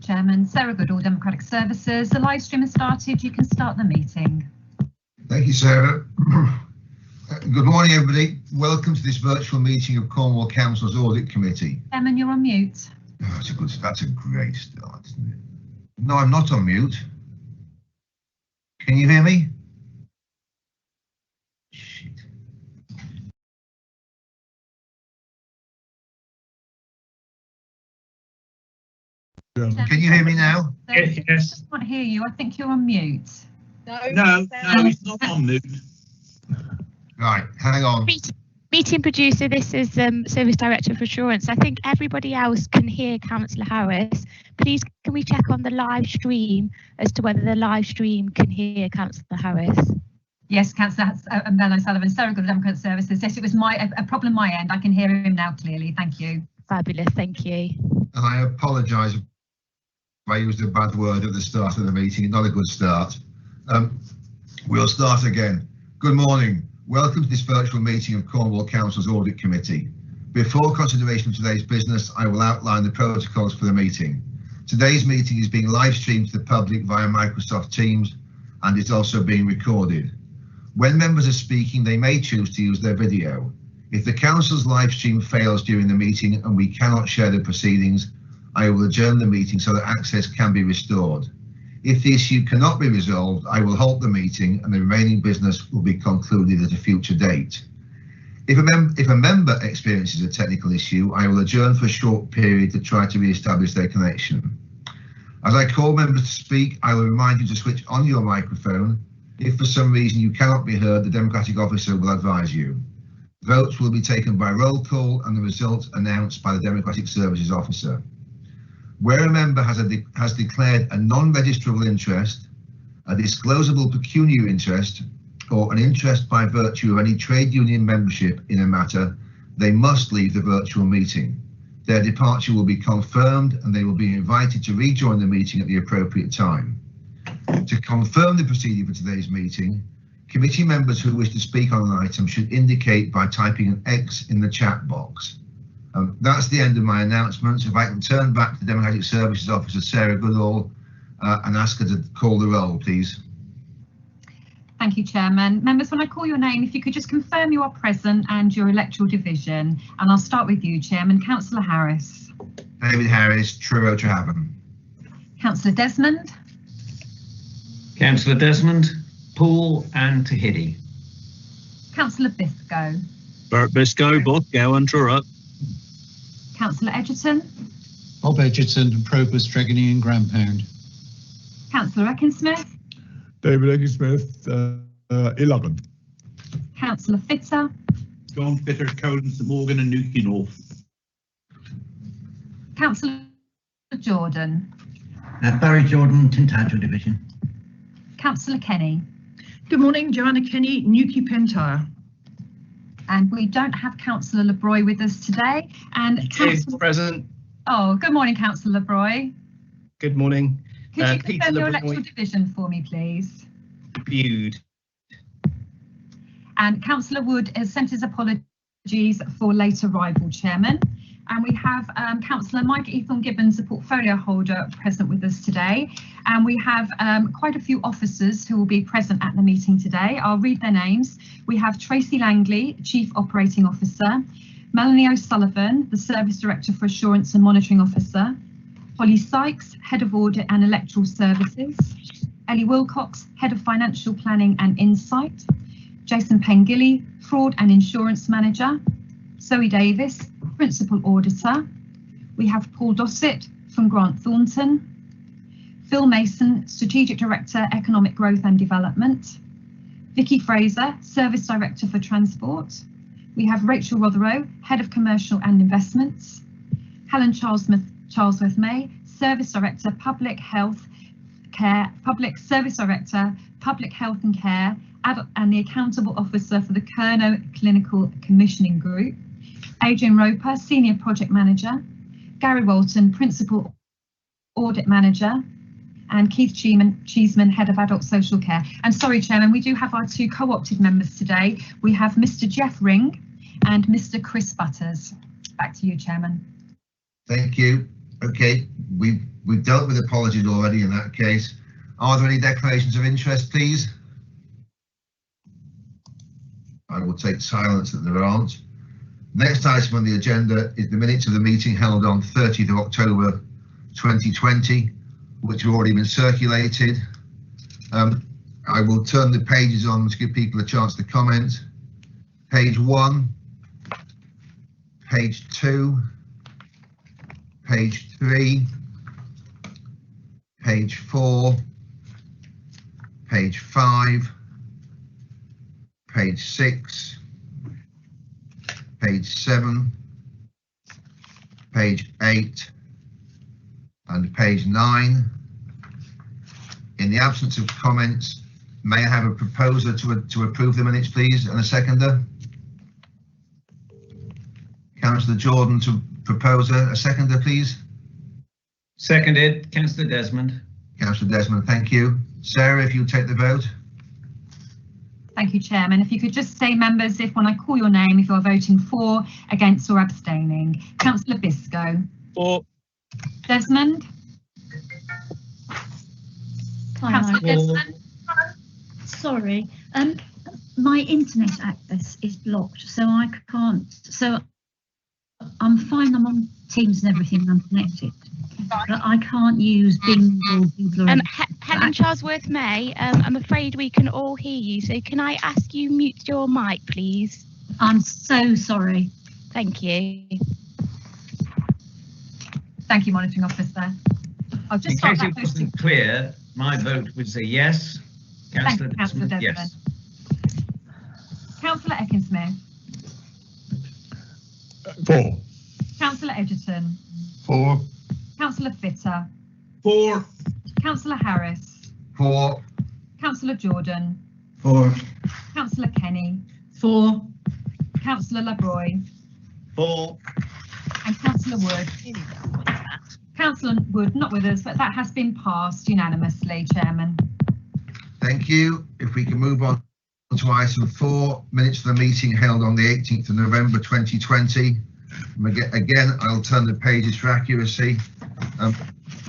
Chairman. Sarah Goodall, Democratic Services. The live stream has started. You can start the meeting. Thank you, Sarah. Good morning, everybody. Welcome to this virtual meeting of Cornwall Council's Audit Committee. Chairman, you're on mute. Oh, that's a great start, isn't it? No, I'm not on mute. Can you hear me? Shit. Can you hear me now? Yes. I can't hear you. I think you're on mute. No, he's not on mute. Right, hang on. Meeting producer, this is Service Director for Assurance. I think everybody else can hear Councillor Harris. Please, can we check on the live stream as to whether the live stream can hear Councillor Harris? Yes, Councillor Mel O'Sullivan, Sarah Goodall, Democratic Services. Yes, it was a problem my end. I can hear him now clearly. Thank you. Fabulous, thank you. And I apologise if I used a bad word at the start of the meeting. Not a good start. We'll start again. Good morning. Welcome to this virtual meeting of Cornwall Council's Audit Committee. Before consideration of today's business, I will outline the protocols for the meeting. Today's meeting is being live streamed to the public via Microsoft Teams and is also being recorded. When members are speaking, they may choose to use their video. If the Council's live stream fails during the meeting and we cannot share the proceedings, I will adjourn the meeting so that access can be restored. If the issue cannot be resolved, I will halt the meeting and the remaining business will be concluded at a future date. If a member experiences a technical issue, I will adjourn for a short period to try to re-establish their connection. As I call members to speak, I will remind you to switch on your microphone. If for some reason you cannot be heard, the Democratic Officer will advise you. Votes will be taken by roll call and the results announced by the Democratic Services Officer. Where a member has declared a non-registrable interest, a disclosable pecuniary interest, or an interest by virtue of any trade union membership in a matter, they must leave the virtual meeting. Their departure will be confirmed and they will be invited to rejoin the meeting at the appropriate time. To confirm the procedure for today's meeting, committee members who wish to speak on an item should indicate by typing an X in the chat box. That's the end of my announcements. If I can turn back to the Democratic Services Officer, Sarah Goodall, and ask her to call the roll, please. Thank you, Chairman. Members, when I call your name, if you could just confirm you are present and your electoral division. And I'll start with you, Chairman. Councillor Harris. David Harris, Truro Trahaven. Councillor Desmond. Councillor Desmond, Poole and Tahidi. Councillor Biscoe. Bert Biscoe, Bothgow and Truro. Councillor Edgerton. Bob Edgerton and Probus, Tregony and Grandpound. Councillor Ecclesmith. David Ecclesmith, 11. Councillor Fitter. John Fitter, Cowden, St Morgan and Newquay North. Councillor Jordan. Barry Jordan, Tintagel Division. Councillor Kenny. Good morning, Joanna Kenny, Newquay Pentire. And we don't have Councillor LeBroy with us today. And Present. Oh, good morning, Councillor LeBroy. Good morning. Could you confirm your electoral division for me, please? Bude. And Councillor Wood has sent his apologies for late arrival, Chairman. And we have Councillor Mike Ethan Gibbons, the portfolio holder, present with us today. And we have quite a few officers who will be present at the meeting today. I'll read their names. We have Tracy Langley, Chief Operating Officer, Melanie O'Sullivan, the Service Director for Assurance and Monitoring Officer, Holly Sykes, Head of Audit and Electoral Services, Ellie Wilcox, Head of Financial Planning and Insight, Jason Pengilly, Fraud and Insurance Manager, Zoe Davis, Principal Auditor. We have Paul Dossett from Grant Thornton, Phil Mason, Strategic Director, Economic Growth and Development, Vicky Fraser, Service Director for Transport. We have Rachel Rotherow, Head of Commercial and Investments, Helen Charlesworth May, Service Director, Public Health Care, Public Service Director, Public Health and Care, and the Accountable Officer for the Kerno Clinical Commissioning Group, Adrian Roper, Senior Project Manager, Gary Walton, Principal Audit Manager, and Keith Cheeseman, Head of Adult Social Care. And sorry, Chairman, we do have our two co-opted members today. We have Mr. Jeff Ring and Mr. Chris Butters. Back to you, Chairman. Thank you. Okay, we've dealt with apologies already in that case. Are there any declarations of interest, please? I will take silence that there aren't. Next item on the agenda is the minutes of the meeting held on 30th of October 2020, which have already been circulated. I will turn the pages on to give people a chance to comment. Page 1, page 2, page 3, page 4, page 5, page 6, page 7, page 8, and page 9. In the absence of comments, may I have a proposer to approve the minutes, please, and a seconder? Councillor Jordan to propose a seconder, please. Seconded, Councillor Desmond. Councillor Desmond, thank you. Sarah, if you take the vote. Thank you, Chairman. If you could just say, members, if when I call your name, if you're voting for, against or abstaining. Councillor Biscoe. For. Desmond. Councillor Desmond. Sorry, my internet access is blocked, so I can't. So I'm fine. I'm on Teams and everything. I'm connected, but I can't use Bing or Google. Helen Charlesworth May, I'm afraid we can all hear you. So can I ask you mute your mic, please? I'm so sorry. Thank you. Thank you, Monitoring Officer. I'll just In start case that it posting. wasn't clear, my vote was a yes. Thank you, Councillor Desmond. Yes. Councillor Ecclesmith. For. Councillor Edgerton. For. Councillor Fitter. For. Councillor Harris. For. Councillor Jordan. For. Councillor Kenny. For. Councillor Labroy. For. And Councillor Wood. Councillor Wood not with us, but that has been passed unanimously, Chairman. Thank you. If we can move on to item 4, minutes of the meeting held on the 18th of November 2020. Again, I'll turn the pages for accuracy.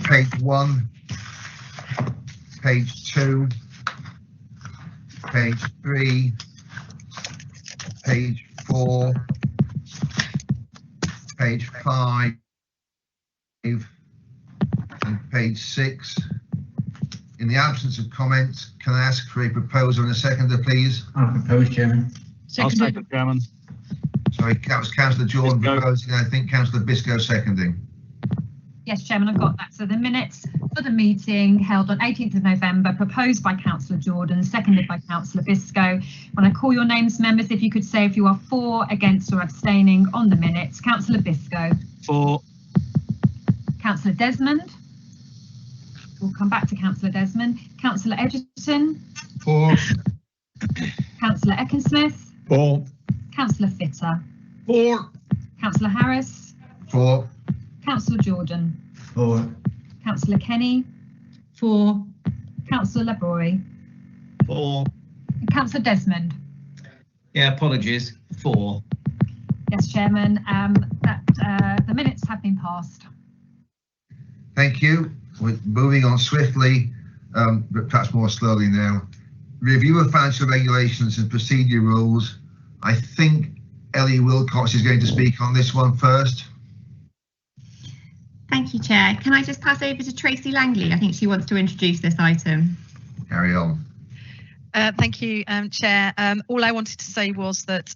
Page 1, page 2, page 3, page 4, page 5, and page 6. In the absence of comments, can I ask for a proposer and a seconder, please? I propose, Chairman. I'll second, Chairman. Sorry, that was Councillor Jordan Biscoe. proposing, I think Councillor Biscoe seconding. Yes, Chairman, I've got that. So the minutes for the meeting held on 18th of November, proposed by Councillor Jordan, seconded by Councillor Biscoe. When I call your names, members, if you could say if you are for, against or abstaining on the minutes. Councillor Biscoe. For. Councillor Desmond. We'll come back to Councillor Desmond. Councillor Edgerton. For. Councillor Ecclesmith. For. Councillor Fitter. For. Councillor Harris. For. Councillor Jordan. For. Councillor Kenny. For. Councillor Labroy. For. And Councillor Desmond. Yeah, apologies. For. Yes, Chairman, the minutes have been passed. Thank you. We're moving on swiftly, but perhaps more slowly now. Review of financial regulations and procedure rules. I think Ellie Wilcox is going to speak on this one first. Thank you, Chair. Can I just pass over to Tracy Langley? I think she wants to introduce this item. Carry on. Thank you, Chair. All I wanted to say was that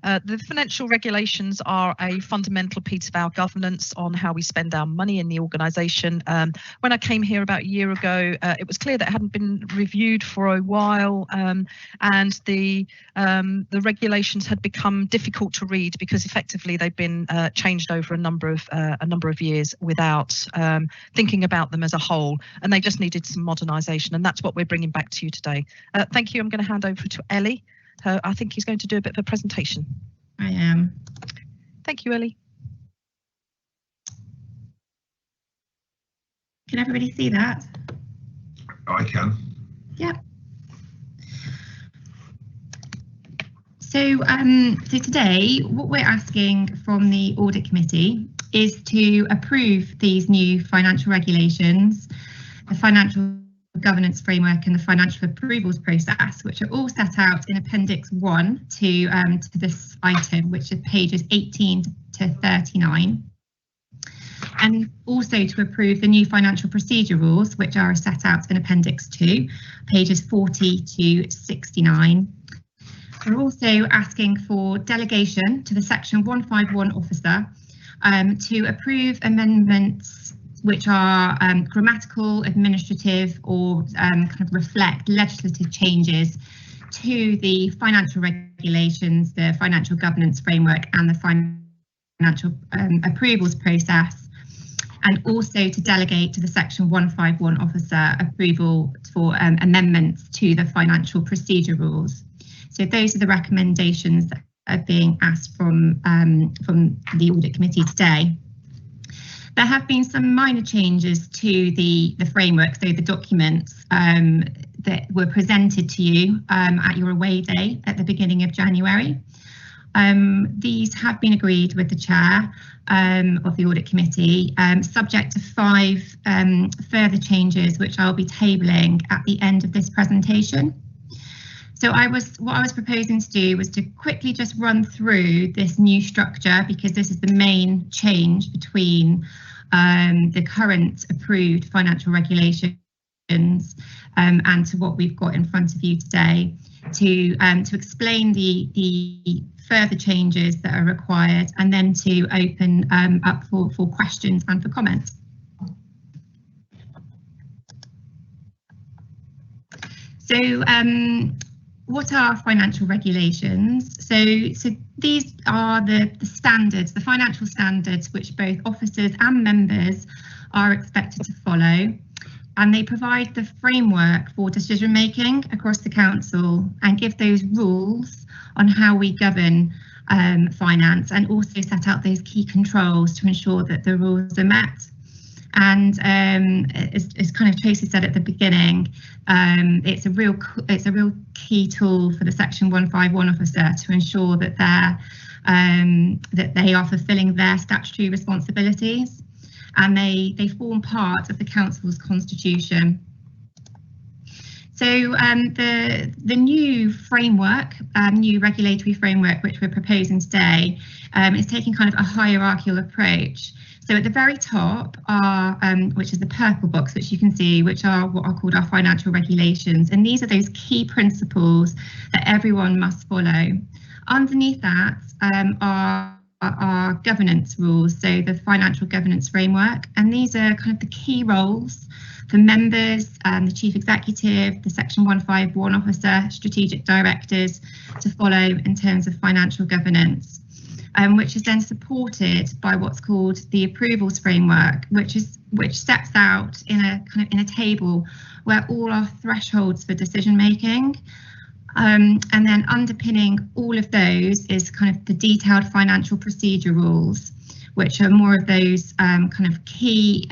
the financial regulations are a fundamental piece of our governance on how we spend our money in the organisation. When I came here about a year ago, it was clear that it hadn't been reviewed for a while, and the regulations had become difficult to read because effectively they've been changed over a number of years without thinking about them as a whole, and they just needed some modernisation, and that's what we're bringing back to you today. Thank you. I'm going to hand over to Ellie. I think he's going to do a bit of a presentation. I am. Thank you, Ellie. Can everybody see that? I can. Yep. So, so today, what we're asking from the Audit Committee is to approve these new financial regulations, the financial governance framework and the financial approvals process, which are all set out in Appendix 1 to this item, which is pages 18 to 39. And also to approve the new financial procedure rules, which are set out in Appendix 2, pages 40 to 69. We're also asking for delegation to the Section 151 officer to approve amendments which are grammatical, administrative, or kind of reflect legislative changes to the financial regulations, the financial governance framework, and the financial approvals process, and also to delegate to the Section 151 officer approval for amendments to the financial procedure rules. So those are the recommendations that are being asked from the Audit Committee today. There have been some minor changes to the framework, so the documents that were presented to you at your away day at the beginning of January. These have been agreed with the chair of the Audit Committee, subject to 5 further changes, which I'll be tabling at the end of this presentation. So what I was proposing to do was to quickly just run through this new structure, because this is the main change between the current approved financial regulations and to what we've got in front of you today, to explain the further changes that are required, and then to open up for questions and for comments. So what are financial regulations? So these are the standards, the financial standards, which both officers and members are expected to follow. And they provide the framework for decision making across the council and give those rules on how we govern finance, and also set out those key controls to ensure that the rules are met. And as kind of Tracy said at the beginning, it's a real key tool for the Section 151 officer to ensure that they are fulfilling their statutory responsibilities, and they form part of the council's constitution. So the new framework, new regulatory framework, which we're proposing today, is taking kind of a hierarchical approach. So at the very top are, which is the purple box, which you can see, which are what are called our financial regulations. And these are those key principles that everyone must follow. Underneath that are governance rules, so the financial governance framework. And these are kind of the key roles for members, the chief executive, the Section 151 officer, strategic directors to follow in terms of financial governance. Which is then supported by what's called the approvals framework, which sets out in a table where all our thresholds for decision making, and then underpinning all of those is kind of the detailed financial procedure rules, which are more of those kind of key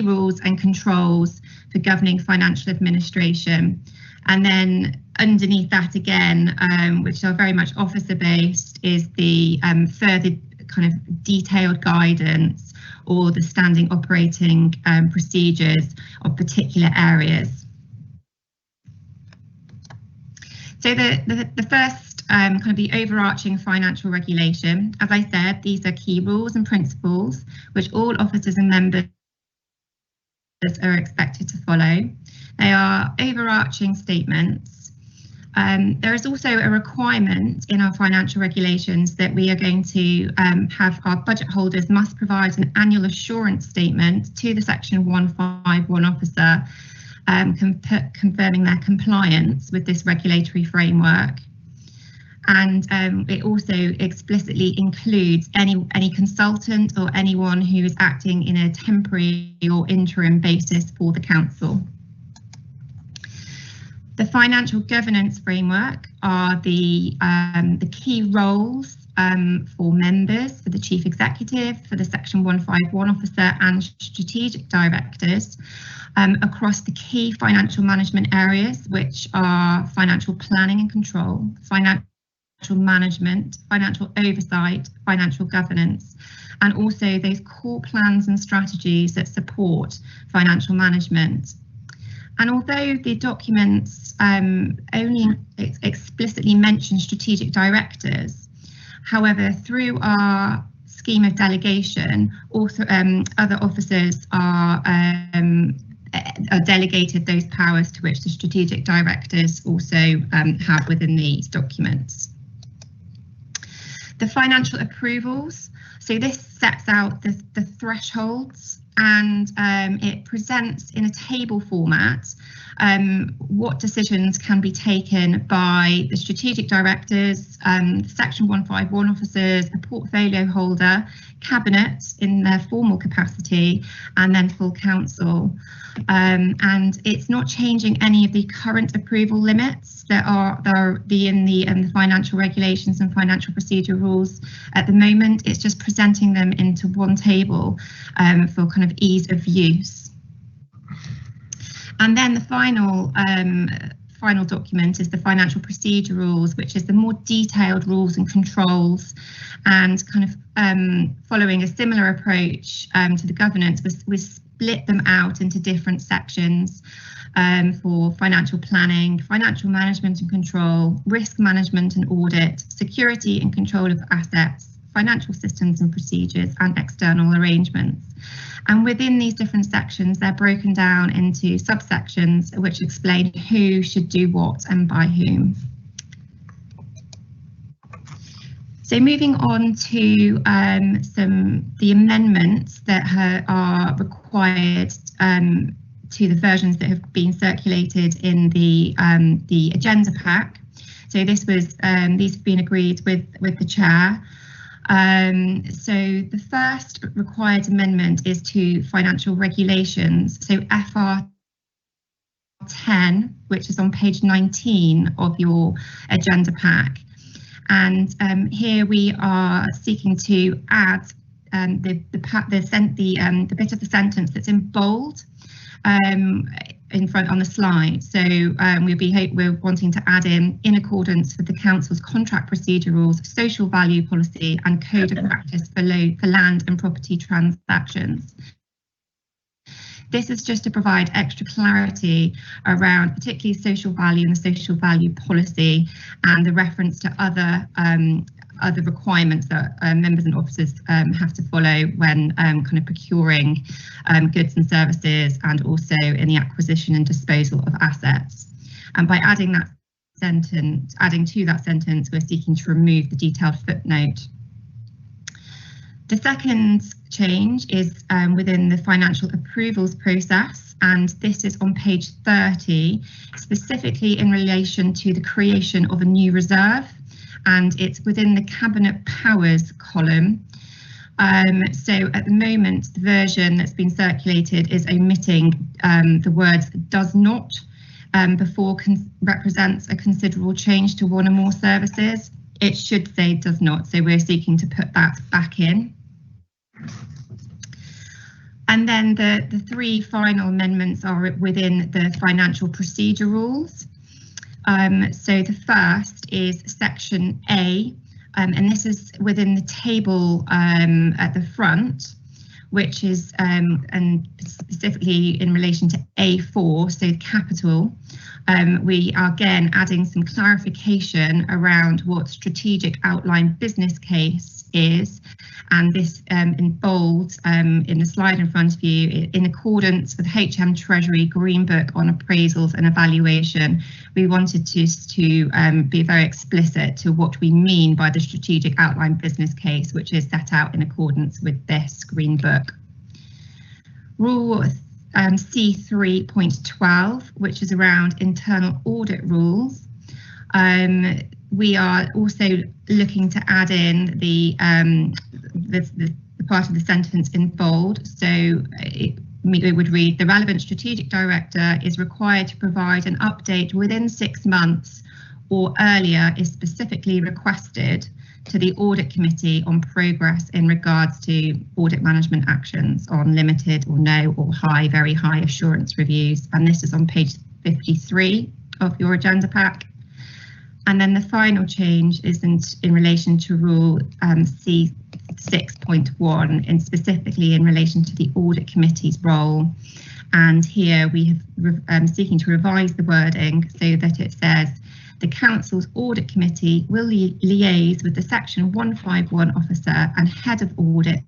rules and controls for governing financial administration. And then underneath that again, which are very much officer based, is the further kind of detailed guidance or the standing operating procedures of particular areas. So the first kind of the overarching financial regulation, as I said, these are key rules and principles which all officers and members are expected to follow. They are overarching statements. There is also a requirement in our financial regulations that we are going to have our budget holders must provide an annual assurance statement to the Section 151 officer, confirming their compliance with this regulatory framework. And it also explicitly includes any consultant or anyone who is acting in a temporary or interim basis for the council. The financial governance framework are the key roles for members, for the chief executive, for the Section 151 officer and strategic directors across the key financial management areas, which are financial planning and control, financial management, financial oversight, financial governance, and also those core plans and strategies that support financial management. And although the documents only explicitly mention strategic directors, however, through our scheme of delegation, also other officers are delegated those powers to which the strategic directors also have within these documents. The financial approvals, so this sets out the thresholds, and it presents in a table format what decisions can be taken by the strategic directors, Section 151 officers, a portfolio holder, cabinet in their formal capacity, and then full council. And it's not changing any of the current approval limits that are in the financial regulations and financial procedure rules at the moment. It's just presenting them into one table for kind of ease of use. And then the final document is the financial procedure rules, which is the more detailed rules and controls, and kind of following a similar approach to the governance, we split them out into different sections for financial planning, financial management and control, risk management and audit, security and control of assets, financial systems and procedures, and external arrangements. And within these different sections, they're broken down into subsections which explain who should do what and by whom. So moving on to the amendments that are required to the versions that have been circulated in the agenda pack. So these have been agreed with the chair. So the first required amendment is to financial regulations, so FR 10, which is on page 19 of your agenda pack. And here we are seeking to add the bit of the sentence that's in bold in front on the slide. So we're wanting to add in accordance with the council's contract procedure rules, social value policy, and code of practice for land and property transactions. This is just to provide extra clarity around particularly social value and the social value policy, and the reference to other requirements that members and officers have to follow when kind of procuring goods and services, and also in the acquisition and disposal of assets. And by adding to that sentence, we're seeking to remove the detailed footnote. The second change is within the financial approvals process, and this is on page 30, specifically in relation to the creation of a new reserve, and it's within the cabinet powers column. So at the moment, the version that's been circulated is omitting the words "does not" before represents a considerable change to one or more services. It should say "does not," so we're seeking to put that back in. And then the three final amendments are within the financial procedure rules. So the first is section A, and this is within the table at the front, which is and specifically in relation to A4, so capital. We are again adding some clarification around what strategic outline business case is, and this in bold in the slide in front of you, in accordance with HM Treasury Green Book on appraisals and evaluation. We wanted to be very explicit to what we mean by the strategic outline business case, which is set out in accordance with this Green Book. Rule C3.12, which is around internal audit rules. We are also looking to add in the part of the sentence in bold. So it would read, the relevant strategic director is required to provide an update within 6 months or earlier is specifically requested to the audit committee on progress in regards to audit management actions on limited or no or high, very high assurance reviews. And this is on page 53 of your agenda pack. And then the final change is in relation to rule 6.1, and specifically in relation to the Audit Committee's role. And here we have seeking to revise the wording so that it says the Council's Audit Committee will liaise with the Section 151 officer and Head of Audit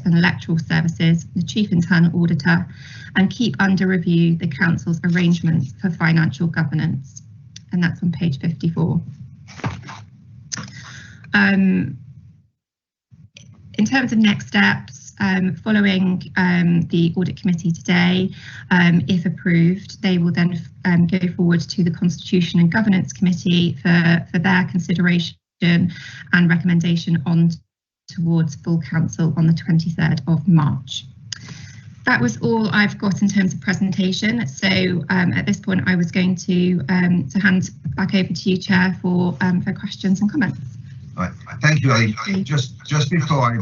and Electoral Services, the Chief Internal Auditor, and keep under review the Council's arrangements for financial governance. And that's on page 54. In terms of next steps, following the Audit Committee today, if approved, they will then go forward to the Constitution and Governance Committee for their consideration and recommendation on towards full council on the 23rd of March. That was all I've got in terms of presentation. So at this point, I was going to hand back over to you, Chair, for questions and comments. Right. Thank you, Ellie. Just before I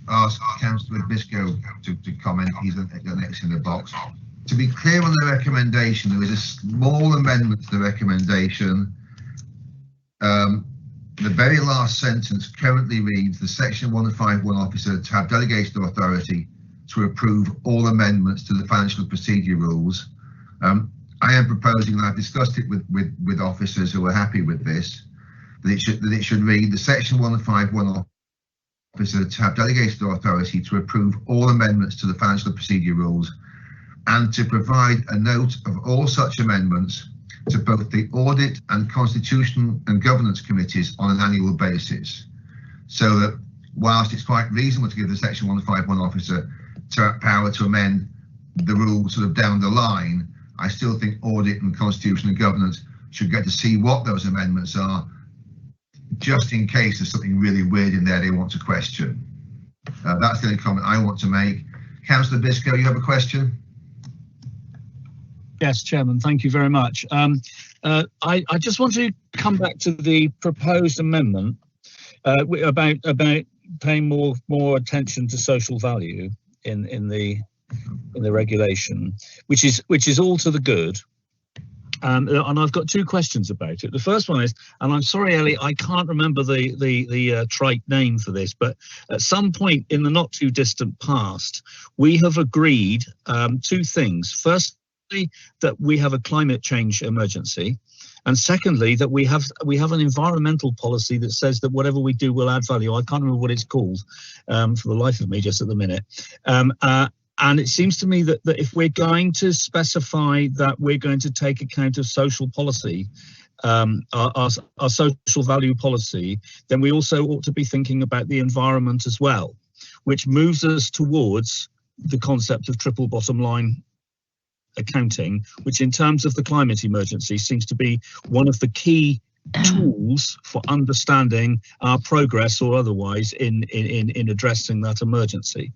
ask Councillor Biscoe to comment, he's next in the box. To be clear on the recommendation, there is a small amendment to the recommendation. The very last sentence currently reads the Section 151 officer to have delegated authority to approve all amendments to the financial procedure rules. I am proposing, and I've discussed it with officers who are happy with this, that it should read the Section 151 officer to have delegated authority to approve all amendments to the financial procedure rules and to provide a note of all such amendments to both the Audit and Constitution and Governance Committees on an annual basis, so that whilst it's quite reasonable to give the Section 151 officer power to amend the rules sort of down the line, I still think Audit and Constitution and Governance should get to see what those amendments are, just in case there's something really weird in there they want to question. That's the only comment I want to make. Councillor Biscoe, you have a question? Yes, Chairman, thank you very much. I just want to come back to the proposed amendment about paying more attention to social value in the regulation, which is all to the good. And I've got two questions about it. The first one is, and I'm sorry, Ellie, I can't remember the trite name for this, but at some point in the not too distant past, we have agreed two things. Firstly, that we have a climate change emergency, and secondly, that we have an environmental policy that says that whatever we do will add value. I can't remember what it's called for the life of me just at the minute. And it seems to me that if we're going to specify that we're going to take account of social policy, our social value policy, then we also ought to be thinking about the environment as well, which moves us towards the concept of triple bottom line accounting, which in terms of the climate emergency seems to be one of the key tools for understanding our progress or otherwise in addressing that emergency.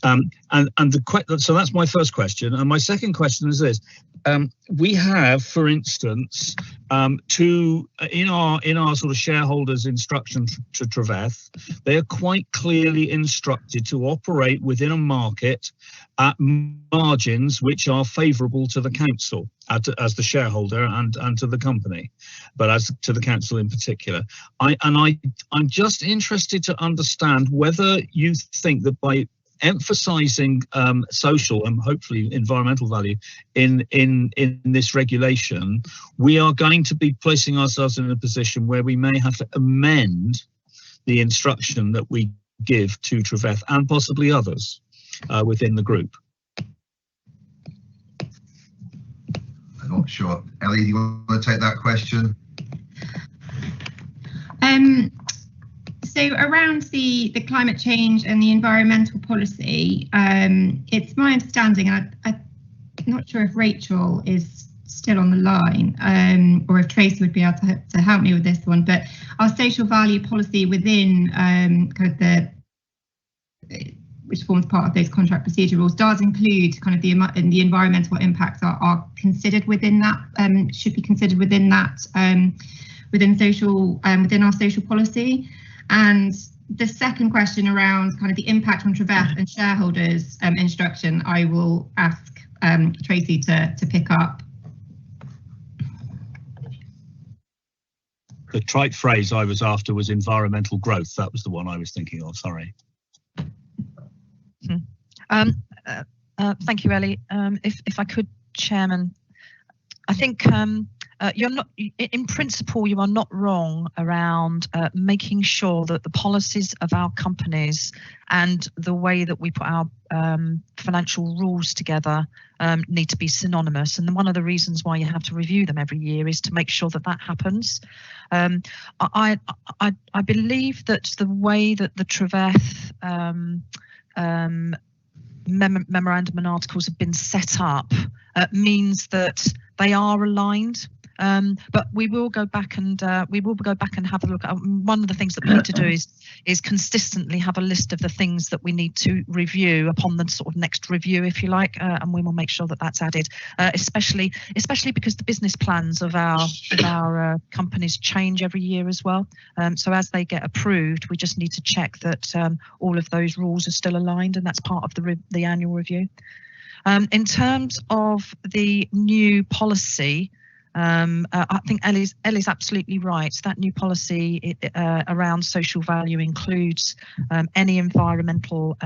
So that's my first question, and my second question is this: we have, for instance, in our sort of shareholders' instruction to Treveth, they are quite clearly instructed to operate within a market at margins which are favourable to the council as the shareholder and to the company, but as to the council in particular. I'm just interested to understand whether you think that by emphasising social and hopefully environmental value in this regulation, we are going to be placing ourselves in a position where we may have to amend the instruction that we give to Treveth and possibly others within the group. I'm not sure. Ellie, do you want to take that question? So around the climate change and the environmental policy, it's my understanding, and I'm not sure if Rachel is still on the line, or if Tracy would be able to help me with this one, but our social value policy within kind of which forms part of those contract procedure rules, does include kind of the environmental impacts are considered within that, should be considered within that, within our social policy. And the second question around kind of the impact on Treveth and shareholders instruction, I will ask Tracy to pick up. the trite phrase I was after was environmental growth. That was the one I was thinking of. Sorry. Thank you, Ellie. If I could, Chairman, I think you're not, in principle, you are not wrong around making sure that the policies of our companies and the way that we put our financial rules together need to be synonymous. And one of the reasons why you have to review them every year is to make sure that that happens. I believe that the way that the Treveth memorandum and articles have been set up means that they are aligned. But we will go back and have a look at one of the things that we need to do is consistently have a list of the things that we need to review upon the sort of next review, if you like, and we will make sure that that's added, especially because the business plans of our companies change every year as well. So as they get approved, we just need to check that all of those rules are still aligned, and that's part of the annual review. In terms of the new policy, I think Ellie's absolutely right. That new policy around social value includes any environmental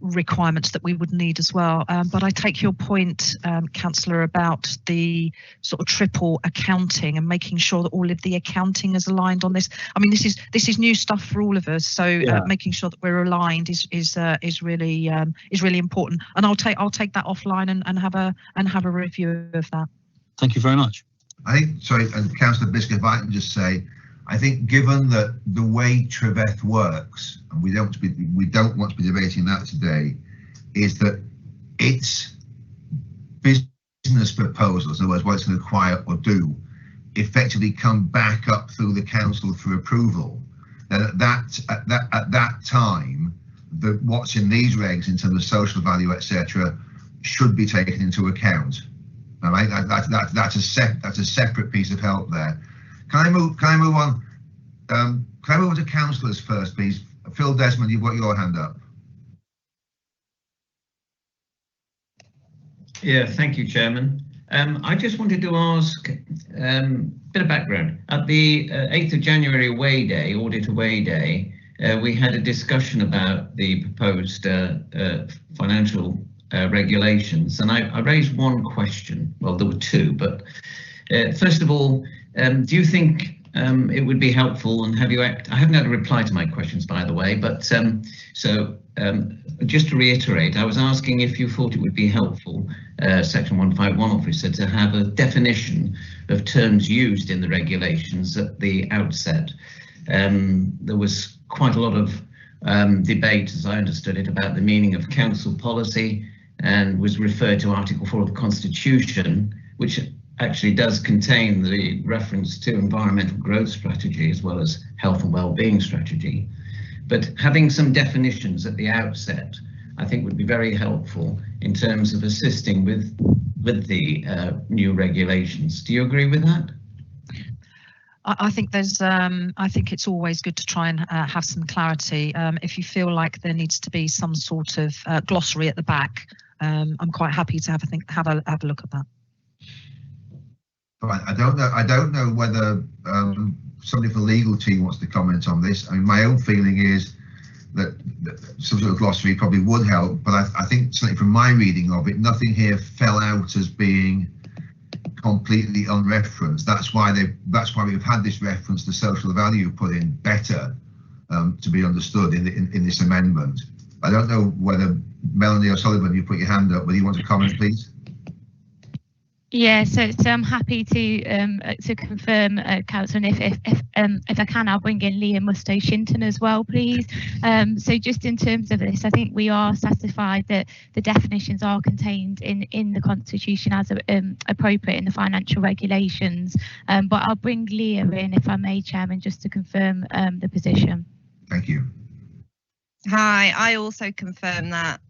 requirements that we would need as well. But I take your point, Councillor, about the sort of triple accounting and making sure that all of the accounting is aligned on this. I mean, this is new stuff for all of us, so making sure that we're aligned is really important. And I'll take that offline and have a review of that. Thank you very much. I think, sorry, and Councillor Biscuit, if I can just say, I think given that the way Treveth works, and we don't want to be debating that today, is that its business proposals, in other words, what it's going to acquire or do, effectively come back up through the council for approval. Then at that time, what's in these regs in terms of social value, etc., should be taken into account. All right, that's a separate piece of help there. Can I move on? Can I move on to councillors first, please? Phil Desmond, you've got your hand up. Yeah, thank you, Chairman. I just wanted to ask a bit of background. At the 8th of January Away Day, Audit Away Day, we had a discussion about the proposed financial regulations, and I raised one question. Well, there were two, but first of all, do you think it would be helpful, and have you I haven't had a reply to my questions, by the way, but just to reiterate, I was asking if you thought it would be helpful, Section 151 officer, to have a definition of terms used in the regulations at the outset. There was quite a lot of debate, as I understood it, about the meaning of council policy, and was referred to Article 4 of the Constitution, which actually does contain the reference to environmental growth strategy as well as health and well-being strategy. But having some definitions at the outset, I think, would be very helpful in terms of assisting with the new regulations. Do you agree with that? I think it's always good to try and have some clarity. If you feel like there needs to be some sort of glossary at the back, I'm quite happy to have a look at that. Right. I don't know whether somebody from the legal team wants to comment on this. I mean, my own feeling is that some sort of glossary probably would help, but I think certainly from my reading of it, nothing here fell out as being completely unreferenced. That's why we've had this reference to social value put in better to be understood in this amendment. I don't know whether Melanie O'Sullivan, you put your hand up, whether you want to comment, please. Yeah, so I'm happy to confirm, Councillor, and if I can, I'll bring in Liam Musto-Shinton as well, please. So just in terms of this, I think we are satisfied that the definitions are contained in the Constitution as appropriate in the financial regulations. But I'll bring Liam in, if I may, Chairman, just to confirm the position. Thank you. Hi, I also confirm that.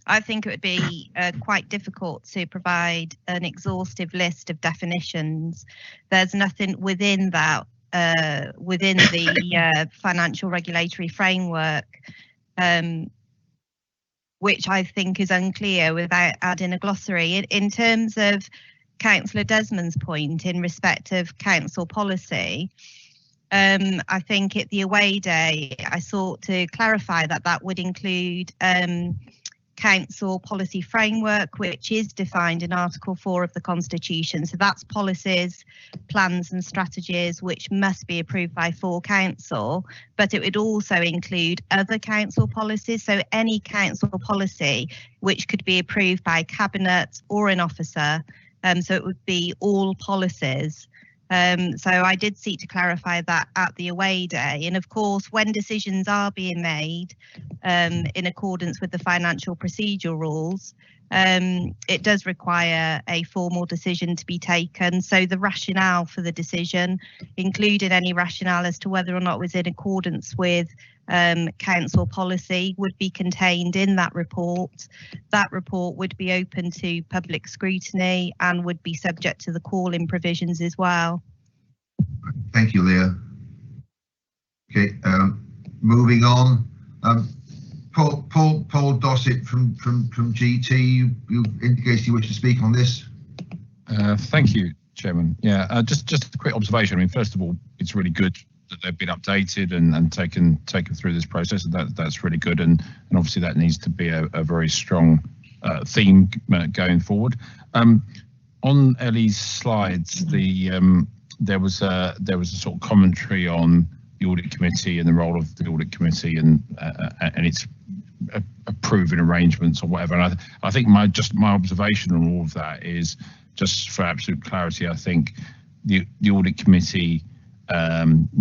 I think it would be quite difficult to provide an exhaustive list of definitions. There's nothing within that, within the financial regulatory framework, which I think is unclear without adding a glossary. In terms of Councillor Desmond's point in respect of council policy, I think at the away day, I sought to clarify that that would include council policy framework, which is defined in Article 4 of the Constitution. So that's policies, plans and strategies which must be approved by full council, but it would also include other council policies. So any council policy which could be approved by cabinet or an officer. So it would be all policies. So I did seek to clarify that at the away day. And of course, when decisions are being made in accordance with the financial procedure rules, it does require a formal decision to be taken. So the rationale for the decision, including any rationale as to whether or not it was in accordance with council policy, would be contained in that report. That report would be open to public scrutiny and would be subject to the call-in provisions as well. Thank you, Leah. Okay, moving on. Paul Dossett from GT, you indicated you wish to speak on this. Thank you, Chairman. Yeah, just a quick observation. I mean, first of all, it's really good that they've been updated and taken through this process. That's really good, and obviously that needs to be a very strong theme going forward. On Ellie's slides, there was a sort of commentary on the audit committee and the role of the audit committee and its approving arrangements or whatever. And I think my observation on all of that is, just for absolute clarity, I think the audit committee, as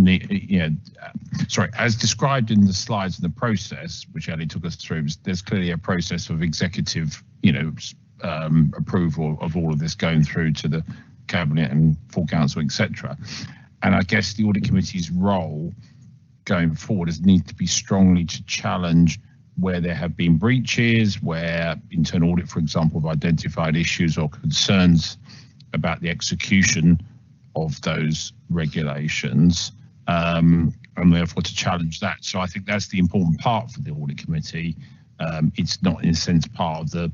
described in the slides and the process, which Ellie took us through, there's clearly a process of executive, approval of all of this going through to the cabinet and full council, etc. And I guess the audit committee's role going forward is need to be strongly to challenge where there have been breaches, where internal audit, for example, have identified issues or concerns about the execution of those regulations, and therefore to challenge that. So I think that's the important part for the audit committee. It's not in a sense part of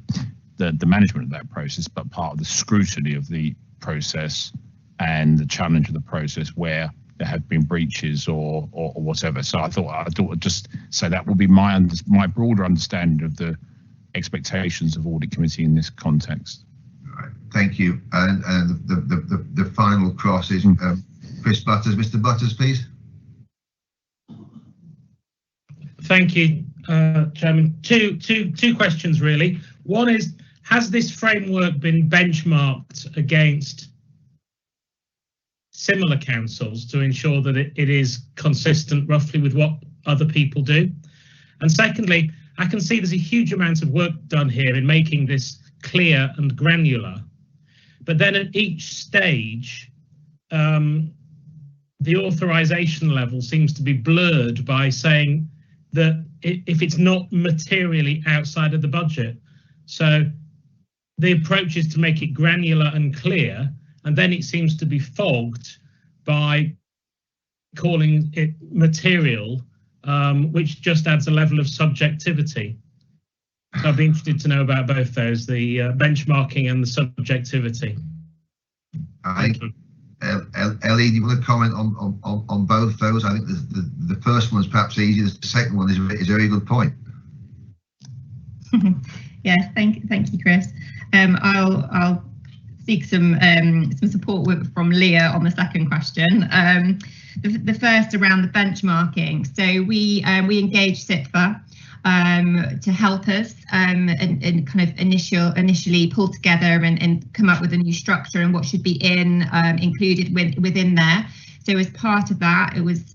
the management of that process, but part of the scrutiny of the process and the challenge of the process where there have been breaches or whatever. So I thought I'd just say that would be my broader understanding of the expectations of audit committee in this context. All right, thank you. And the final cross is Chris Butters. Mr. Butters, please. Thank you, Chairman. Two questions really. One is, has this framework been benchmarked against similar councils to ensure that it is consistent roughly with what other people do? And secondly, I can see there's a huge amount of work done here in making this clear and granular, but then at each stage the authorization level seems to be blurred by saying that if it's not materially outside of the budget. So the approach is to make it granular and clear, and then it seems to be fogged by calling it material, which just adds a level of subjectivity. So I'd be interested to know about both those, the benchmarking and the subjectivity. Thank you. Ellie, do you want to comment on both those? I think the first one is perhaps easier. The second one is a very good point. Yes, thank you, Chris. I'll seek some support from Leah on the second question. The first around the benchmarking. So we engaged SITFA to help us and kind of initially pull together and come up with a new structure and what should be included within there. So as part of that, it was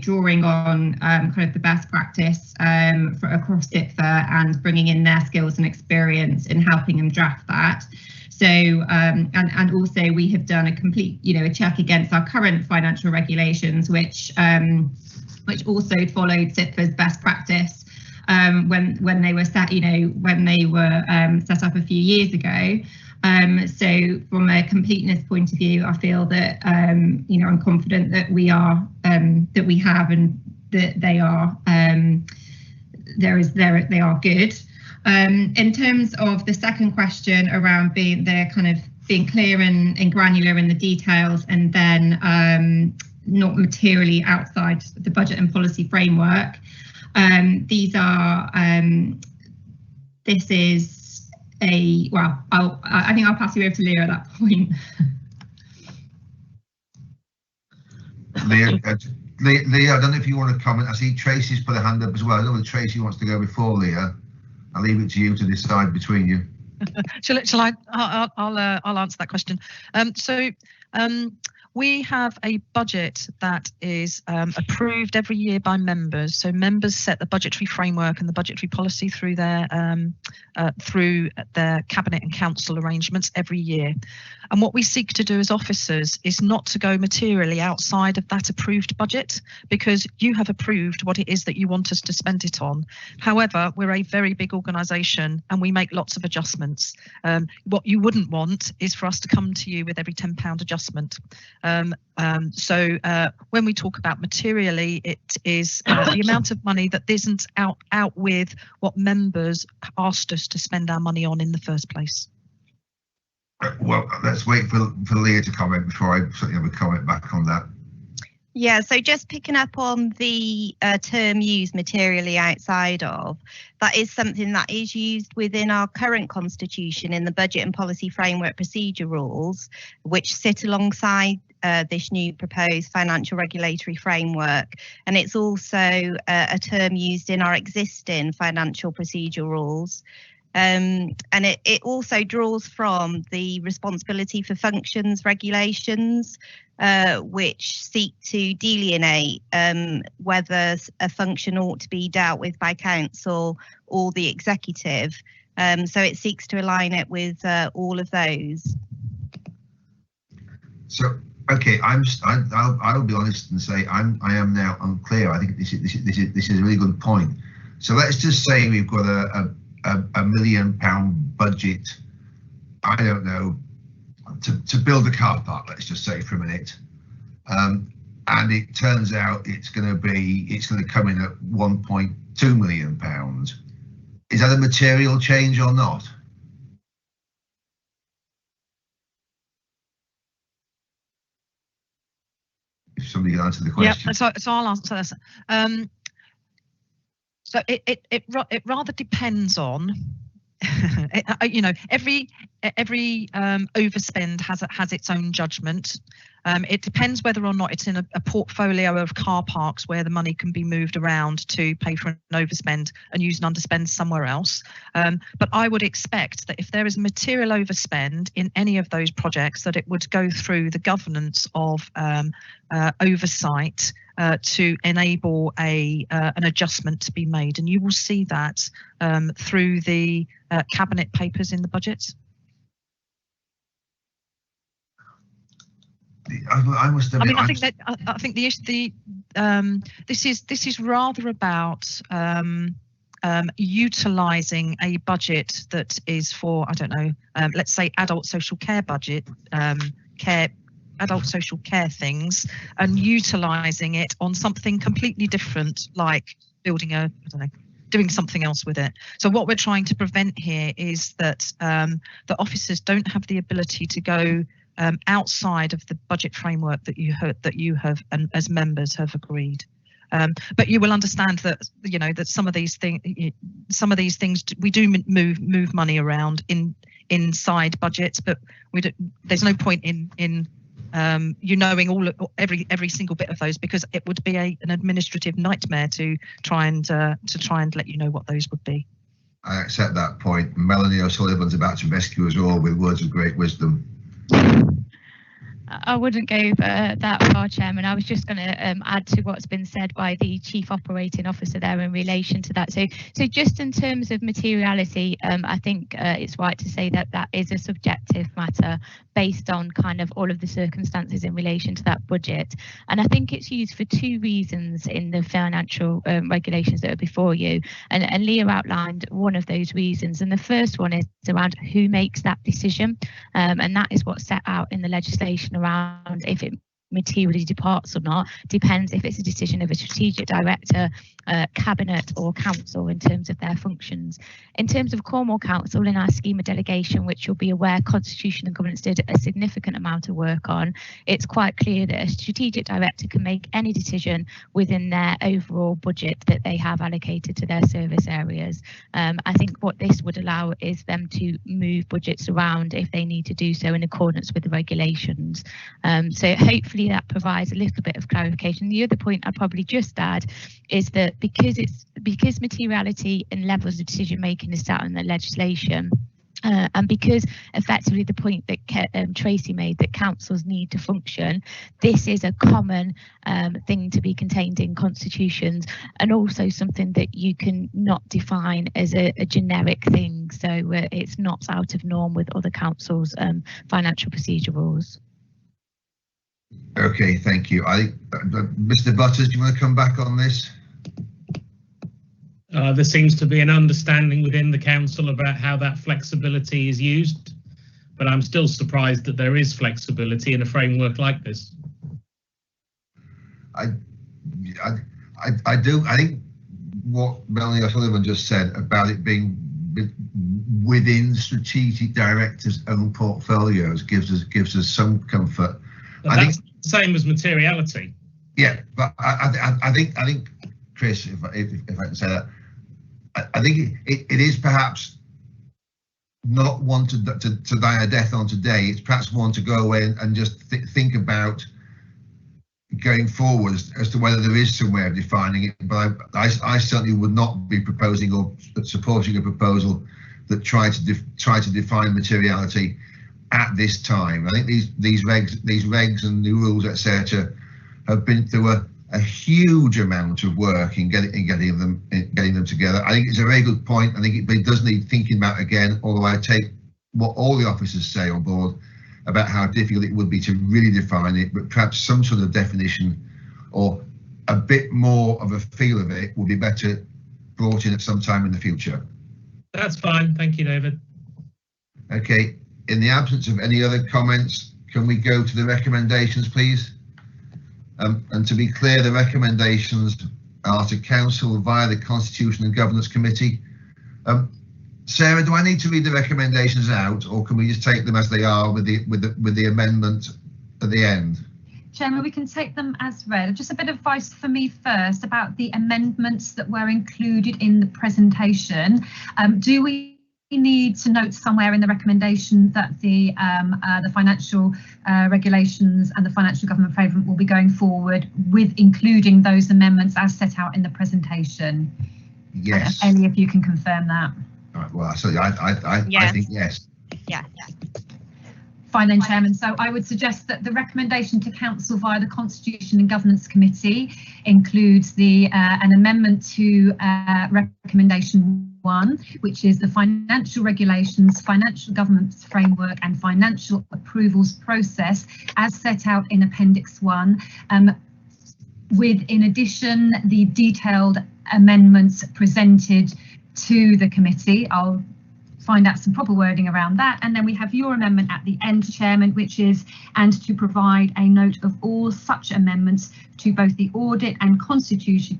drawing on kind of the best practice across SITFA and bringing in their skills and experience in helping them draft that. So and also we have done a complete a check against our current financial regulations, which also followed SITFA's best practice when they were set set up a few years ago. So from a completeness point of view, I feel that I'm confident that we are that we have and that they are they are good. In terms of the second question around being the kind of being clear and granular in the details, and then not materially outside the budget and policy framework. These are, this is a, well, I think I'll pass you over to Leah at that point. Leah, I don't know if you want to comment. I see Tracy's put a hand up as well. I don't know if Tracy wants to go before Leah. I'll leave it to you to decide between you. Shall I? I'll answer that question. We have a budget that is approved every year by members. So members set the budgetary framework and the budgetary policy through their cabinet and council arrangements every year. And what we seek to do as officers is not to go materially outside of that approved budget, because you have approved what it is that you want us to spend it on. However, we're a very big organisation and we make lots of adjustments. What you wouldn't want is for us to come to you with every £10 adjustment. So when we talk about materially, it is the amount of money that isn't out with what members asked us to spend our money on in the first place. Well, let's wait for Leah to comment before I certainly have a comment back on that. Yeah, so just picking up on the term used materially outside of, that is something that is used within our current constitution in the budget and policy framework procedure rules, which sit alongside this new proposed financial regulatory framework. And it's also a term used in our existing financial procedure rules. And it also draws from the responsibility for functions regulations, which seek to delineate whether a function ought to be dealt with by council or the executive. So it seeks to align it with all of those. So, okay, I'll be honest and say I am now unclear. I think this is a really good point. So let's just say we've got a £1 million budget, I don't know, to build a car park, let's just say for a minute, and it turns out it's going to come in at £1.2 million. Is that a material change or not? If somebody can answer the question. Yeah, so I'll answer this. So it rather depends on, you know, every overspend has its own judgment. It depends whether or not it's in a portfolio of car parks where the money can be moved around to pay for an overspend and use an underspend somewhere else. But I would expect that if there is material overspend in any of those projects, that it would go through the governance of oversight to enable an adjustment to be made, and you will see that through the cabinet papers in the budget. I must admit, I think the issue, this is rather about utilising a budget that is for, I don't know, let's say adult social care budget, adult social care things, and utilising it on something completely different, like building doing something else with it. So what we're trying to prevent here is that the officers don't have the ability to go outside of the budget framework that you have and as members have agreed. But you will understand that, you know, that some of these things we do move money around inside budgets, but there's no point in you knowing every single bit of those, because it would be an administrative nightmare to try and let you know what those would be. I accept that point. Melanie O'Sullivan's about to rescue us all with words of great wisdom. I wouldn't go that far, Chairman. I was just going to add to what's been said by the Chief Operating Officer there in relation to that. So just in terms of materiality, I think it's right to say that that is a subjective matter based on kind of all of the circumstances in relation to that budget. And I think it's used for two reasons in the financial regulations that are before you. And Leah outlined one of those reasons. And the first one is around who makes that decision. And that is what's set out in the legislation around if it materially departs or not depends if it's a decision of a strategic director, cabinet or council in terms of their functions. In terms of Cornwall Council, in our scheme of delegation, which you'll be aware Constitution and Governance did a significant amount of work on, it's quite clear that a strategic director can make any decision within their overall budget that they have allocated to their service areas. I think what this would allow is them to move budgets around if they need to do so in accordance with the regulations. So hopefully that provides a little bit of clarification. The other point I'd probably just add is that because materiality and levels of decision making is set in the legislation, and because effectively the point that Tracy made, that councils need to function, this is a common thing to be contained in constitutions, and also something that you can not define as a generic thing. So it's not out of norm with other councils' financial procedure rules. Okay, thank you. Mr. Butters, do you want to come back on this? There seems to be an understanding within the council about how that flexibility is used, but I'm still surprised that there is flexibility in a framework like this. I think what Melanie O'Sullivan just said about it being within strategic directors' own portfolios gives us some comfort. That's the same as materiality. Yeah, but I think Chris, if I can say that, I think it is perhaps not one to die a death on today. It's perhaps one to go away and just think about going forward as to whether there is some way of defining it. But I certainly would not be proposing or supporting a proposal that try to define materiality at this time. I think these regs and the rules, etc., have been through a huge amount of work in getting them together. I think it's a very good point. I think it does need thinking about again, although I take what all the officers say on board about how difficult it would be to really define it, but perhaps some sort of definition or a bit more of a feel of it would be better brought in at some time in the future. That's fine. Thank you, David. Okay. In the absence of any other comments, can we go to the recommendations, please? And to be clear, the recommendations are to council via the Constitution and Governance Committee. Sarah, do I need to read the recommendations out, or can we just take them as they are with the amendment at the end? Chairman, we can take them as read. Just a bit of advice for me first about the amendments that were included in the presentation. Do we need to note somewhere in the recommendation that the financial regulations and the financial government framework will be going forward with including those amendments as set out in the presentation? Yes. Ellie, if you can confirm that. All right, well, so I think yes. Yeah. Fine then, Chairman. So I would suggest that the recommendation to Council via the Constitution and Governance Committee includes an amendment to recommendation 1, which is the financial regulations, financial governance framework and financial approvals process as set out in Appendix 1, with in addition the detailed amendments presented to the committee. I'll find out some proper wording around that, and then we have your amendment at the end, Chairman, which is and to provide a note of all such amendments to both the Audit and Constitution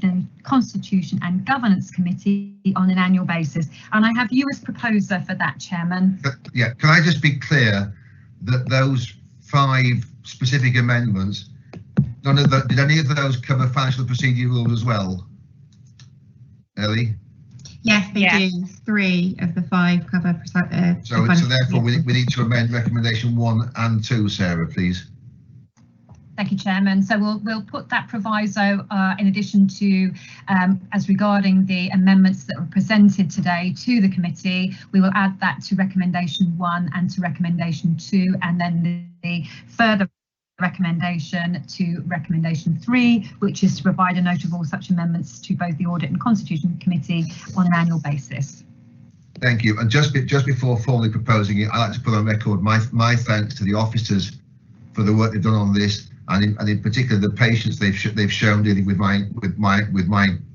and Governance Committee on an annual basis. And I have you as proposer for that, Chairman. Yeah, can I just be clear that those 5 specific amendments, did any of those cover financial procedure rules as well? Ellie? Yes, they do. 3 of the 5 cover. So therefore we need to amend recommendation 1 and 2, Sarah, please. Thank you, Chairman. So we'll put that proviso in addition to, as regarding the amendments that were presented today to the committee, we will add that to recommendation 1 and to recommendation 2, and then the further recommendation to recommendation 3, which is to provide a note of all such amendments to both the Audit and Constitution Committee on an annual basis. Thank you. And just before formally proposing it, I'd like to put on record my thanks to the officers for the work they've done on this, and in particular the patience they've shown dealing with my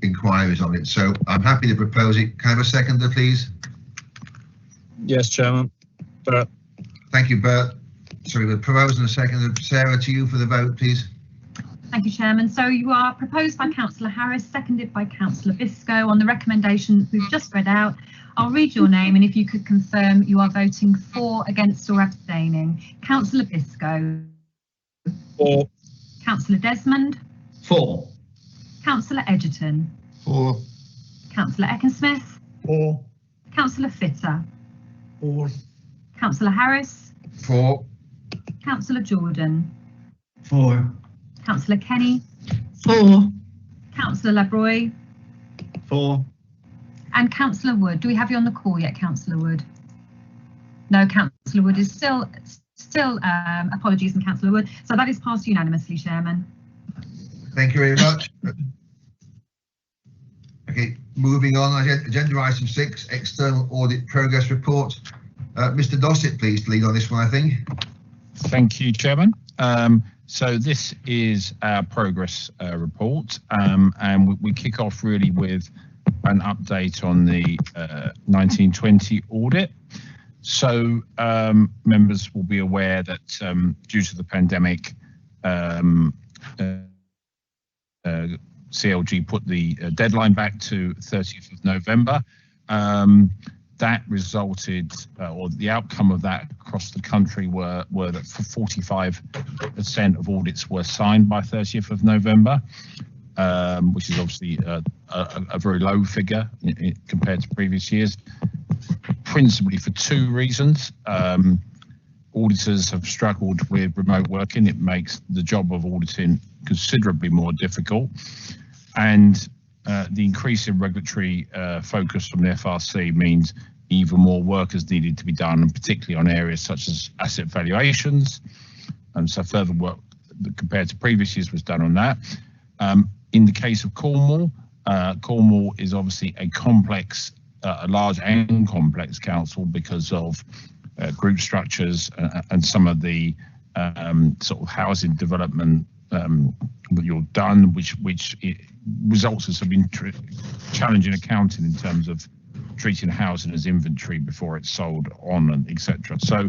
inquiries on it. So I'm happy to propose it. Can I have a seconder, please? Yes, Chairman. Bert. Thank you, Bert. Sorry, the proposal and a second. Sarah, to you for the vote, please. Thank you, Chairman. So you are proposed by Councillor Harris, seconded by Councillor Biscoe on the recommendation we've just read out. I'll read your name and if you could confirm you are voting for, against or abstaining. Councillor Biscoe. For. Councillor Desmond. For. Councillor Edgerton. For. Councillor Ecclesmith. For. Councillor Fitter. For. Councillor Harris. For. Councillor Jordan. For. Councillor Kenny. For. Councillor Labroy. For. And Councillor Wood. Do we have you on the call yet, Councillor Wood? No, Councillor Wood is still apologies from Councillor Wood. So that is passed unanimously, Chairman. Thank you very much. Okay, moving on. Agenda item 6, external audit progress report. Mr. Dossett, please lead on this one, I think. Thank you, Chairman. So this is our progress report, and we kick off really with an update on the 1920 audit. So members will be aware that due to the pandemic, CLG put the deadline back to 30th of November. That resulted, or the outcome of that across the country were that 45% of audits were signed by 30th of November, which is obviously a very low figure compared to previous years, principally for two reasons. Auditors have struggled with remote working. It makes the job of auditing considerably more difficult. And the increase in regulatory focus from the FRC means even more work is needed to be done, and particularly on areas such as asset valuations. And so further work compared to previous years was done on that. In the case of Cornwall, Cornwall is obviously a complex, a large and complex council because of group structures and some of the sort of housing development that you've done, which results in some challenging accounting in terms of treating housing as inventory before it's sold on, and etc. So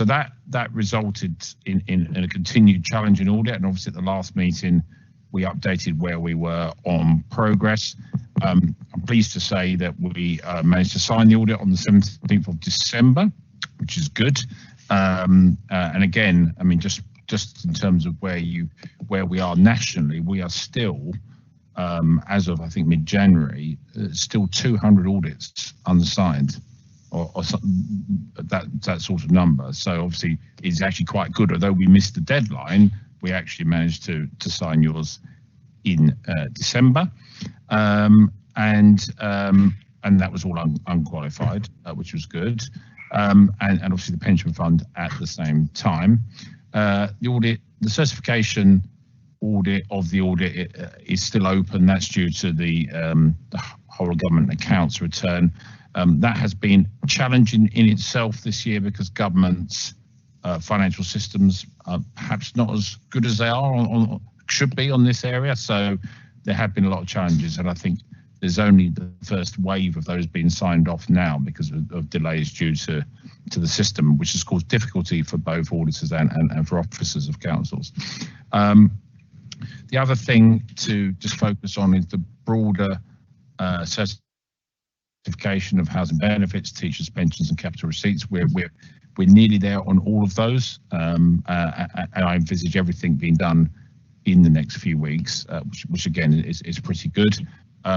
that resulted in a continued challenge in audit, and obviously at the last meeting we updated where we were on progress. I'm pleased to say that we managed to sign the audit on the 17th of December, which is good. And again, I mean, just in terms of where we are nationally, we are still, as of I think mid-January, still 200 audits unsigned, or that sort of number. So obviously it's actually quite good. Although we missed the deadline, we actually managed to sign yours in December, and that was all unqualified, which was good. And obviously the pension fund at the same time. The certification audit of the audit is still open. That's due to the whole of government accounts return. That has been challenging in itself this year because government's financial systems are perhaps not as good as they are should be on this area. So there have been a lot of challenges, and I think there's only the first wave of those being signed off now because of delays due to the system, which has caused difficulty for both auditors and for officers of councils. The other thing to just focus on is the broader certification of housing benefits, teachers' pensions and capital receipts. We're nearly there on all of those, and I envisage everything being done in the next few weeks, which again is pretty good.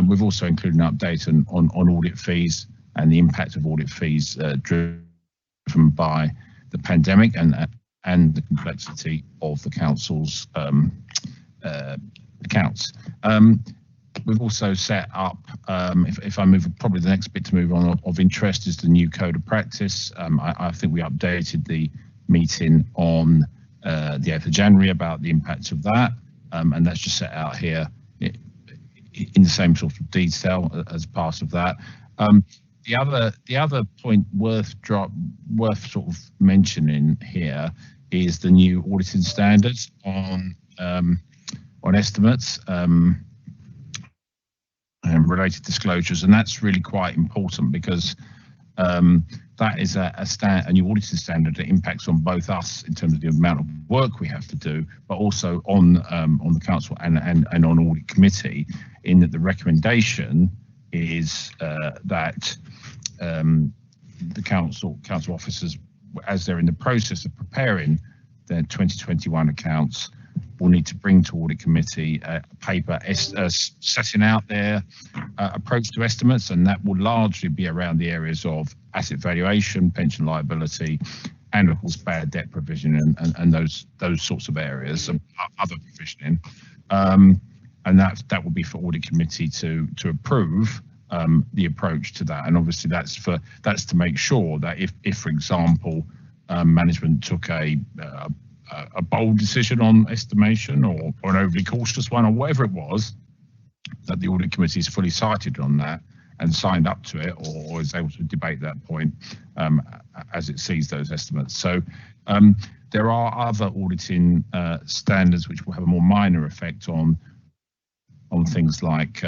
We've also included an update on audit fees and the impact of audit fees driven by the pandemic and the complexity of the council's accounts. We've also set up, if I move, probably the next bit to move on of interest is the new code of practice. I think we updated the meeting on the 8th of January about the impact of that, and that's just set out here in the same sort of detail as part of that. The other point worth sort of mentioning here is the new auditing standards on estimates and related disclosures, and that's really quite important because that is a new auditing standard that impacts on both us in terms of the amount of work we have to do, but also on the council and on audit committee, in that the recommendation is that the council officers, as they're in the process of preparing their 2021 accounts, will need to bring to audit committee a paper setting out their approach to estimates, and that will largely be around the areas of asset valuation, pension liability, and of course bad debt provision and those sorts of areas, and other provisioning, and that will be for audit committee to approve the approach to that. And obviously that's to make sure that if for example management took a bold decision on estimation or an overly cautious one or whatever it was, that the audit committee is fully cited on that and signed up to it, or is able to debate that point as it sees those estimates. So there are other auditing standards which will have a more minor effect on things like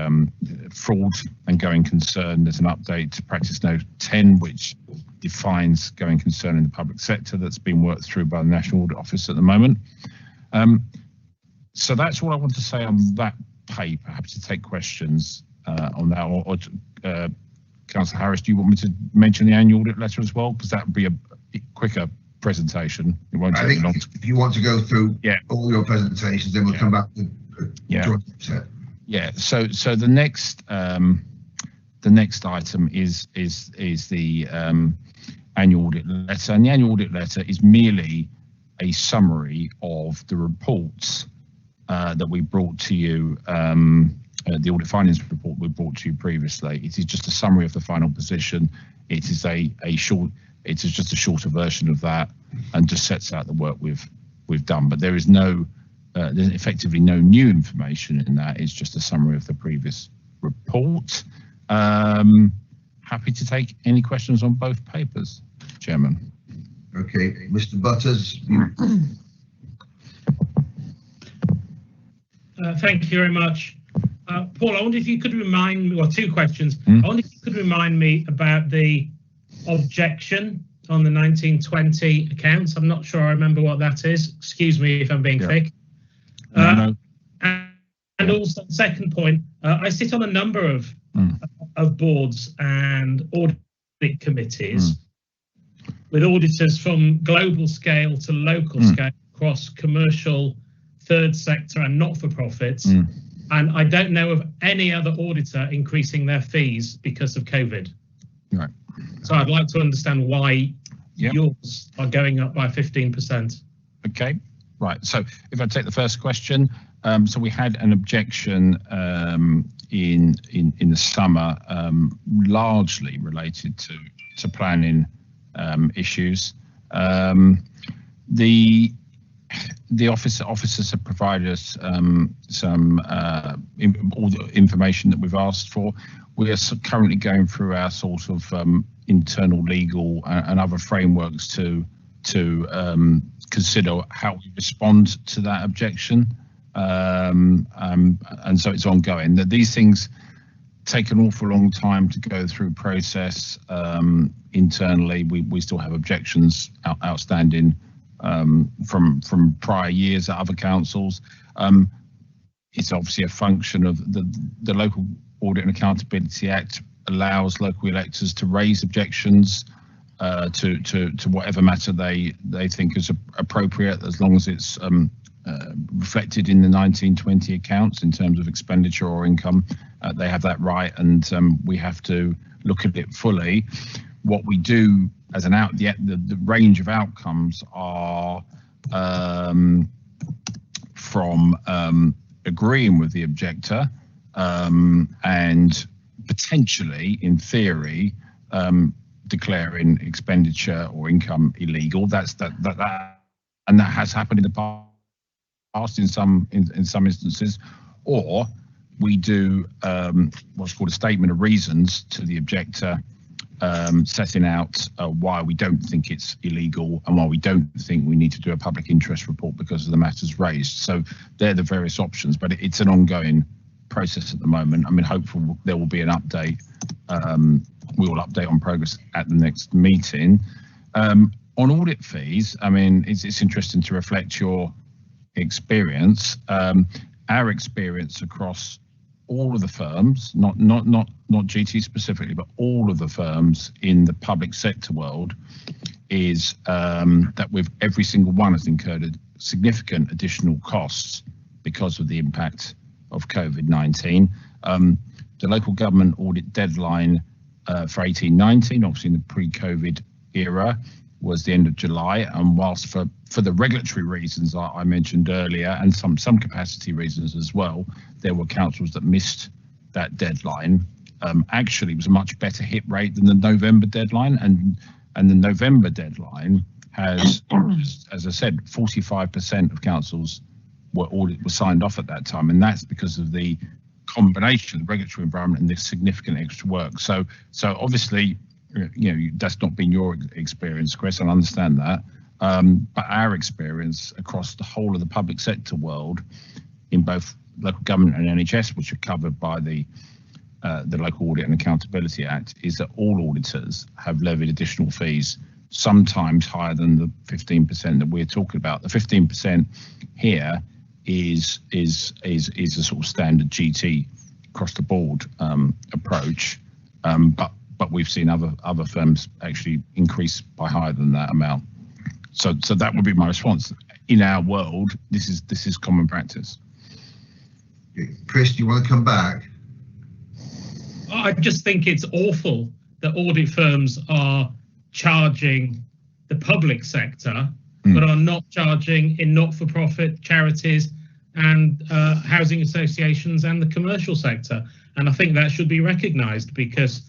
fraud and going concern. There's an update to Practice Note 10, which defines going concern in the public sector, that's being worked through by the National Audit Office at the moment. So that's all I want to say on that paper. Happy to take questions on that. Or Councillor Harris, do you want me to mention the annual audit letter as well? Because that would be a quicker presentation. It won't take long. If you want to go through all your presentations, then we'll come back to So the next item is the annual audit letter, and the annual audit letter is merely a summary of the reports that we brought to you, the audit findings report we brought to you previously. It is just a summary of the final position. It is just a shorter version of that, and just sets out the work we've done. But there is there's effectively no new information in that. It's just a summary of the previous report. Happy to take any questions on both papers, Chairman. Okay, Mr. Butters. Thank you very much. Paul, I wonder if you could remind me, or two questions. I wonder if you could remind me about the objection on the 1920 accounts. I'm not sure I remember what that is. Excuse me if I'm being thick. No. And also, second point, I sit on a number of boards and audit committees with auditors from global scale to local scale across commercial, third sector and not-for-profits. And I don't know of any other auditor increasing their fees because of COVID. Right. So I'd like to understand why yours are going up by 15%. Okay. Right, so if I take the first question, so we had an objection in the summer, largely related to planning issues. The officers have provided us some all the information that we've asked for. We are currently going through our sort of internal legal and other frameworks to consider how we respond to that objection, and so it's ongoing. That these things take an awful long time to go through process internally. We still have objections outstanding from prior years at other councils. It's obviously a function of the Local Audit and Accountability Act allows local electors to raise objections to whatever matter they think is appropriate, as long as it's reflected in the 1920 accounts in terms of expenditure or income. They have that right, and we have to look at it fully. What we do as the range of outcomes are from agreeing with the objector and potentially, in theory, declaring expenditure or income illegal. And that has happened in the past in some instances. Or we do what's called a statement of reasons to the objector, setting out why we don't think it's illegal and why we don't think we need to do a public interest report because of the matters raised. So they're the various options, but it's an ongoing process at the moment. I mean, hopefully there will be an update. We will update on progress at the next meeting. On audit fees, I mean, it's interesting to reflect your experience. Our experience across all of the firms, not GT specifically, but all of the firms in the public sector world, is that with every single one has incurred significant additional costs because of the impact of COVID-19. The local government audit deadline for 18-19, obviously in the pre-COVID era, was the end of July, and whilst for the regulatory reasons I mentioned earlier, and some capacity reasons as well, there were councils that missed that deadline. Actually, it was a much better hit rate than the November deadline, and the November deadline has, as I said, 45% of councils were signed off at that time, and that's because of the combination of the regulatory environment and this significant extra work. So obviously, you know, that's not been your experience, Chris, I understand that, but our experience across the whole of the public sector world, in both local government and NHS, which are covered by the Local Audit and Accountability Act, is that all auditors have levied additional fees, sometimes higher than the 15% that we're talking about. The 15% here is a sort of standard GT across the board approach, but we've seen other firms actually increase by higher than that amount. So that would be my response. In our world, this is common practice. Chris, do you want to come back? I just think it's awful that audit firms are charging the public sector, but are not charging in not-for-profit charities and housing associations and the commercial sector. And I think that should be recognised, because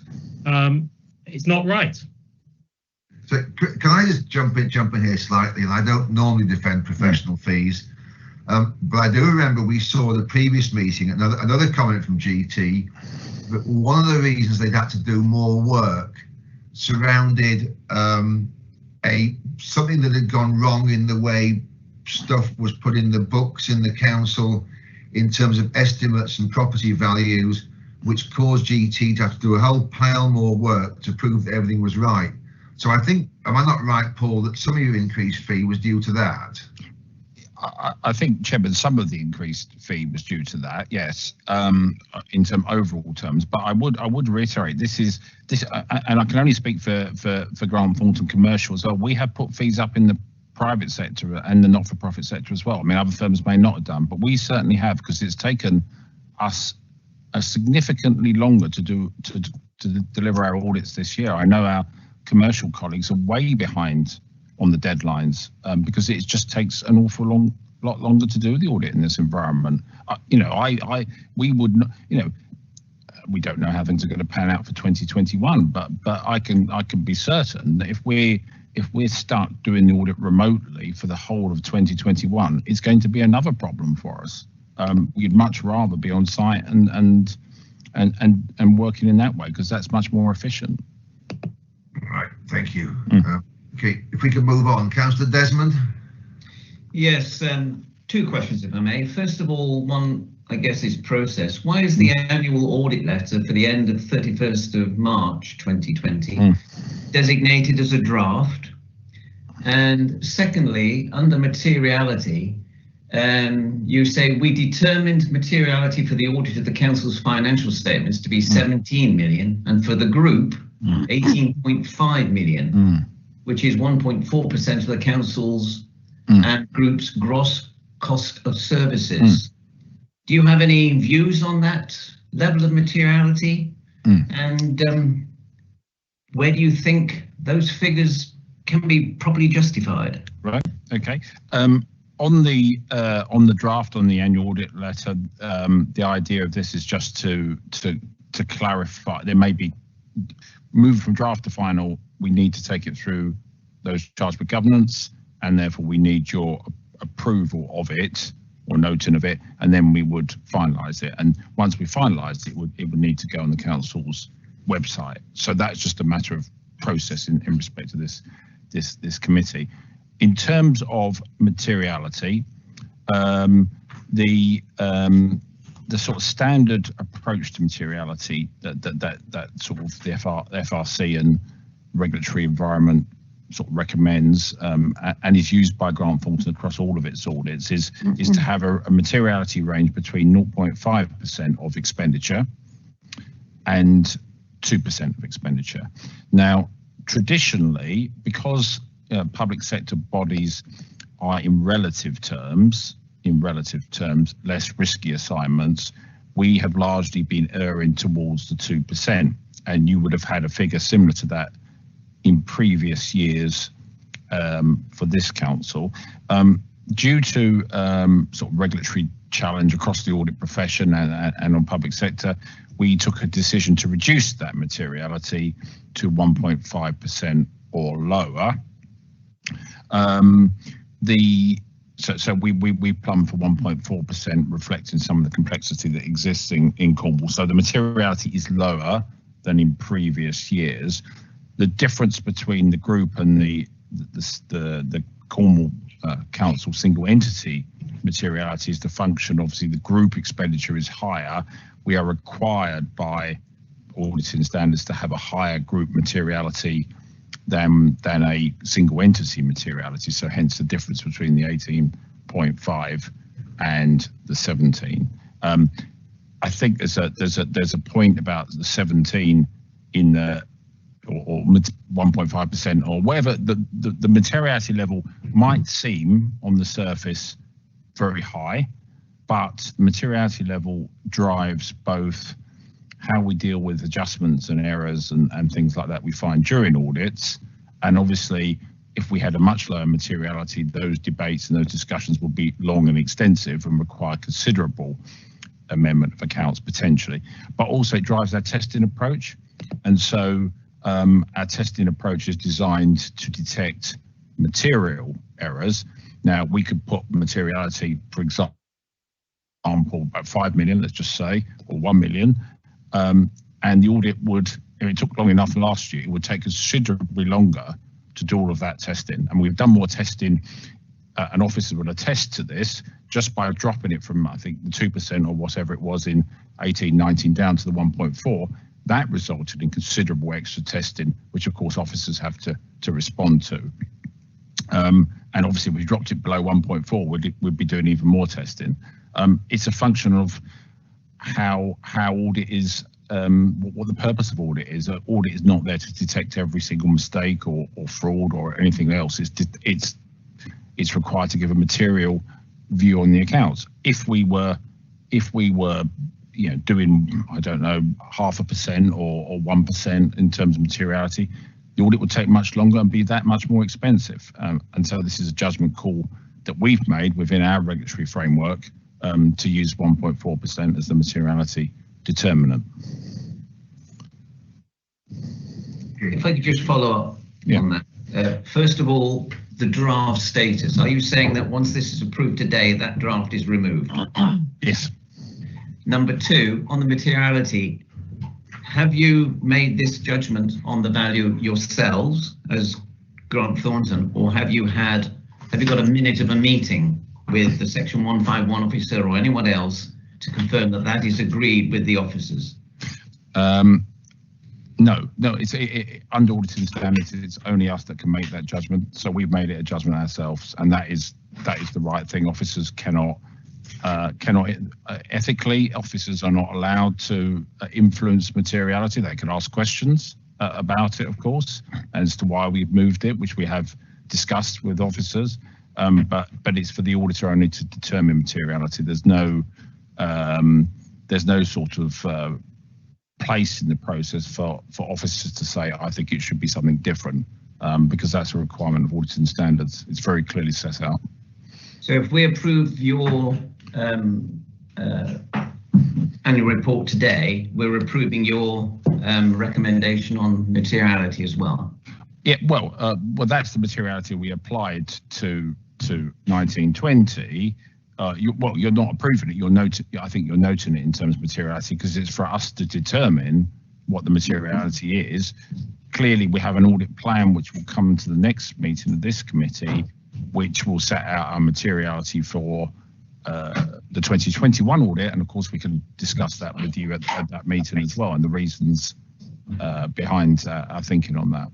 it's not right. So can I just jump in here slightly? And I don't normally defend professional fees, but I do remember we saw the previous meeting, another comment from GT, that one of the reasons they'd had to do more work surrounded something that had gone wrong in the way stuff was put in the books in the council in terms of estimates and property values, which caused GT to have to do a whole pile more work to prove that everything was right. So I think, am I not right, Paul, that some of your increased fee was due to that? I think, Chairman, some of the increased fee was due to that, yes, in overall terms. But I would reiterate, this, and I can only speak for Grant Thornton Commercial as well. We have put fees up in the private sector and the not-for-profit sector as well. I mean, other firms may not have done, but we certainly have, because it's taken us a significantly longer to deliver our audits this year. I know our commercial colleagues are way behind on the deadlines, because it just takes an awful lot longer to do the audit in this environment. We would not, we don't know how things are going to pan out for 2021, but I can be certain that if we start doing the audit remotely for the whole of 2021, it's going to be another problem for us. We'd much rather be on site and working in that way, because that's much more efficient. Right, thank you. Okay, if we can move on. Councillor Desmond? Yes, two questions, if I may. First of all, one, I guess, is process. Why is the annual audit letter for the end of 31st of March 2020 designated as a draft? And secondly, under materiality, you say we determined materiality for the audit of the council's financial statements to be 17 million, and for the group 18.5 million, which is 1.4% of the council's and group's gross cost of services. Do you have any views on that level of materiality? And where do you think those figures can be properly justified? Right. Okay. On the draft on the annual audit letter, the idea of this is just to clarify. There may be move from draft to final. We need to take it through those charged with governance, and therefore we need your approval of it or noting of it, and then we would finalise it. And once we finalised it, it would need to go on the council's website. So that's just a matter of process in respect to this committee. In terms of materiality, the sort of standard approach to materiality that sort of the FRC and regulatory environment sort of recommends and is used by Grant Thornton across all of its audits is to have a materiality range between 0.5% of expenditure and 2% of expenditure. Now, traditionally, because public sector bodies are in relative terms less risky assignments, we have largely been erring towards the 2%, and you would have had a figure similar to that in previous years for this council. Due to sort of regulatory challenge across the audit profession and on public sector, we took a decision to reduce that materiality to 1.5% or lower. So we plumbed for 1.4%, reflecting some of the complexity that exists in Cornwall. So the materiality is lower than in previous years. The difference between the group and the Cornwall Council single entity materiality is the function. Obviously, the group expenditure is higher. We are required by auditing standards to have a higher group materiality than a single entity materiality. So hence the difference between the 18.5 and the 17. I think there's a point about the 17 in the or 1.5% or whatever. The materiality level might seem on the surface very high, but materiality level drives both how we deal with adjustments and errors and things like that we find during audits. And obviously, if we had a much lower materiality, those debates and those discussions would be long and extensive and require considerable amendment of accounts potentially. But also it drives our testing approach. And so our testing approach is designed to detect material errors. Now, we could put materiality, for example, about 5 million, let's just say, or 1 million. And the audit would, if it took long enough last year, it would take considerably longer to do all of that testing. And we've done more testing, and officers would attest to this, just by dropping it from, I think, the 2% or whatever it was in 18-19 down to the 1.4. That resulted in considerable extra testing, which of course officers have to respond to. And obviously, if we dropped it below 1.4, we'd be doing even more testing. It's a function of how audit is, what the purpose of audit is. Audit is not there to detect every single mistake or fraud or anything else. It's required to give a material view on the accounts. If we were doing, I don't know, 0.5% or 1% in terms of materiality, the audit would take much longer and be that much more expensive. And so this is a judgment call that we've made within our regulatory framework to use 1.4% as the materiality determinant. If I could just follow up on that. First of all, the draft status. Are you saying that once this is approved today, that draft is removed? Yes. Number two, on the materiality, have you made this judgment on the value yourselves as Grant Thornton, or have you got a minute of a meeting with the Section 151 officer or anyone else to confirm that that is agreed with the officers? No, it's under auditing standards. It's only us that can make that judgment. So we've made it a judgment ourselves, and that is the right thing. Officers cannot ethically, officers are not allowed to influence materiality. They can ask questions about it, of course, as to why we've moved it, which we have discussed with officers. But it's for the auditor only to determine materiality. There's no sort of place in the process for officers to say, I think it should be something different, because that's a requirement of auditing standards. It's very clearly set out. So if we approve your annual report today, we're approving your recommendation on materiality as well. Yeah, well, that's the materiality we applied to 1920. You're not approving it. I think you're noting it in terms of materiality, because it's for us to determine what the materiality is. Clearly, we have an audit plan which will come to the next meeting of this committee, which will set out our materiality for the 2021 audit, and of course we can discuss that with you at that meeting as well, and the reasons behind our thinking on that.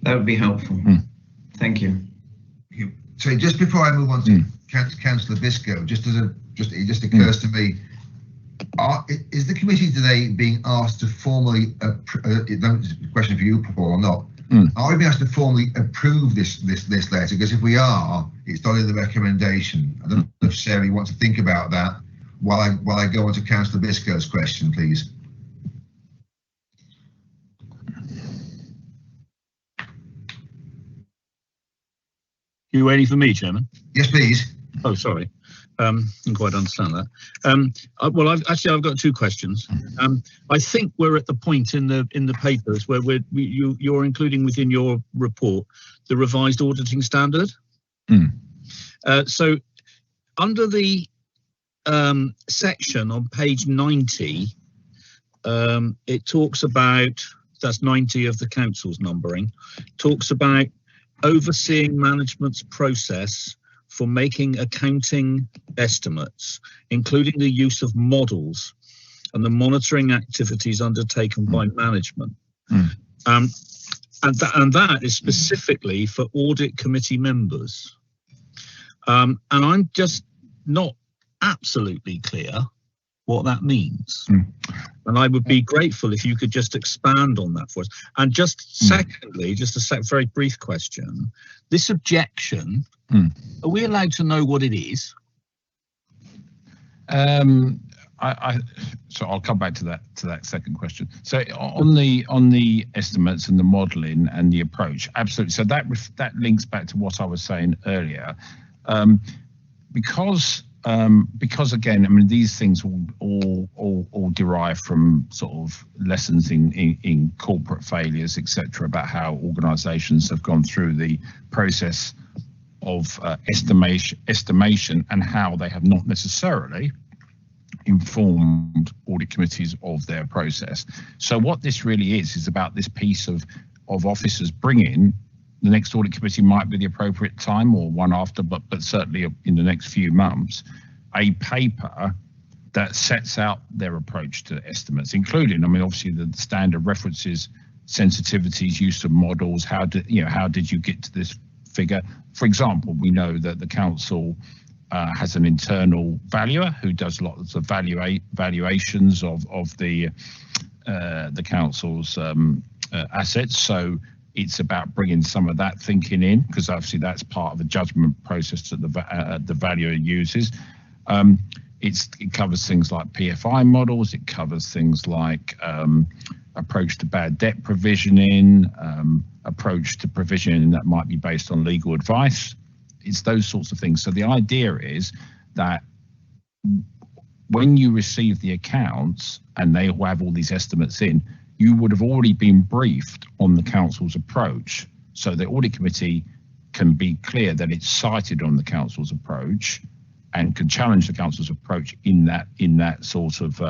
That would be helpful. Thank you. So just before I move on to Councillor Biscoe, it just occurs to me, is the committee today being asked to formally, it's a question for you, Paul, or not, are we being asked to formally approve this letter? Because if we are, it's not in the recommendation. I don't know if Sarah, you want to think about that while I go on to Councillor Biscoe's question, please. You waiting for me, Chairman? Yes, please. Oh, sorry. Didn't quite understand that. Well, I've got two questions. I think we're at the point in the papers where you're including within your report the revised auditing standard. So under the section on page 90, it talks about, that's 90 of the council's numbering, talks about overseeing management's process for making accounting estimates, including the use of models and the monitoring activities undertaken by management. And that is specifically for audit committee members. And I'm just not absolutely clear what that means. And I would be grateful if you could just expand on that for us. And just secondly, just a very brief question, this objection, are we allowed to know what it is? So I'll come back to that second question. So on the estimates and the modelling and the approach, absolutely. So that links back to what I was saying earlier, because again, I mean, these things all derive from sort of lessons in corporate failures, etc., about how organisations have gone through the process of estimation and how they have not necessarily informed audit committees of their process. So what this really is about this piece of officers bringing, the next audit committee might be the appropriate time or one after, but certainly in the next few months, a paper that sets out their approach to estimates, including, I mean, obviously the standard references, sensitivities, use of models, how did you get to this figure? For example, we know that the council has an internal valuer who does lots of valuations of the council's assets. So it's about bringing some of that thinking in, because obviously that's part of the judgment process that the valuer uses. It covers things like PFI models. It covers things like approach to bad debt provisioning, approach to provisioning that might be based on legal advice. It's those sorts of things. So the idea is that when you receive the accounts and they have all these estimates in, you would have already been briefed on the council's approach. So the audit committee can be clear that it's cited on the council's approach and can challenge the council's approach in that sort of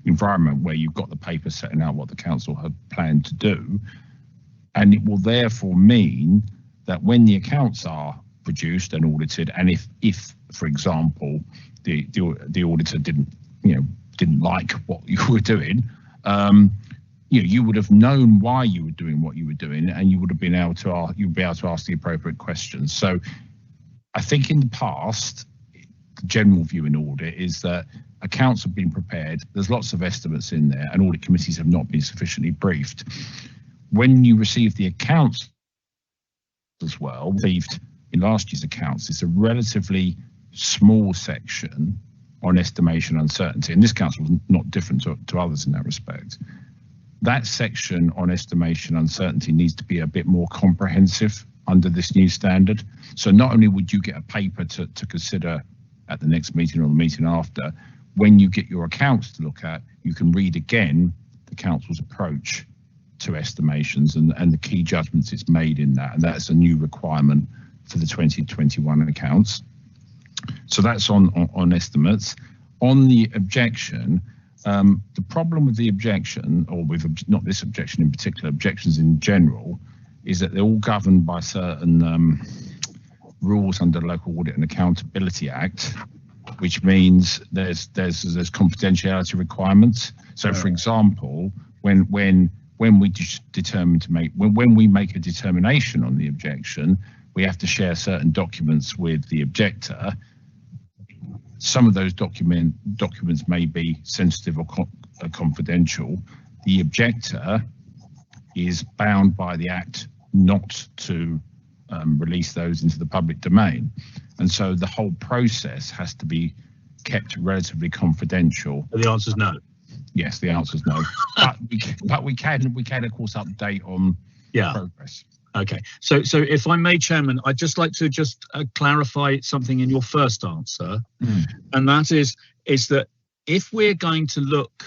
environment where you've got the paper setting out what the council had planned to do. And it will therefore mean that when the accounts are produced and audited, and if for example the auditor didn't like what you were doing, you would have known why you were doing what you were doing, and you would have been able to ask the appropriate questions. So I think in the past, the general view in audit is that accounts have been prepared, there's lots of estimates in there, and audit committees have not been sufficiently briefed. When you receive the accounts as well, received in last year's accounts, it's a relatively small section on estimation uncertainty, and this council was not different to others in that respect. That section on estimation uncertainty needs to be a bit more comprehensive under this new standard. So not only would you get a paper to consider at the next meeting or the meeting after, when you get your accounts to look at, you can read again the council's approach to estimations and the key judgments it's made in that. And that's a new requirement for the 2021 accounts. So that's on estimates. On the objection, the problem with the objection, or with not this objection in particular, objections in general, is that they're all governed by certain rules under the Local Audit and Accountability Act, which means there's confidentiality requirements. So, for example, when we determine to make when we make a determination on the objection, we have to share certain documents with the objector. Some of those documents may be sensitive or confidential. The objector is bound by the Act not to release those into the public domain, and so the whole process has to be kept relatively confidential. The answer is no. Yes, the answer is no. but we can of course update on progress. Okay, so if I may, Chairman, I'd just like to clarify something in your first answer, and that is that if we're going to look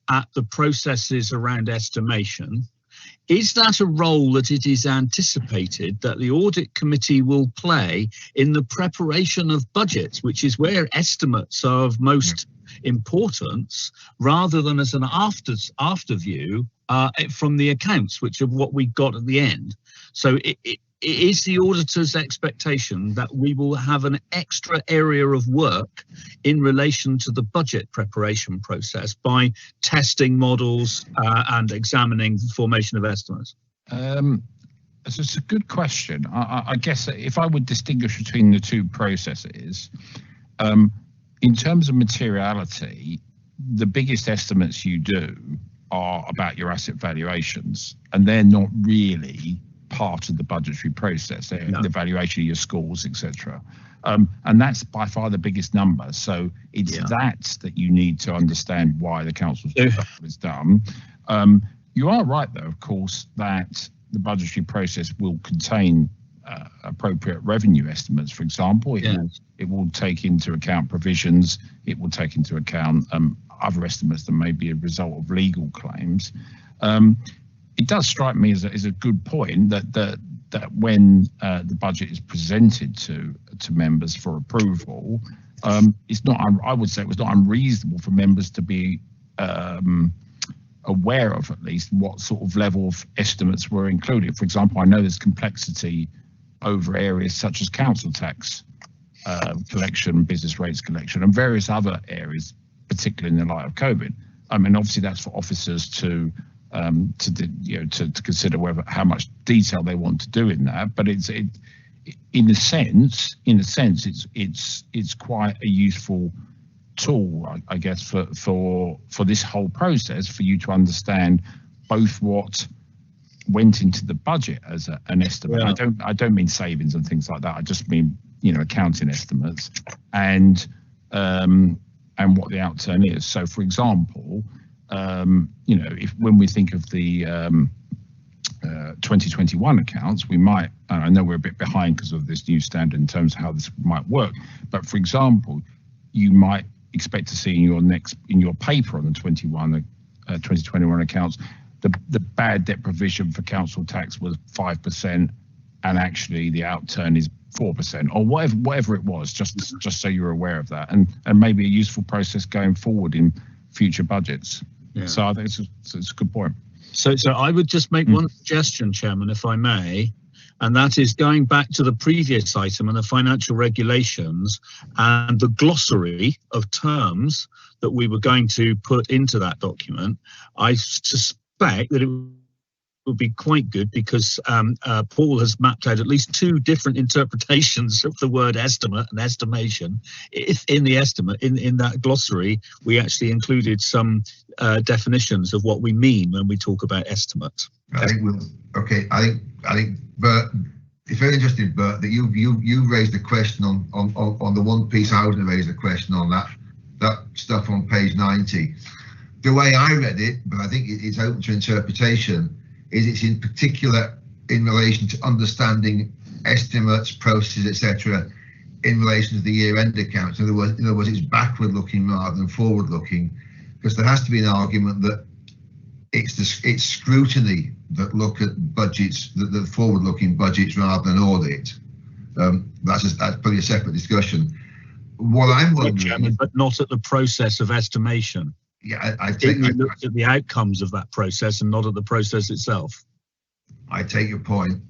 at the processes around estimation, is that a role that it is anticipated that the Audit Committee will play in the preparation of budgets, which is where estimates are of most importance, rather than as an after view from the accounts, which are what we got at the end? So it is the auditor's expectation that we will have an extra area of work in relation to the budget preparation process by testing models and examining the formation of estimates? It's a good question. I guess if I would distinguish between the two processes, in terms of materiality, the biggest estimates you do are about your asset valuations, and they're not really part of the budgetary process. They're the valuation of your schools, etc. And that's by far the biggest number. So it's that you need to understand why the council's is done. You are right, though, of course, that the budgetary process will contain appropriate revenue estimates. For example, it will take into account provisions. It will take into account other estimates that may be a result of legal claims. It does strike me as a good point that when the budget is presented to members for approval, it's not. I would say it was not unreasonable for members to be aware of at least what sort of level of estimates were included. For example, I know there's complexity over areas such as council tax collection, business rates collection, and various other areas, particularly in the light of COVID. I mean, obviously that's for officers to consider how much detail they want to do in that. But in a sense, it's quite a useful tool, I guess, for this whole process, for you to understand both what went into the budget as an estimate. I don't mean savings and things like that. I just mean accounting estimates and what the outturn is. So, for example, when we think of the 2021 accounts, we might, and I know we're a bit behind because of this new standard in terms of how this might work, but for example, you might expect to see in your paper on the 2021 accounts, the bad debt provision for council tax was 5%, and actually the outturn is 4%, or whatever it was, just so you're aware of that, and maybe a useful process going forward in future budgets. So I think it's a good point. So I would just make one suggestion, Chairman, if I may, and that is going back to the previous item and the financial regulations and the glossary of terms that we were going to put into that document. I suspect that it would be quite good because Paul has mapped out at least two different interpretations of the word estimate and estimation. If in the estimate, in that glossary, we actually included some definitions of what we mean when we talk about estimates. I think Bert, it's very interesting, Bert, that you raised a question on the one piece I was going to raise a question on that stuff on page 90. The way I read it, but I think it's open to interpretation, is it's in particular in relation to understanding estimates, processes, etc., in relation to the year-end accounts. In other words, it's backward-looking rather than forward-looking, because there has to be an argument that it's scrutiny that look at budgets, the forward-looking budgets rather than audit. That's probably a separate discussion. What I'm wondering, but not at the process of estimation. Yeah, I looked at the outcomes of that process and not at the process itself. I take your point.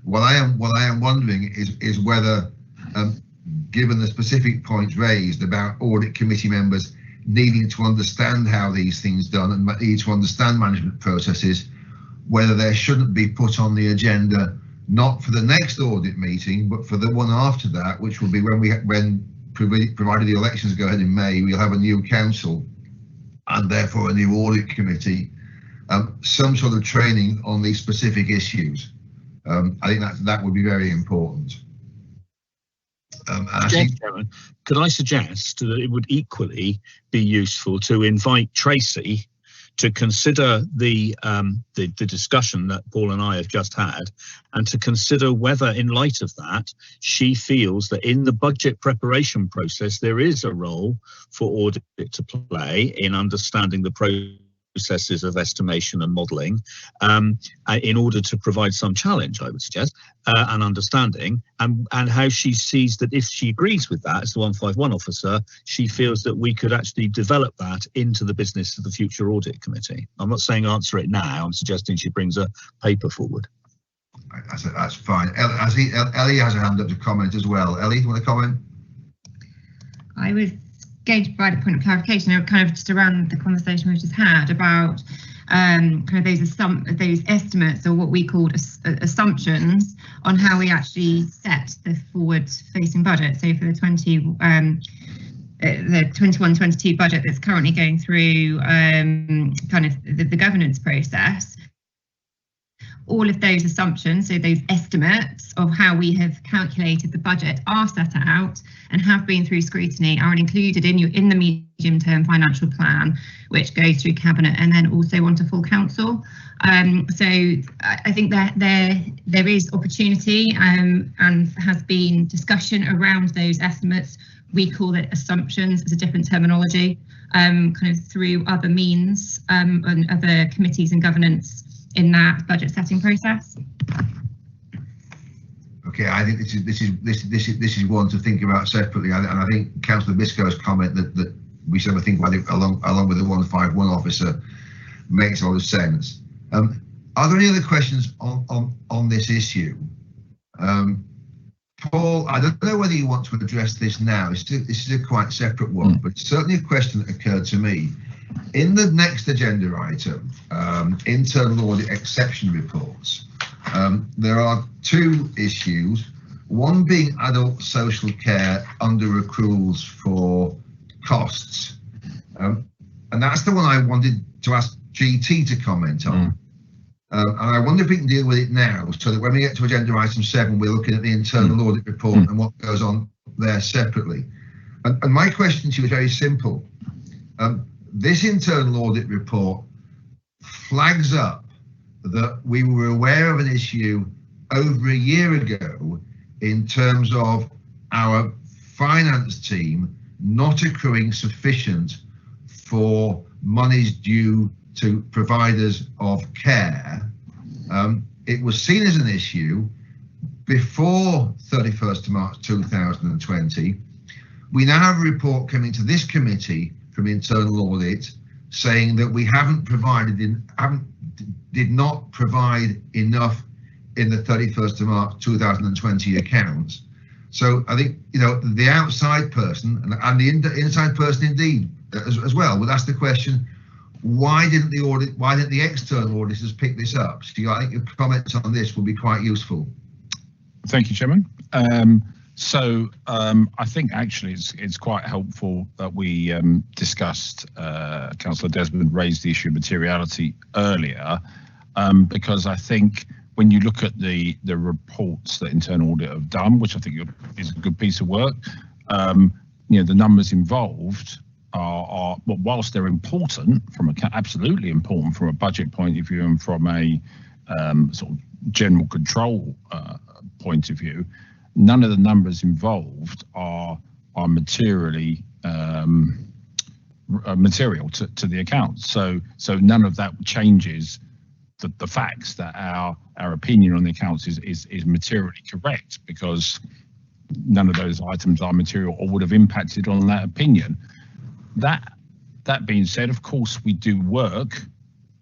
What I am wondering is whether, given the specific points raised about audit committee members needing to understand how these things are done and need to understand management processes, whether they shouldn't be put on the agenda, not for the next audit meeting, but for the one after that, which will be when provided the elections go ahead in May, we'll have a new council and therefore a new audit committee, some sort of training on these specific issues. I think that would be very important. Chairman, could I suggest that it would equally be useful to invite Tracy to consider the discussion that Paul and I have just had, and to consider whether, in light of that, she feels that in the budget preparation process there is a role for audit to play in understanding the processes of estimation and modelling, in order to provide some challenge, I would suggest, and understanding, and how she sees that if she agrees with that as the 151 officer, she feels that we could actually develop that into the business of the future audit committee. I'm not saying answer it now, I'm suggesting she brings a paper forward. That's fine. Ellie has a hand up to comment as well. Ellie, do you want to comment? I was going to provide a point of clarification, kind of just around the conversation we've just had about kind of those estimates, or what we called assumptions, on how we actually set the forward-facing budget. So for the 21-22 budget that's currently going through kind of the governance process, all of those assumptions, so those estimates of how we have calculated the budget, are set out and have been through scrutiny, are included in the medium-term financial plan, which goes through cabinet and then also onto full council. So I think that there is opportunity and has been discussion around those estimates. We call it assumptions, it's a different terminology, kind of through other means and other committees and governance in that budget setting process. Okay, I think this is one to think about separately, and I think Councillor Biscoe's comment that we should have a think about it along with the 151 officer makes a lot of sense. Are there any other questions on this issue? Paul, I don't know whether you want to address this now. This is a quite separate one, but it's certainly a question that occurred to me. In the next agenda item, internal audit exception reports, there are two issues, one being adult social care under accruals for costs. And that's the one I wanted to ask GT to comment on. And I wonder if we can deal with it now, so that when we get to agenda item 7, we're looking at the internal audit report and what goes on there separately. And my question to you is very simple. This internal audit report flags up that we were aware of an issue over a year ago in terms of our finance team not accruing sufficient for monies due to providers of care. It was seen as an issue before 31st of March 2020. We now have a report coming to this committee from internal audit saying that we did not provide enough in the 31st of March 2020 accounts. So I think, you know, the outside person and the inside person indeed as well would ask the question, why didn't the external auditors pick this up? So I think your comments on this will be quite useful. Thank you, Chairman. I think actually it's quite helpful that we discussed, Councillor Desmond raised the issue of materiality earlier, because I think when you look at the reports that internal audit have done, which I think is a good piece of work, you know, the numbers involved are whilst they're important absolutely important from a budget point of view and from a sort of general control point of view, none of the numbers involved are materially material to the account. So none of that changes the facts that our opinion on the accounts is materially correct, because none of those items are material or would have impacted on that opinion. That being said, of course, we do work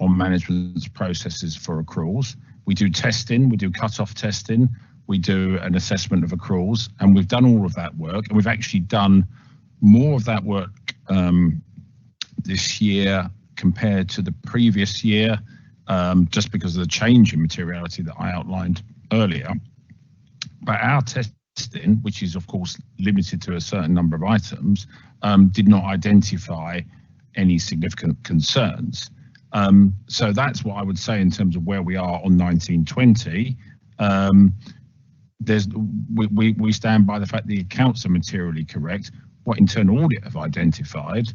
on management's processes for accruals. We do testing, we do cut-off testing. we do an assessment of accruals, and we've done all of that work, and we've actually done more of that work this year compared to the previous year, just because of the change in materiality that I outlined earlier. But our testing, which is of course limited to a certain number of items, did not identify any significant concerns. So that's what I would say in terms of where we are on 1920. We stand by the fact the accounts are materially correct. What Internal Audit have identified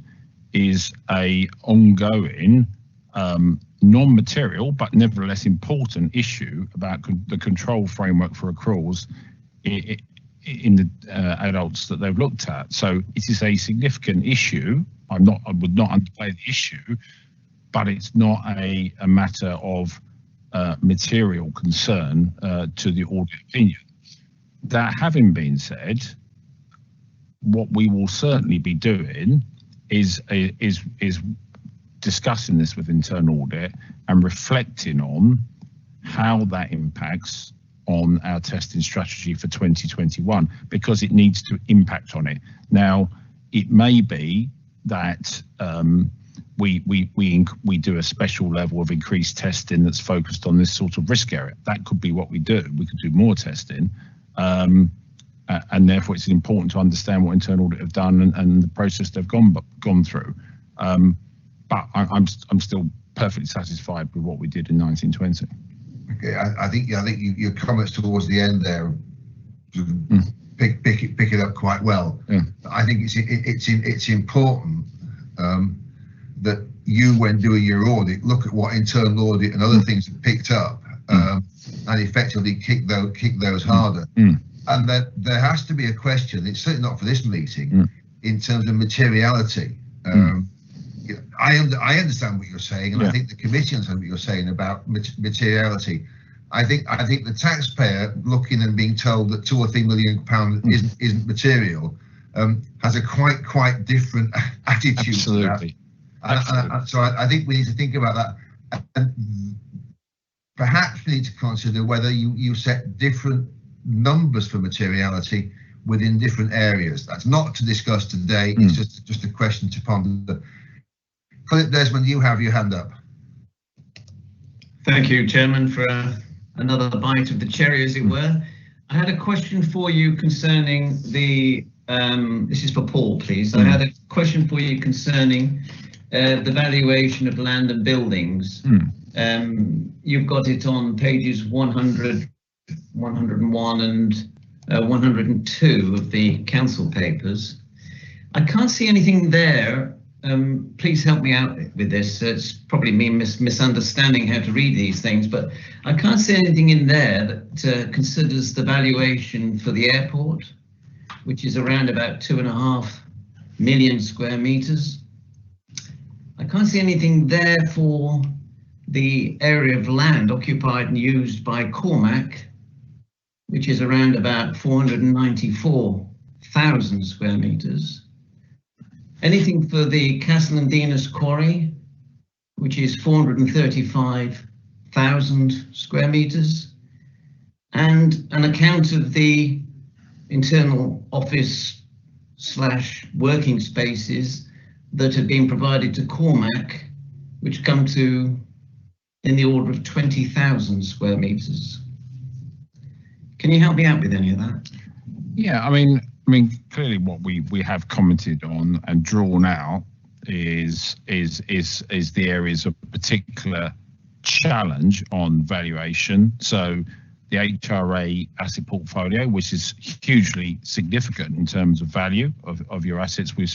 is a ongoing, non-material but nevertheless important issue about the control framework for accruals in the adults that they've looked at. So it is a significant issue. I would not underplay the issue, but it's not a matter of material concern to the audit opinion. That having been said, what we will certainly be doing is discussing this with Internal Audit and reflecting on how that impacts on our testing strategy for 2021, because it needs to impact on it. Now, it may be that we do a special level of increased testing that's focused on this sort of risk area. That could be what we do. We could do more testing, and therefore it's important to understand what Internal Audit have done and the process they've gone through. But I'm still perfectly satisfied with what we did in 1920. Okay, I think your comments towards the end there pick it up quite well. Yeah. I think it's important that you, when doing your audit, look at what Internal Audit and other things have picked up, and effectively kick those harder. And that there has to be a question. It's certainly not for this meeting in terms of materiality. I understand what you're saying, and I think the committee understands what you're saying about materiality. I think the taxpayer looking and being told that £2 or £3 million isn't material has a quite different attitude. Absolutely. To that. So I think we need to think about that, and perhaps we need to consider whether you set different numbers for materiality within different areas. That's not to discuss today. It's just a question to ponder. Philip Desmond, you have your hand up. Thank you, Chairman, for another bite of the cherry, as it were. I had a question for you concerning the, this is for Paul, please. I had a question for you concerning the valuation of land and buildings. You've got it on pages 100, 101 and 102 of the council papers. I can't see anything there. Please help me out with this. It's probably me misunderstanding how to read these things, but I can't see anything in there that considers the valuation for the airport, which is around about 2.5 million square meters. I can't see anything there for the area of land occupied and used by Cormac, which is around about 494,000 square meters. Anything for the Castle and Denas Quarry, which is 435,000 square meters, and an account of the internal office / working spaces that have been provided to Cormac, which come to in the order of 20,000 square meters. Can you help me out with any of that? Yeah, I mean, clearly what we have commented on and drawn out is the areas of particular challenge on valuation. So the HRA asset portfolio, which is hugely significant in terms of value of your assets. We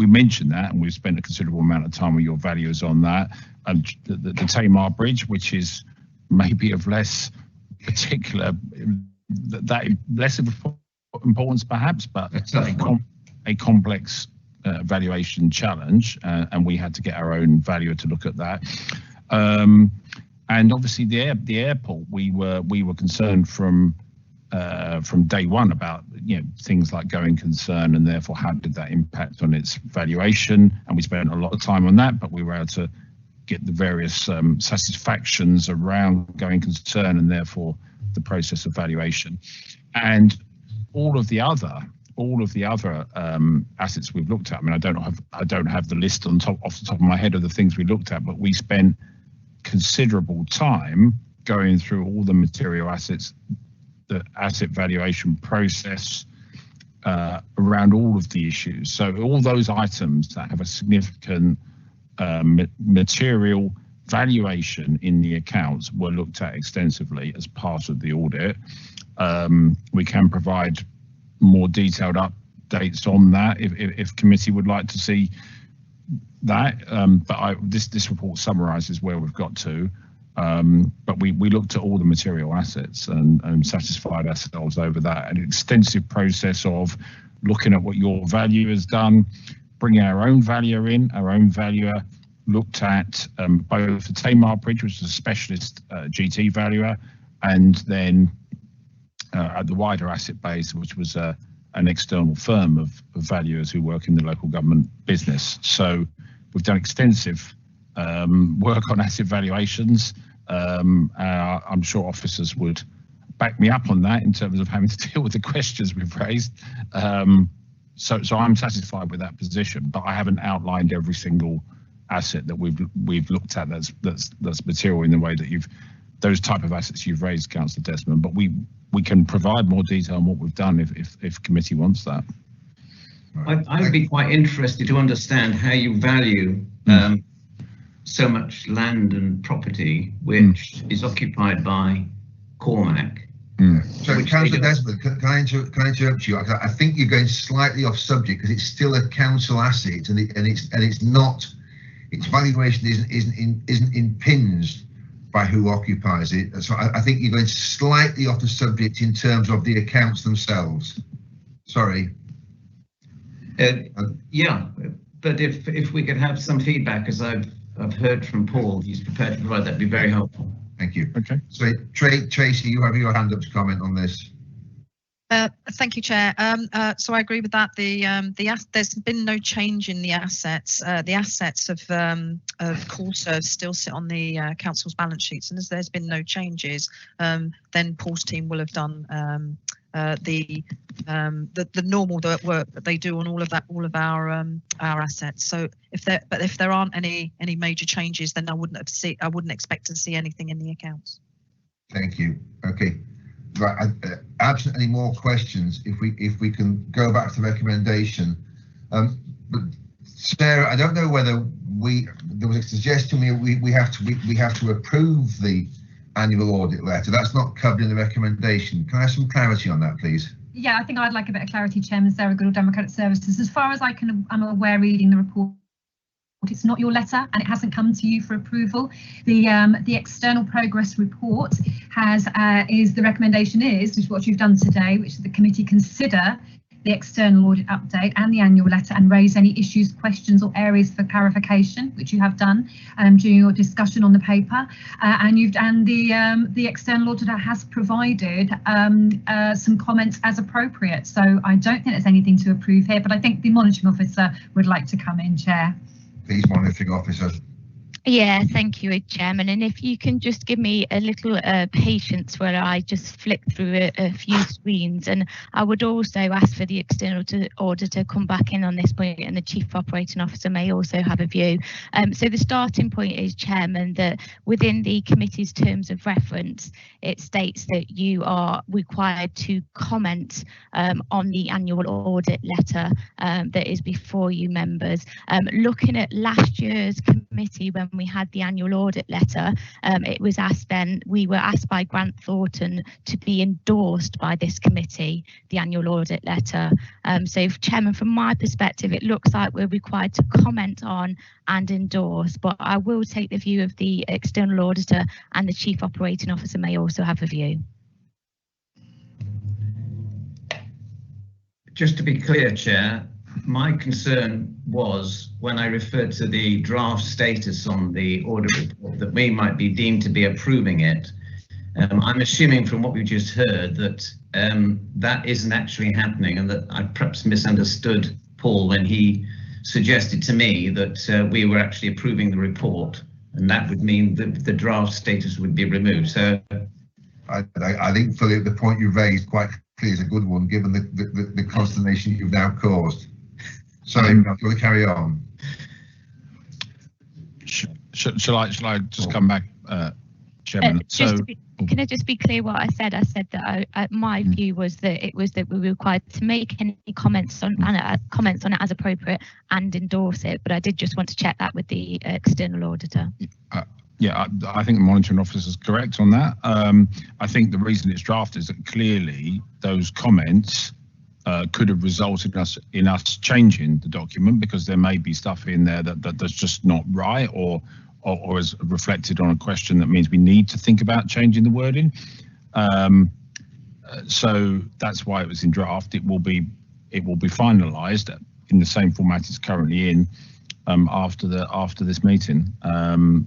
mentioned that, and we've spent a considerable amount of time with your valuers on that. And the Tamar Bridge, which is maybe of less particular, less of importance perhaps, but a complex valuation challenge, and we had to get our own valuer to look at that. And obviously the airport, we were concerned from day one about things like going concern, and therefore how did that impact on its valuation, and we spent a lot of time on that, but we were able to get the various satisfactions around going concern, and therefore the process of valuation, and all of the other assets we've looked at. I mean, I don't have the list off the top of my head of the things we looked at, but we spent considerable time going through all the material assets, the asset valuation process around all of the issues. So all those items that have a significant material valuation in the accounts were looked at extensively as part of the audit. We can provide more detailed updates on that if committee would like to see that. But this report summarises where we've got to. But we looked at all the material assets and satisfied ourselves over that. An extensive process of looking at what your valuer has done, bringing our own valuer in. Our own valuer looked at both the Tamar Bridge, which is a specialist GT valuer, and then at the wider asset base, which was an external firm of valuers who work in the local government business. So we've done extensive work on asset valuations. I'm sure officers would back me up on that in terms of having to deal with the questions we've raised. So I'm satisfied with that position, but I haven't outlined every single asset that we've looked at that's material in the way that those type of assets you've raised, Councillor Desmond. But we can provide more detail on what we've done if committee wants that. I would be quite interested to understand how you value so much land and property which is occupied by Cormac. So, Councillor Desmond, can I interrupt you? I think you're going slightly off subject because it's still a council asset, and it's not. Its valuation isn't impinged by who occupies it. So I think you're going slightly off the subject in terms of the accounts themselves. Sorry. Yeah, but if we could have some feedback, as I've heard from Paul, he's prepared to provide, that'd be very helpful. Thank you. Okay. So Tracy, you have your hand up to comment on this. Thank you, Chair. So I agree with that. There's been no change in the assets. The assets of CallServe still sit on the council's balance sheets, and as there's been no changes, then Paul's team will have done the normal work that they do on all of our assets. So if there aren't any major changes, then I wouldn't expect to see anything in the accounts. Thank you. Okay. Right. Absent any more questions, if we can go back to the recommendation. But Sarah, I don't know whether there was a suggestion we have to approve the annual audit letter. That's not covered in the recommendation. Can I have some clarity on that, please? Yeah, I think I'd like a bit of clarity, Chairman. Sarah Goodall, Democratic Services. As far as I'm aware, reading the report, it's not your letter and it hasn't come to you for approval. The external progress report is the recommendation is what you've done today, which is the committee consider the external audit update and the annual letter and raise any issues, questions or areas for clarification, which you have done during your discussion on the paper. And the external auditor has provided some comments as appropriate. So I don't think there's anything to approve here, but I think the monitoring officer would like to come in, Chair. Please, monitoring officer. Yeah, thank you, Chairman. And if you can just give me a little patience where I just flick through a few screens. And I would also ask for the external auditor to come back in on this point, and the Chief Operating Officer may also have a view. So the starting point is, Chairman, that within the committee's terms of reference, it states that you are required to comment on the annual audit letter that is before you members. Looking at last year's committee, when we had the annual audit letter, we were asked by Grant Thornton to be endorsed by this committee, the annual audit letter. So, Chairman, from my perspective, it looks like we're required to comment on and endorse, but I will take the view of the external auditor, and the Chief Operating Officer may also have a view. Just to be clear, Chair, my concern was when I referred to the draft status on the audit report that we might be deemed to be approving it. I'm assuming from what we just heard that that isn't actually happening, and that I perhaps misunderstood Paul when he suggested to me that we were actually approving the report, and that would mean that the draft status would be removed. So I think, Philip, the point you raised quite clearly is a good one, given the consternation you've now caused. Sorry, Mel, do you want to carry on? Shall I just come back, Chairman? Can I just be clear what I said? I said that my view was that we were required to make any comments on it as appropriate and endorse it, but I did just want to check that with the external auditor. Yeah, I think the monitoring officer is correct on that. I think the reason it's drafted is that clearly those comments could have resulted in us changing the document, because there may be stuff in there that's just not right, or is reflected on a question that means we need to think about changing the wording. So that's why it was in draft. It will be finalised in the same format it's currently in after this meeting.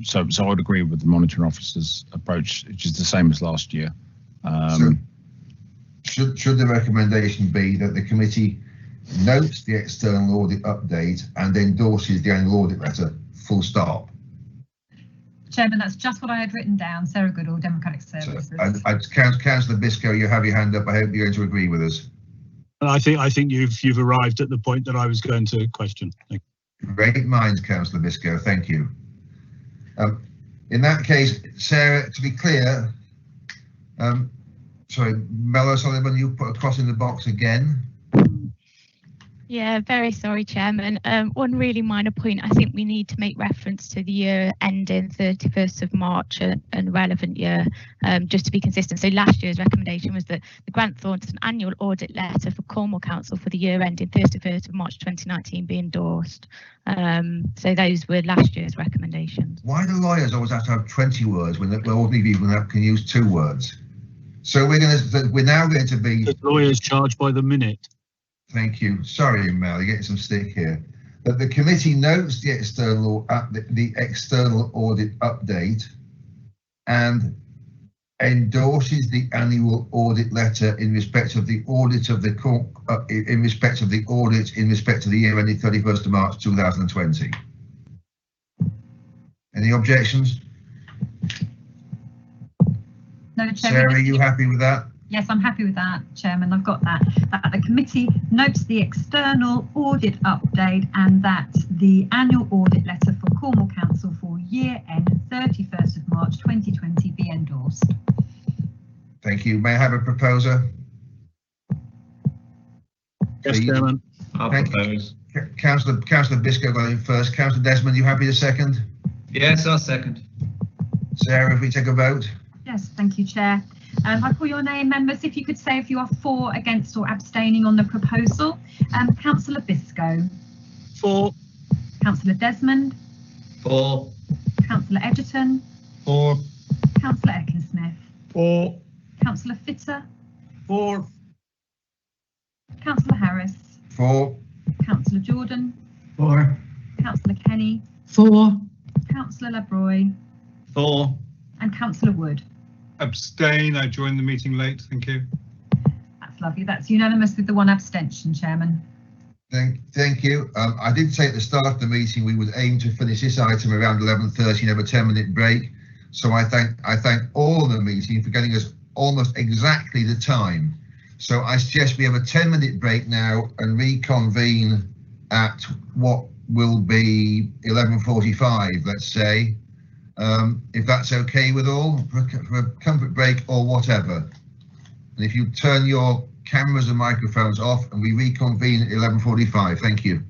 So I would agree with the monitoring officer's approach, which is the same as last year. So should the recommendation be that the committee notes the external audit update and endorses the annual audit letter, full stop? Chairman, that's just what I had written down. Sarah Goodall, Democratic Services. Councillor Biscoe, you have your hand up. I hope you're going to agree with us. I think you've arrived at the point that I was going to question. Thank you. Great minds, Councillor Biscoe. Thank you. In that case, Sarah, to be clear, sorry, Mel O'Sullivan, you put a cross in the box again. Yeah, very sorry, Chairman. One really minor point, I think we need to make reference to the year ending 31st of March and relevant year, just to be consistent. So last year's recommendation was that the Grant Thornton annual audit letter for Cornwall Council for the year ending 31st of March 2019 be endorsed. So those were last year's recommendations. Why do lawyers always have to have 20 words when ordinary people can use 2 words? So we're now going to be... The lawyers charged by the minute. Thank you. Sorry, Mel, you're getting some stick here. That the committee notes the external audit update and endorses the annual audit letter in respect of the audit of the year ending 31st of March 2020. Any objections? No, Chairman. Sarah, are you happy with that? Yes, I'm happy with that, Chairman. I've got that. That the committee notes the external audit update and that the annual audit letter for Cornwall Council for year end 31st of March 2020 be endorsed. Thank you. May I have a proposer? Yes, Chairman. I'll propose. Councillor Biscoe going first. Councillor Desmond, you happy to second? Yes, I'll second. Sarah, if we take a vote. Yes, thank you, Chair. I call your name, members. If you could say if you are for, against or abstaining on the proposal. Councillor Biscoe. For. Councillor Desmond. For. Councillor Edgerton. For. Councillor Ecclesmith. For. Councillor Fitter. For. Councillor Harris. For. Councillor Jordan. For. Councillor Kenny. For. Councillor Labroy. For. And Councillor Wood. Abstain. I joined the meeting late. Thank you. That's lovely. That's unanimous with the 1 abstention, Chairman. Thank you. I did say at the start of the meeting we would aim to finish this item around 11:30 and have a 10-minute break. So I thank all the meeting for getting us almost exactly the time. So I suggest we have a 10-minute break now and reconvene at what will be 11:45, let's say. If that's okay with all, for a comfort break or whatever. And if you turn your cameras and microphones off and we reconvene at 11:45. Thank you.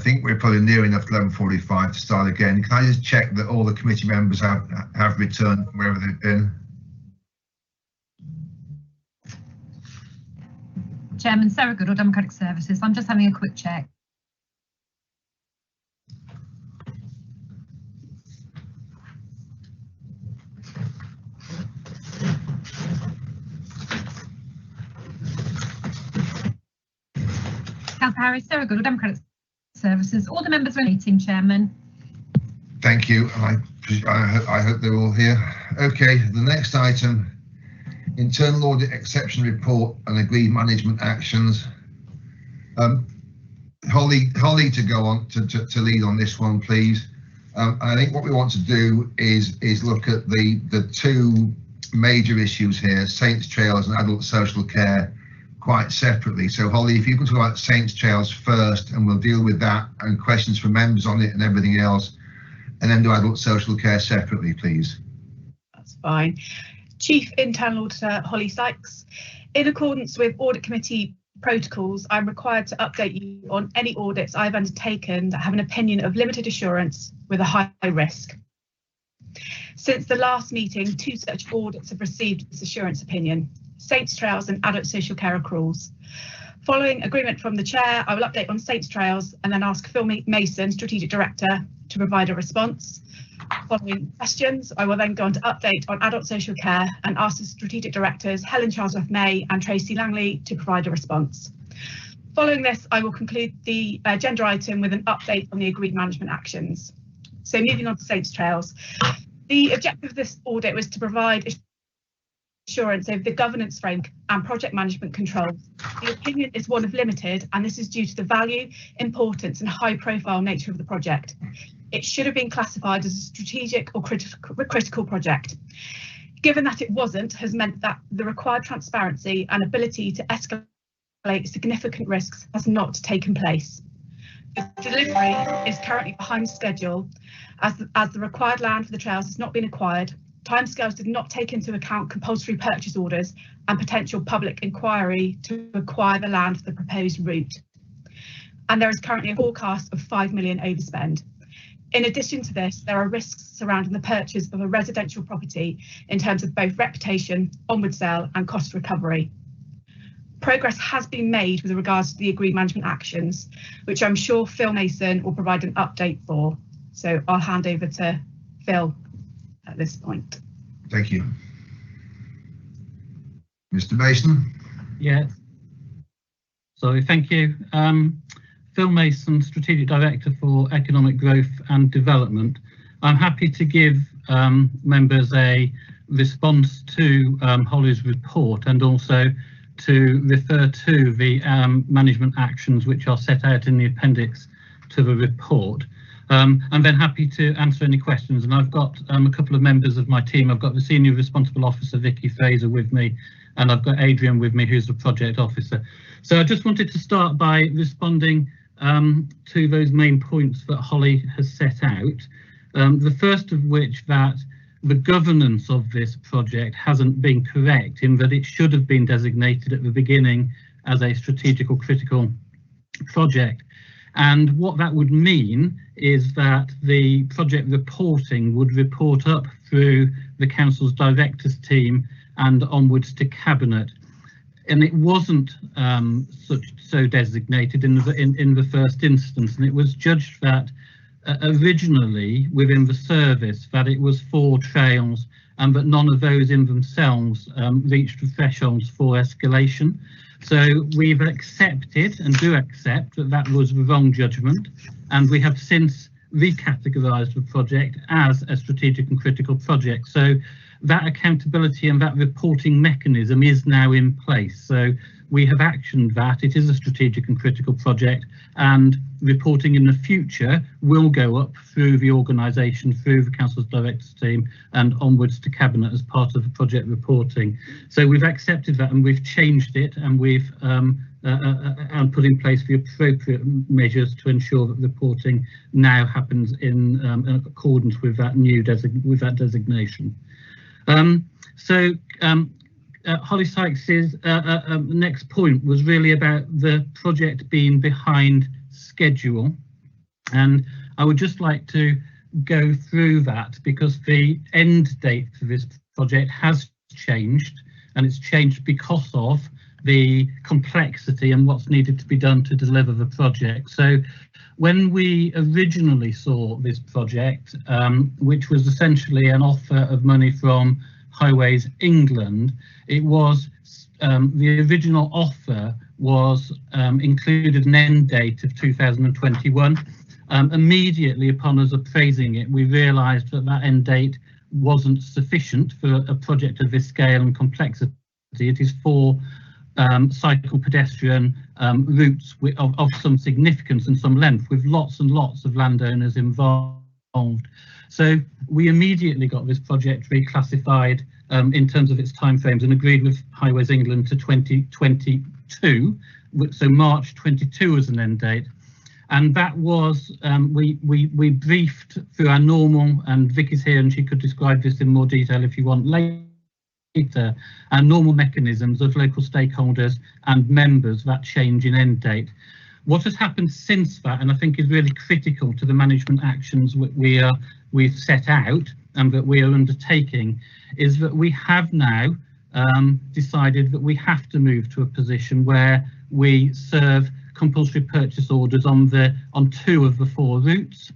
think we're probably near enough to 11:45 to start again. Can I just check that all the committee members have returned from wherever they've been? Chairman, Sarah Goodall, Democratic Services. I'm just having a quick check. Councillor Harris, Sarah Goodall, Democratic Services. All the members are in the meeting, Chairman. Thank you. I hope they're all here. Okay, the next item, internal audit exception report and agreed management actions. Holly to go on to lead on this one, please. I think what we want to do is look at the two major issues here, Saints Trails and adult social care, quite separately. So Holly, if you can talk about Saints Trails first, and we'll deal with that and questions from members on it and everything else, and then do adult social care separately, please. That's fine. Chief Internal Auditor Holly Sykes. In accordance with Audit Committee protocols, I'm required to update you on any audits I've undertaken that have an opinion of limited assurance with a high risk. Since the last meeting, 2 such audits have received this assurance opinion: Saints Trails and adult social care accruals. Following agreement from the chair, I will update on Saints Trails and then ask Phil Mason, Strategic Director, to provide a response. Following questions, I will then go on to update on adult social care and ask the Strategic Directors Helen Charlesworth May and Tracy Langley to provide a response. Following this, I will conclude the agenda item with an update on the agreed management actions. So moving on to Saints Trails. The objective of this audit was to provide assurance over the governance framework and project management controls. The opinion is one of limited, and this is due to the value, importance and high profile nature of the project. It should have been classified as a strategic or critical project. Given that it wasn't, has meant that the required transparency and ability to escalate significant risks has not taken place. The delivery is currently behind schedule as the required land for the trails has not been acquired. Timescales did not take into account compulsory purchase orders and potential public inquiry to acquire the land for the proposed route. And there is currently a forecast of 5 million overspend. In addition to this, there are risks surrounding the purchase of a residential property in terms of both reputation, onward sale and cost recovery. Progress has been made with regards to the agreed management actions, which I'm sure Phil Mason will provide an update for. So I'll hand over to Phil at this point. Thank you. Mr. Mason? Yes. Sorry, thank you. Phil Mason, Strategic Director for Economic Growth and Development. I'm happy to give members a response to Holly's report and also to refer to the management actions which are set out in the appendix to the report. I'm then happy to answer any questions, and I've got a couple of members of my team. I've got the Senior Responsible Officer, Vicky Fraser, with me, and I've got Adrian with me, who's the Project Officer. So I just wanted to start by responding to those main points that Holly has set out. The first of which, that the governance of this project hasn't been correct, in that it should have been designated at the beginning as a strategic or critical project. And what that would mean is that the project reporting would report up through the council's directors team and onwards to cabinet. And it wasn't so designated in the first instance, and it was judged that originally within the service that it was 4 trails and that none of those in themselves reached the thresholds for escalation. So we've accepted and do accept that that was the wrong judgment, and we have since recategorised the project as a strategic and critical project. So that accountability and that reporting mechanism is now in place. So we have actioned that. It is a strategic and critical project, and reporting in the future will go up through the organisation, through the council's directors team and onwards to cabinet as part of the project reporting. So we've accepted that, and we've changed it, and we've and put in place the appropriate measures to ensure that reporting now happens in accordance with that new designation. Holly Sykes's next point was really about the project being behind schedule. And I would just like to go through that because the end date for this project has changed, and it's changed because of the complexity and what's needed to be done to deliver the project. So when we originally saw this project, which was essentially an offer of money from Highways England, it was the original offer was included an end date of 2021. Immediately upon us appraising it, we realised that that end date wasn't sufficient for a project of this scale and complexity. It is for cycle pedestrian routes of some significance and some length, with lots and lots of landowners involved. So we immediately got this project reclassified in terms of its timeframes and agreed with Highways England to 2022, so March 22 as an end date. And that was, we briefed through our normal, and Vicky's here and she could describe this in more detail if you want later, our normal mechanisms of local stakeholders and members, that change in end date. What has happened since that, and I think is really critical to the management actions we've set out and that we are undertaking, is that we have now decided that we have to move to a position where we serve compulsory purchase orders on 2 of the 4 routes,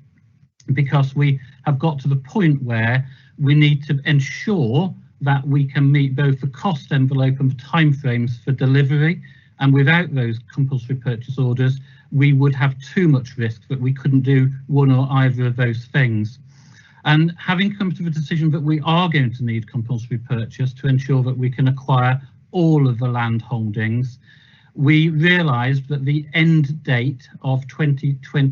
because we have got to the point where we need to ensure that we can meet both the cost envelope and the timeframes for delivery. And without those compulsory purchase orders, we would have too much risk that we couldn't do one or either of those things. And having come to the decision that we are going to need compulsory purchase to ensure that we can acquire all of the land holdings, we realised that the end date of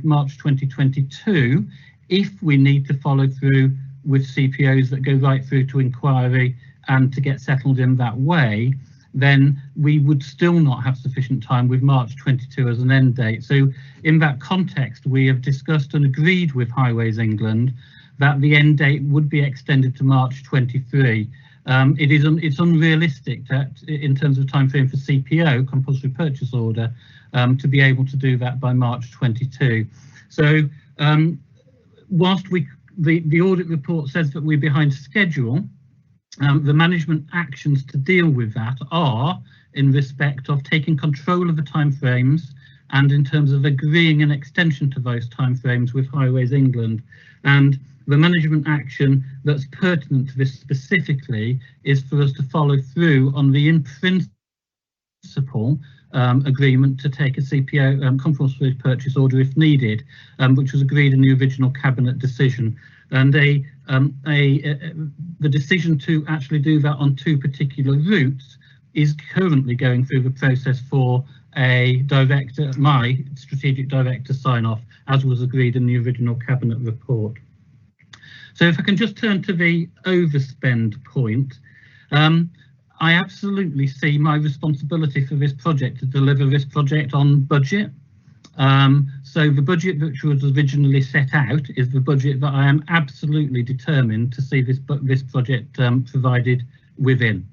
March 2022, if we need to follow through with CPOs that go right through to inquiry and to get settled in that way, then we would still not have sufficient time with March 22 as an end date. So in that context, we have discussed and agreed with Highways England that the end date would be extended to March 23. It's unrealistic that, in terms of time frame for CPO, compulsory purchase order, to be able to do that by March 22. So whilst the audit report says that we're behind schedule, the management actions to deal with that are in respect of taking control of the timeframes and in terms of agreeing an extension to those timeframes with Highways England. And the management action that's pertinent to this specifically is for us to follow through on the in principle agreement to take a CPO compulsory purchase order if needed, which was agreed in the original cabinet decision. And the decision to actually do that on 2 particular routes is currently going through the process for my strategic director sign off, as was agreed in the original cabinet report. So if I can just turn to the overspend point, I absolutely see my responsibility for this project to deliver this project on budget. So the budget which was originally set out is the budget that I am absolutely determined to see this project provided within.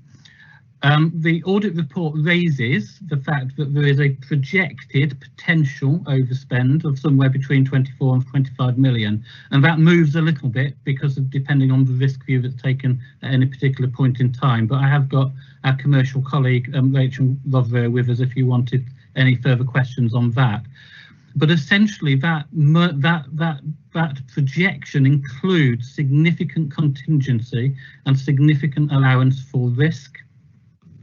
The audit report raises the fact that there is a projected potential overspend of somewhere between 24 and 25 million, and that moves a little bit because of depending on the risk view that's taken at any particular point in time. But I have got our commercial colleague Rachel Rotheray with us if you wanted any further questions on that. But essentially that projection includes significant contingency and significant allowance for risk.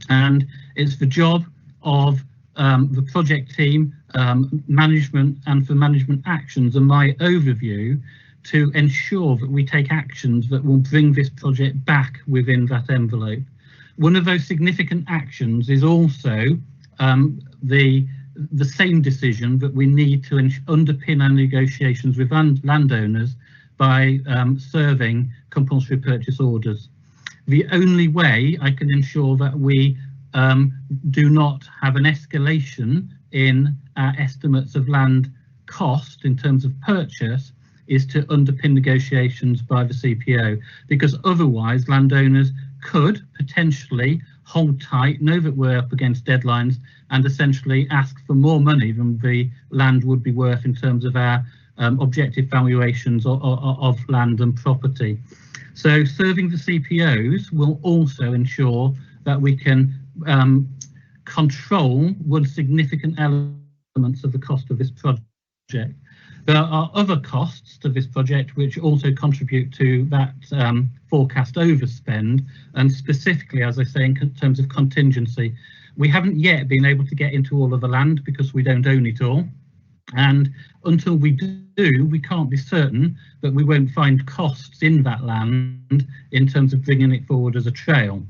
And it's the job of the project team, management, and for management actions and my overview to ensure that we take actions that will bring this project back within that envelope. One of those significant actions is also the same decision that we need to underpin our negotiations with landowners by serving compulsory purchase orders. The only way I can ensure that we do not have an escalation in our estimates of land cost in terms of purchase is to underpin negotiations by the CPO, because otherwise landowners could potentially hold tight, know that we're up against deadlines, and essentially ask for more money than the land would be worth in terms of our objective valuations of land and property. So serving the CPOs will also ensure that we can control one significant elements of the cost of this project. There are other costs to this project which also contribute to that forecast overspend, and specifically, as I say, in terms of contingency, we haven't yet been able to get into all of the land because we don't own it all. And until we do, we can't be certain that we won't find costs in that land in terms of bringing it forward as a trail.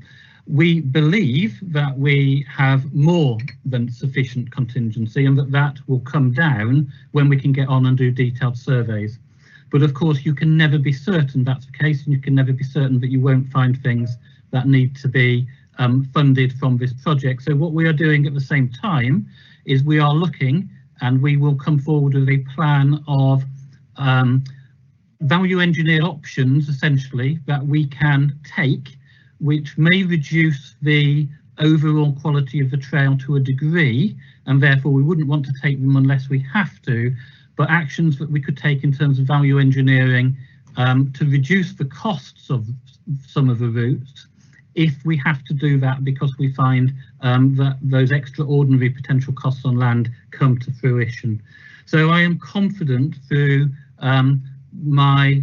We believe that we have more than sufficient contingency and that will come down when we can get on and do detailed surveys. But of course, you can never be certain that's the case, and you can never be certain that you won't find things that need to be funded from this project. So what we are doing at the same time is we are looking, and we will come forward with a plan of value engineered options, essentially, that we can take, which may reduce the overall quality of the trail to a degree, and therefore we wouldn't want to take them unless we have to, but actions that we could take in terms of value engineering to reduce the costs of some of the routes if we have to do that because we find that those extraordinary potential costs on land come to fruition. So I am confident through my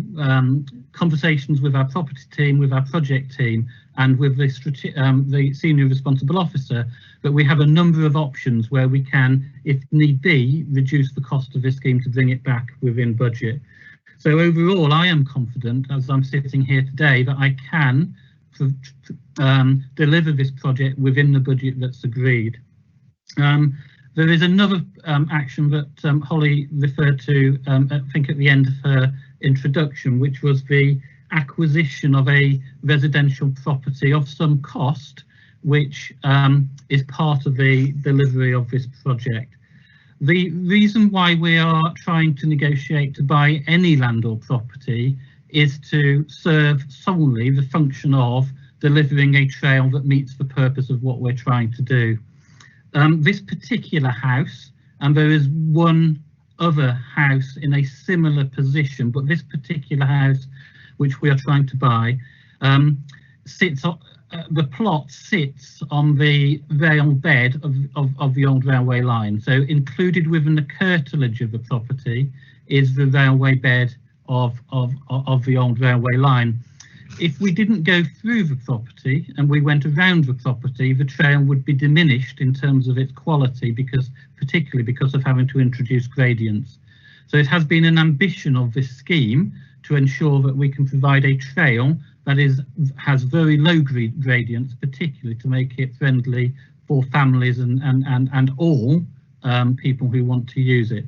conversations with our property team, with our project team, and with the senior responsible officer, that we have a number of options where we can, if need be, reduce the cost of this scheme to bring it back within budget. So overall, I am confident, as I'm sitting here today, that I can deliver this project within the budget that's agreed. There is another action that Holly referred to, I think at the end of her introduction, which was the acquisition of a residential property of some cost, which is part of the delivery of this project. The reason why we are trying to negotiate to buy any land or property is to serve solely the function of delivering a trail that meets the purpose of what we're trying to do. This particular house, and there is one other house in a similar position, but this particular house which we are trying to buy the plot sits on the rail bed of the old railway line. So included within the curtilage of the property is the railway bed of the old railway line. If we didn't go through the property and we went around the property, the trail would be diminished in terms of its quality, particularly because of having to introduce gradients. So it has been an ambition of this scheme to ensure that we can provide a trail that has very low gradients, particularly to make it friendly for families and all people who want to use it.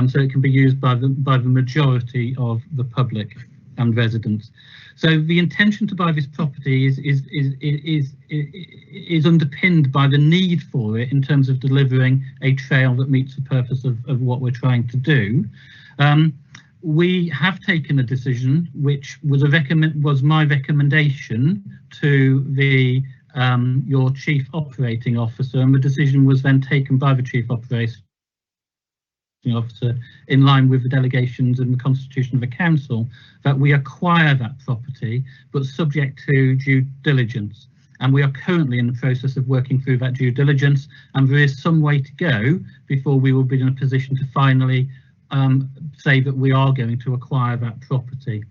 So it can be used by the majority of the public and residents. So the intention to buy this property is underpinned by the need for it in terms of delivering a trail that meets the purpose of what we're trying to do. We have taken a decision, which was my recommendation to the your Chief Operating Officer, and the decision was then taken by the Chief Operating Officer in line with the delegations and the constitution of the council, that we acquire that property, but subject to due diligence. And we are currently in the process of working through that due diligence, and there is some way to go before we will be in a position to finally say that we are going to acquire that property.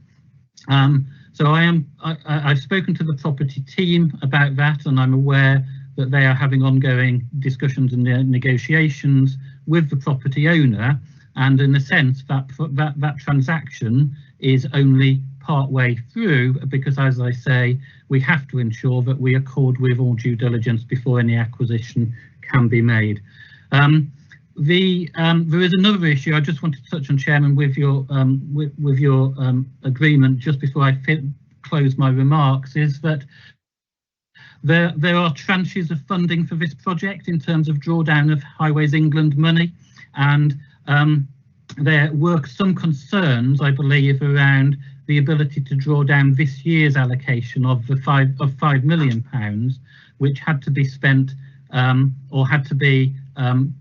So I've spoken to the property team about that, and I'm aware that they are having ongoing discussions and negotiations with the property owner, and in a sense that transaction is only part way through, because, as I say, we have to ensure that we accord with all due diligence before any acquisition can be made. There is another issue I just wanted to touch on, Chairman, with your agreement just before I close my remarks, is that there are tranches of funding for this project in terms of drawdown of Highways England money, and there were some concerns, I believe, around the ability to draw down this year's allocation of £5 million, which had to be spent or had to be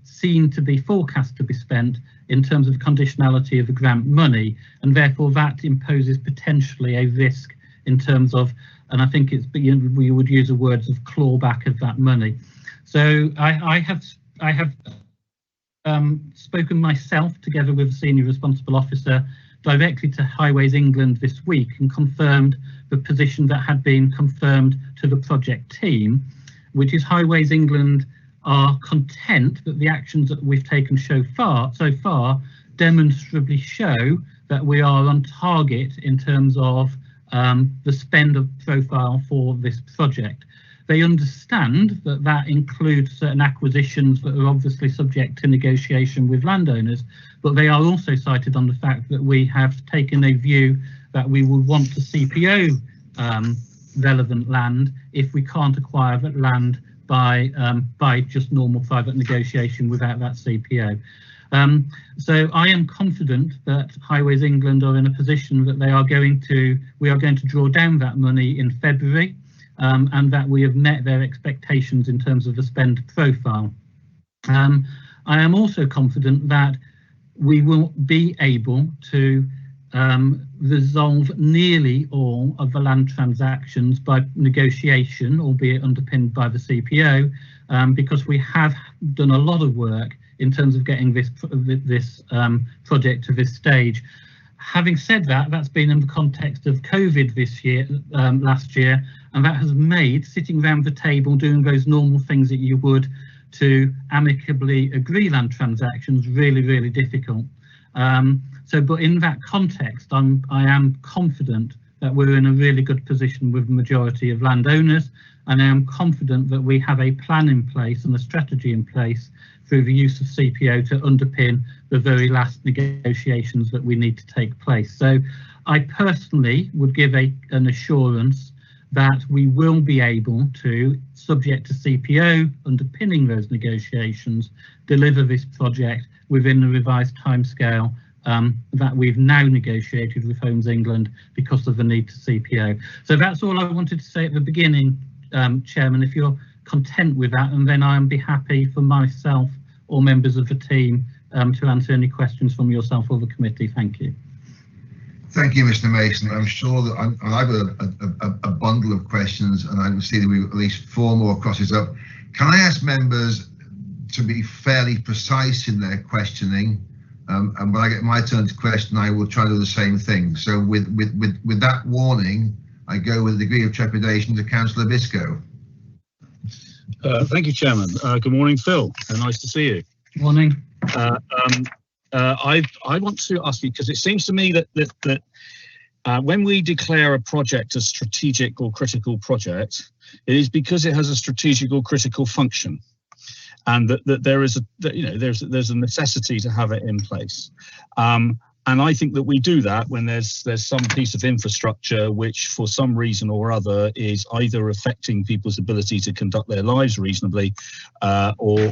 seen to be forecast to be spent in terms of conditionality of the grant money, and therefore that imposes potentially a risk in terms of, and I think it's, we would use the words of clawback of that money. So I have spoken myself together with a senior responsible officer directly to Highways England this week and confirmed the position that had been confirmed to the project team, which is Highways England are content that the actions that we've taken so far demonstrably show that we are on target in terms of the spend of profile for this project. They understand that that includes certain acquisitions that are obviously subject to negotiation with landowners, but they are also cited on the fact that we have taken a view that we will want to CPO relevant land if we can't acquire that land by just normal private negotiation without that CPO. So I am confident that Highways England are in a position that we are going to draw down that money in February, and that we have met their expectations in terms of the spend profile. I am also confident that we will be able to resolve nearly all of the land transactions by negotiation, albeit underpinned by the CPO, because we have done a lot of work in terms of getting this project to this stage. Having said that, that's been in the context of COVID this year, last year, and that has made sitting around the table doing those normal things that you would to amicably agree land transactions really, really difficult. But in that context, I am confident that we're in a really good position with the majority of landowners, and I am confident that we have a plan in place and a strategy in place through the use of CPO to underpin the very last negotiations that we need to take place. So I personally would give an assurance that we will be able to, subject to CPO underpinning those negotiations, deliver this project within the revised timescale that we've now negotiated with Homes England because of the need to CPO. So that's all I wanted to say at the beginning, Chairman, if you're content with that, and then I'll be happy for myself or members of the team to answer any questions from yourself or the committee. Thank you. Thank you, Mr. Mason. I'm sure that I have a bundle of questions, and I can see that we've at least 4 more crosses up. Can I ask members to be fairly precise in their questioning? And when I get my turn to question, I will try to do the same thing. So with that warning, I go with a degree of trepidation to Councillor Biscoe. Thank you, Chairman. Good morning, Phil. Nice to see you. Morning. I want to ask you, because it seems to me that when we declare a project a strategic or critical project, it is because it has a strategic or critical function, and that there is there's a necessity to have it in place. And I think that we do that when there's some piece of infrastructure which, for some reason or other, is either affecting people's ability to conduct their lives reasonably, or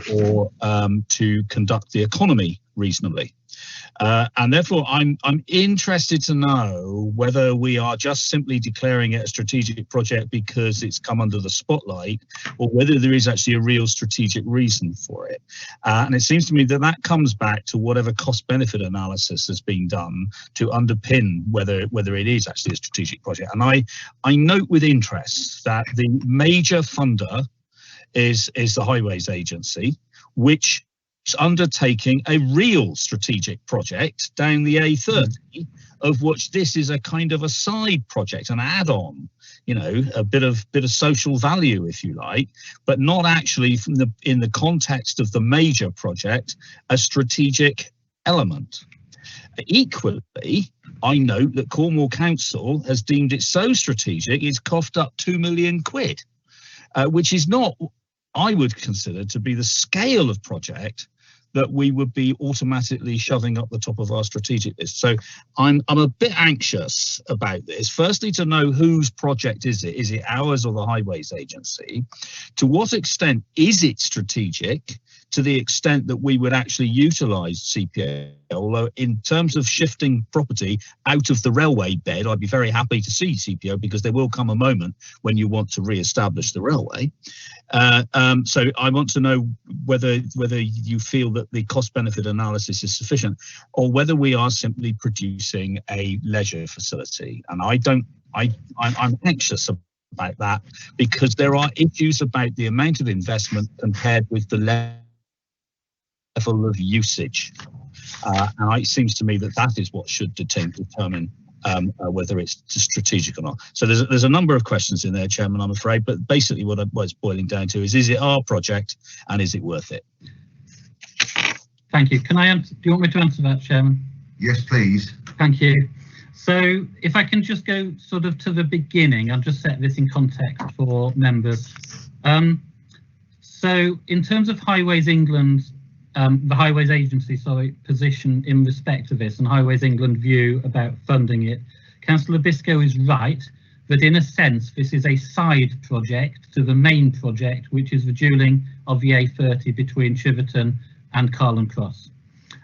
to conduct the economy reasonably. And therefore, I'm interested to know whether we are just simply declaring it a strategic project because it's come under the spotlight, or whether there is actually a real strategic reason for it. And it seems to me that that comes back to whatever cost-benefit analysis has been done to underpin whether it is actually a strategic project. And I note with interest that the major funder is the Highways Agency, which undertaking a real strategic project down the A30, of which this is a kind of a side project, an add-on, a bit of social value, if you like, but not actually in the context of the major project, a strategic element. Equally, I note that Cornwall Council has deemed it so strategic it's coughed up £2 million, which is not, I would consider, to be the scale of project that we would be automatically shoving up the top of our strategic list. So I'm a bit anxious about this. Firstly, to know whose project is it? Is it ours or the Highways Agency? To what extent is it strategic? to the extent that we would actually utilise CPA. Although in terms of shifting property out of the railway bed, I'd be very happy to see CPO, because there will come a moment when you want to re-establish the railway. So I want to know whether you feel that the cost-benefit analysis is sufficient, or whether we are simply producing a leisure facility. And I'm anxious about that, because there are issues about the amount of investment compared with the level of usage. And it seems to me that that is what should determine whether it's strategic or not. So there's a number of questions in there, Chairman, I'm afraid, but basically what it's boiling down to is it our project and is it worth it? Thank you. Can I answer? Do you want me to answer that, Chairman? Yes, please. Thank you. So if I can just go sort of to the beginning, I'll just set this in context for members. So in terms of Highways England, the Highways Agency, position in respect of this, and Highways England view about funding it, Councillor Biscoe is right that in a sense this is a side project to the main project, which is the dualling of the A30 between Chiverton and Carlon Cross.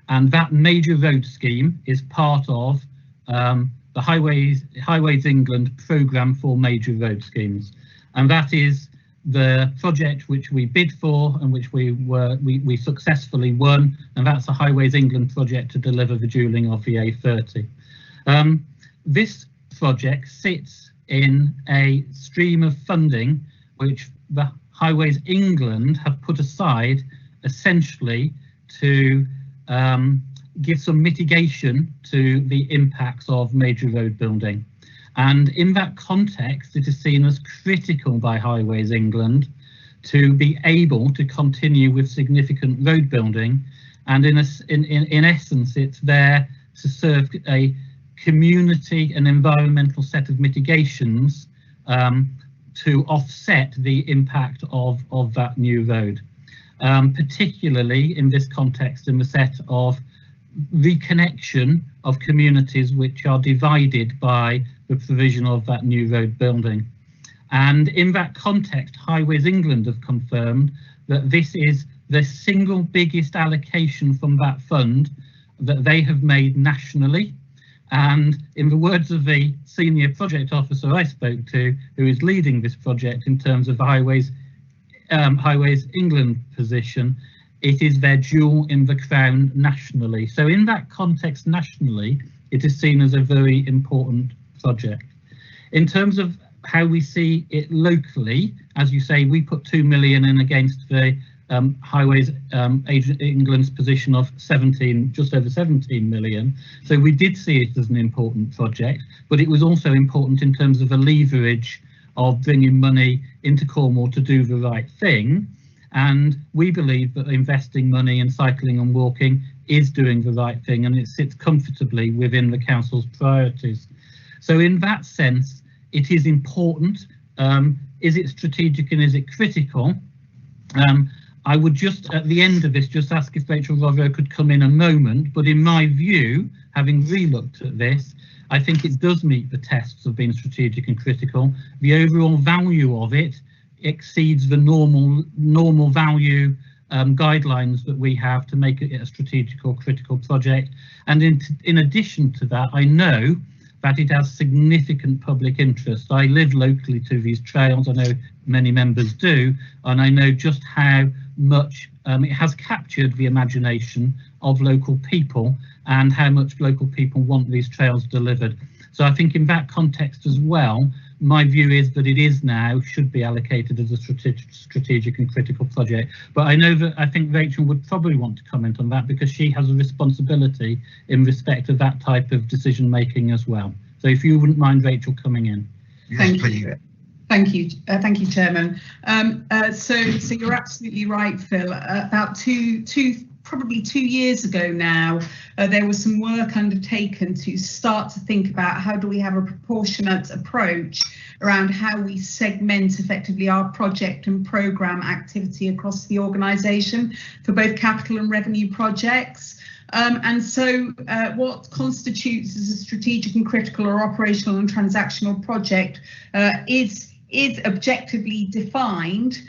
And that major road scheme is part of the Highways England programme for major road schemes, and that is the project which we bid for and which we successfully won, and that's the Highways England project to deliver the dualling of the A30. This project sits in a stream of funding which the Highways England have put aside essentially to give some mitigation to the impacts of major road building. And in that context, it is seen as critical by Highways England to be able to continue with significant road building. And in essence, it's there to serve a community and environmental set of mitigations to offset the impact of that new road. Particularly in this context, in the set of reconnection of communities which are divided by the provision of that new road building. And in that context, Highways England have confirmed that this is the single biggest allocation from that fund that they have made nationally. And in the words of the senior project officer I spoke to, who is leading this project in terms of the Highways England position, it is their jewel in the crown nationally. So in that context nationally, it is seen as a very important project. In terms of how we see it locally, as you say, we put 2 million in against the Highways England's position of just over 17 million. So we did see it as an important project, but it was also important in terms of a leverage of bringing money into Cornwall to do the right thing. And we believe that investing money in cycling and walking is doing the right thing, and it sits comfortably within the council's priorities. So in that sense, it is important. Is it strategic and is it critical? I would just, at the end of this, just ask if Rachel Rodro could come in a moment, but in my view, having re-looked at this, I think it does meet the tests of being strategic and critical. The overall value of it exceeds the normal value guidelines that we have to make it a strategic or critical project. And in addition to that, I know that it has significant public interest. I live locally to these trails, I know many members do, and I know just how much it has captured the imagination of local people and how much local people want these trails delivered. So I think in that context as well, my view is that it is now, should be allocated as a strategic and critical project. But I know that I think Rachel would probably want to comment on that because she has a responsibility in respect of that type of decision making as well. So if you wouldn't mind Rachel coming in. Yes, please. Thank you, Chairman. So you're absolutely right, Phil. About probably 2 years ago now, there was some work undertaken to start to think about how do we have a proportionate approach around how we segment effectively our project and programme activity across the organisation for both capital and revenue projects. And so what constitutes as a strategic and critical or operational and transactional project is is objectively defined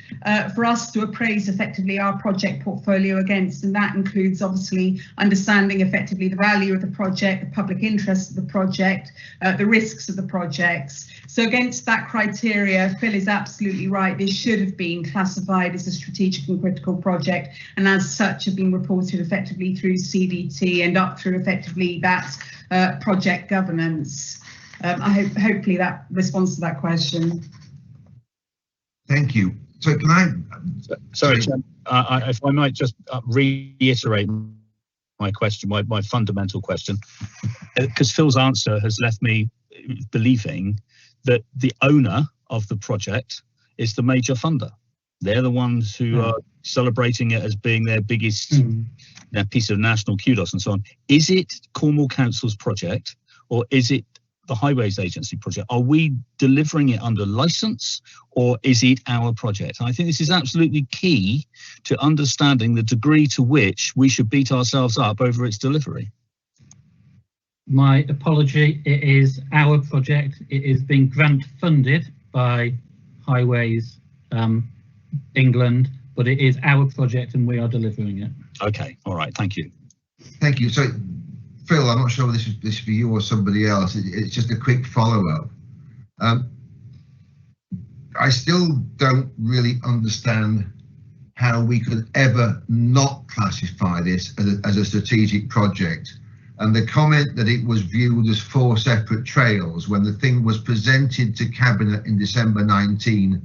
for us to appraise effectively our project portfolio against, and that includes obviously understanding effectively the value of the project, the public interest of the project, the risks of the projects. So against that criteria, Phil is absolutely right. This should have been classified as a strategic and critical project, and as such have been reported effectively through CDT and up through effectively that project governance. Hopefully that responds to that question. Thank you. So can I? Sorry, Chair, if I might just reiterate my question, my fundamental question, because Phil's answer has left me believing that the owner of the project is the major funder. They're the ones who are celebrating it as being their biggest their piece of national kudos and so on. Is it Cornwall Council's project, or is it the Highways Agency project? Are we delivering it under license, or is it our project? And I think this is absolutely key to understanding the degree to which we should beat ourselves up over its delivery. My apology, it is our project. It is being grant funded by Highways England, but it is our project and we are delivering it. Okay, all right, thank you. Thank you. So, Phil, I'm not sure whether this is for you or somebody else. It's just a quick follow-up. I still don't really understand how we could ever not classify this as a strategic project. And the comment that it was viewed as 4 separate trails when the thing was presented to Cabinet in December 19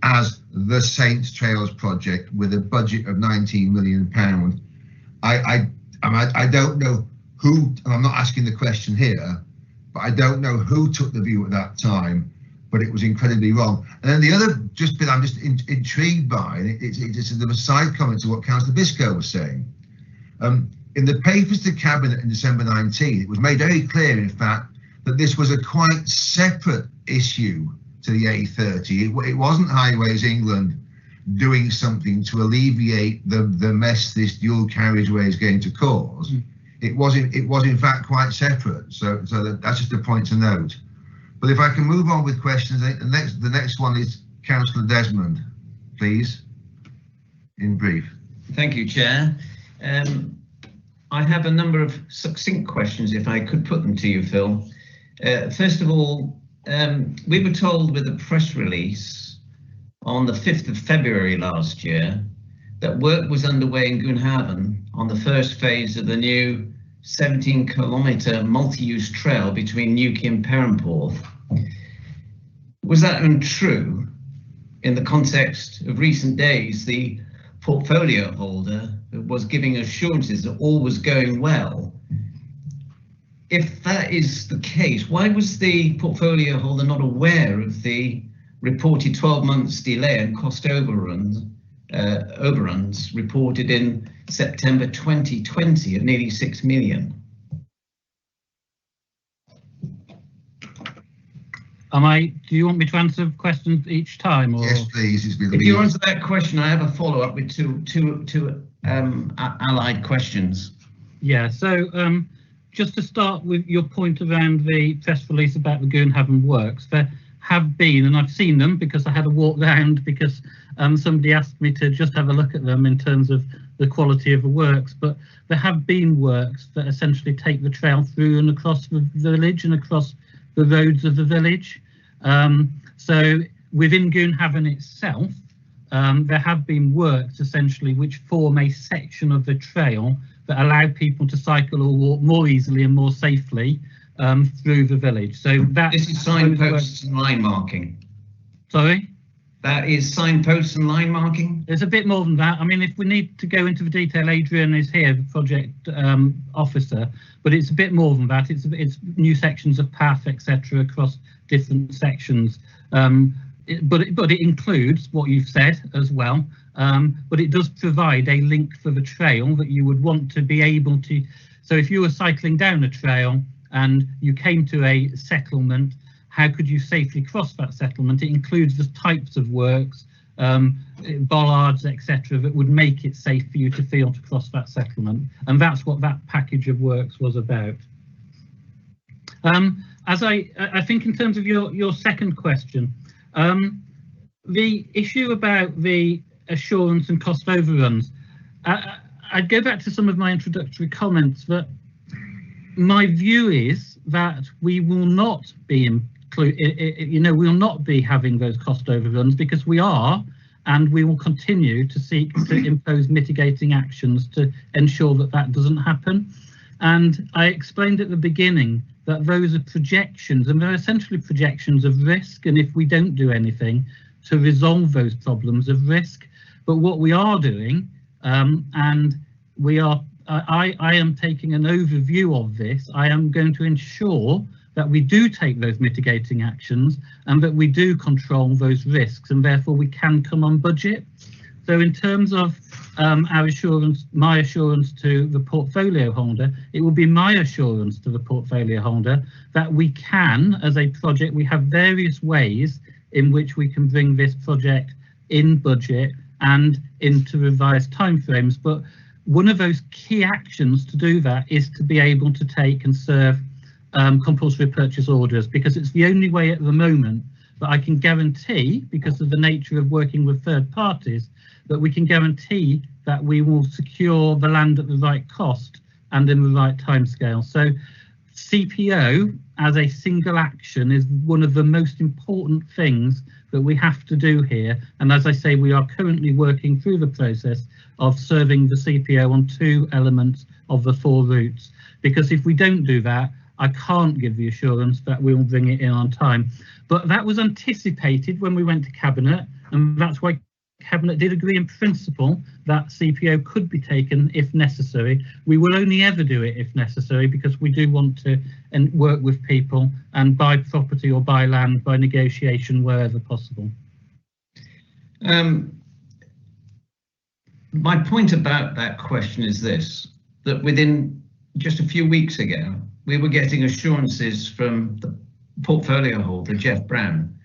as the Saints Trails project with a budget of £19 million. I don't know who, and I'm not asking the question here, but I don't know who took the view at that time, but it was incredibly wrong. And then the other bit I'm just intrigued by, and it's a sort of a side comment to what Councillor Biscoe was saying. In the papers to Cabinet in December 19, it was made very clear, in fact, that this was a quite separate issue to the A30. It wasn't Highways England doing something to alleviate the mess this dual carriageway is going to cause. It was in fact quite separate. So that's just a point to note. But if I can move on with questions, the next one is Councillor Desmond, please, in brief. Thank you, Chair. I have a number of succinct questions, if I could put them to you, Phil. First of all, we were told with a press release on the 5th of February last year that work was underway in Goonhaven on the first phase of the new 17-kilometre multi-use trail between Newquay and Perranporth. Was that untrue? In the context of recent days, the portfolio holder was giving assurances that all was going well. If that is the case, why was the portfolio holder not aware of the reported 12 months delay and cost overruns reported in September 2020 of nearly 6 million? Do you want me to answer questions each time? Or? Yes, please. If you answer that question, I have a follow-up with two allied questions. Yeah, so just to start with your point around the press release about the Goonhaven works, there have been, and I've seen them because I had a walk round because somebody asked me to just have a look at them in terms of the quality of the works, but there have been works that essentially take the trail through and across the village and across the roads of the village. So within Goonhaven itself, there have been works essentially which form a section of the trail that allow people to cycle or walk more easily and more safely through the village. So that this is signposts and line marking. Sorry? That is signposts and line marking? There's a bit more than that. I mean, if we need to go into the detail, Adrian is here, the project officer, but it's a bit more than that. It's new sections of path, etc., across different sections. But it includes what you've said as well. But it does provide a link for the trail that you would want to be able to. So if you were cycling down a trail and you came to a settlement, how could you safely cross that settlement? It includes the types of works, bollards, etc., that would make it safe for you to feel to cross that settlement. And that's what that package of works was about. As I think in terms of your second question, The issue about the assurance and cost overruns, I'd go back to some of my introductory comments that my view is that we will not be we'll not be having those cost overruns, because we are, and we will continue to seek to impose mitigating actions to ensure that that doesn't happen. And I explained at the beginning that those are projections, and they're essentially projections of risk, and if we don't do anything to resolve those problems of risk. But what we are doing, and I am taking an overview of this, I am going to ensure that we do take those mitigating actions and that we do control those risks, and therefore we can come on budget. So in terms of our assurance, my assurance to the portfolio holder, it will be my assurance to the portfolio holder that we can, as a project, we have various ways in which we can bring this project in budget and into revised timeframes. But one of those key actions to do that is to be able to take and serve compulsory purchase orders, because it's the only way at the moment that I can guarantee, because of the nature of working with third parties, that we can guarantee that we will secure the land at the right cost and in the right timescale. So CPO as a single action is one of the most important things that we have to do here. And as I say, we are currently working through the process of serving the CPO on 2 elements of the 4 routes, because if we don't do that, I can't give the assurance that we will bring it in on time. But that was anticipated when we went to Cabinet, and that's why Cabinet did agree in principle that CPO could be taken if necessary. We will only ever do it if necessary, because we do want to work with people and buy property or buy land by negotiation wherever possible. My point about that question is this, that within just a few weeks ago, we were getting assurances from the portfolio holder, Jeff Brown,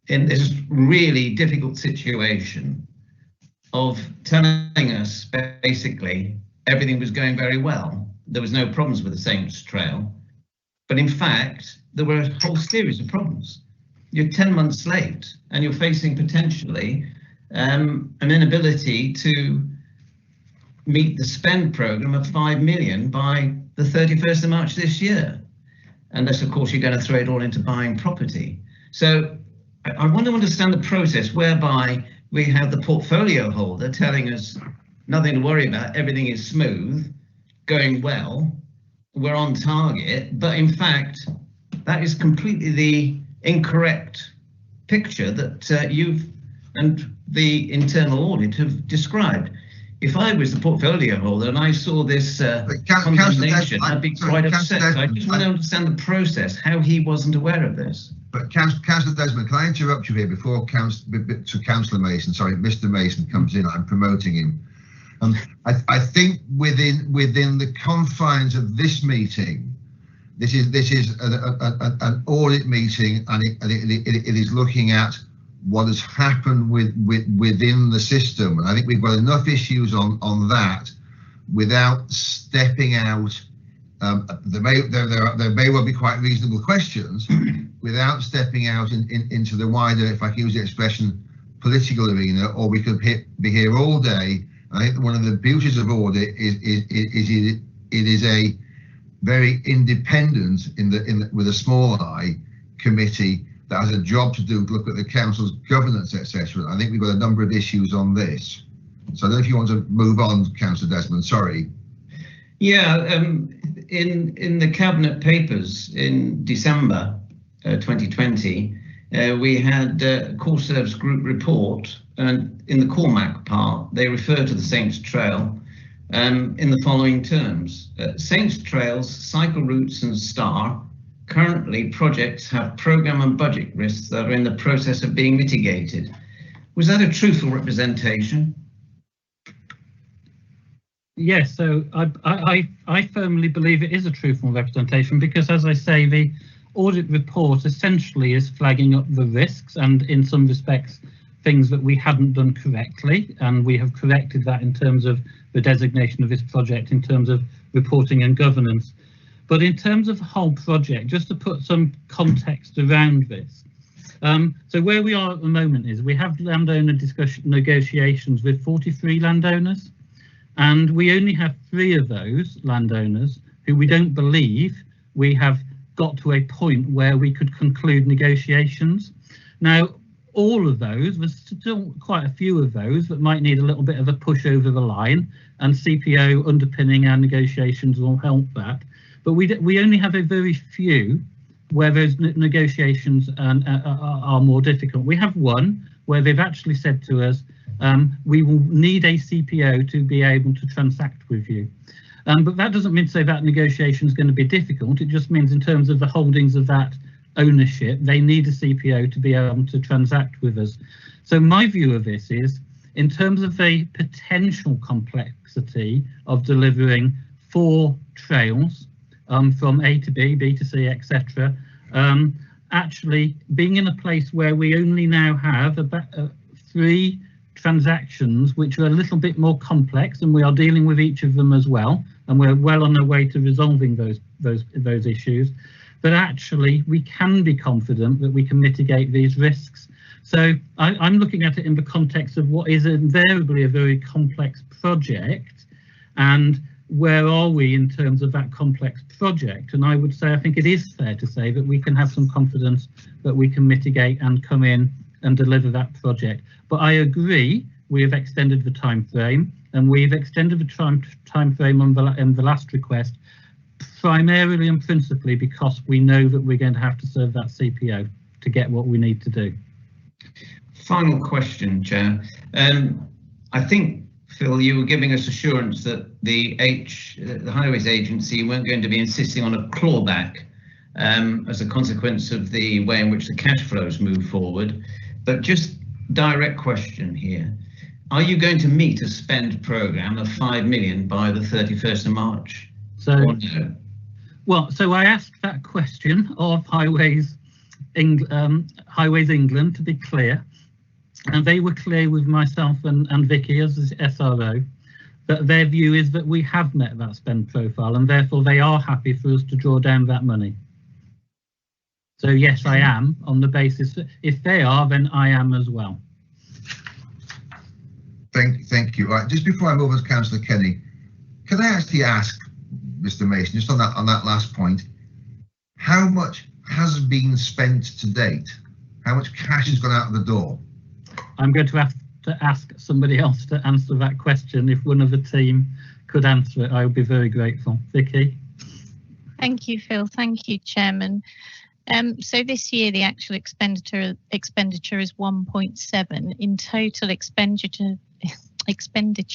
in this really difficult situation of telling us basically everything was going very well. There was no problems with the Saints Trail, but in fact, there were a whole series of problems. You're 10 months late and you're facing potentially an inability to meet the spend programme of 5 million by the 31st of March this year. Unless, of course, you're going to throw it all into buying property. So I want to understand the process whereby we have the portfolio holder telling us nothing to worry about, everything is smooth, going well, we're on target, but in fact, that is completely the incorrect picture that you've and the internal audit have described. If I was the portfolio holder and I saw this condemnation, I'd be quite upset. So I just want to understand the process, how he wasn't aware of this. But Councillor Desmond, can I interrupt you here before Councillor Mason, sorry, Mr. Mason comes in, I'm promoting him. I think within the confines of this meeting, this is an audit meeting, and it is looking at what has happened within the system. And I think we've got enough issues on that without stepping out. There may well be quite reasonable questions without stepping out into the wider, if I can use the expression, political arena, or we could be here all day. I think one of the beauties of audit is it is a very independent, with a small I, committee that has a job to do to look at the council's governance, etc. I think we've got a number of issues on this. So I don't know if you want to move on, Councillor Desmond, sorry. Yeah, in the Cabinet papers in December 2020, we had Core Service Group report, and in the Cormac part, they refer to the Saints Trail in the following terms. Saints Trails, cycle routes and STAR, currently projects have programme and budget risks that are in the process of being mitigated. Was that a truthful representation? Yes, so I firmly believe it is a truthful representation, because, as I say, the audit report essentially is flagging up the risks and, in some respects, things that we hadn't done correctly, and we have corrected that in terms of the designation of this project, in terms of reporting and governance. But in terms of the whole project, just to put some context around this, So where we are at the moment is we have landowner negotiations with 43 landowners, and we only have 3 of those landowners who we don't believe we have got to a point where we could conclude negotiations. Now, all of those, there's still quite a few of those that might need a little bit of a push over the line, and CPO underpinning our negotiations will help that. But we only have a very few where those negotiations are more difficult. We have one where they've actually said to us, we will need a CPO to be able to transact with you. But that doesn't mean to say that negotiation is going to be difficult. It just means in terms of the holdings of that ownership, they need a CPO to be able to transact with us. So my view of this is, in terms of the potential complexity of delivering 4 trails from A to B, B to C, etc., actually being in a place where we only now have about 3 transactions which are a little bit more complex, and we are dealing with each of them as well, and we're well on our way to resolving those issues, but actually we can be confident that we can mitigate these risks. So I'm looking at it in the context of what is invariably a very complex project, and where are we in terms of that complex project? And I would say, I think it is fair to say that we can have some confidence that we can mitigate and come in and deliver that project. But I agree, we have extended the time frame, and we've extended the time frame on the last request primarily and principally because we know that we're going to have to serve that CPO to get what we need to do. Final question, Chair. I think, Phil, you were giving us assurance that the Highways Agency weren't going to be insisting on a clawback as a consequence of the way in which the cash flows move forward. But just direct question here. Are you going to meet a spend programme of 5 million by the 31st of March? So, well, so I asked that question of Highways England, to be clear, and they were clear with myself and Vicky as the SRO that their view is that we have met that spend profile, and therefore they are happy for us to draw down that money. So yes, I am, on the basis that if they are, then I am as well. Thank you. Right, just before I move on to Councillor Kenny, can I actually ask Mr. Mason, just on that last point, how much has been spent to date? How much cash has gone out of the door? I'm going to have to ask somebody else to answer that question. If one of the team could answer it, I would be very grateful. Vicky? Thank you, Phil. Thank you, Chairman. So this year the actual expenditure is 1.7. In total expenditure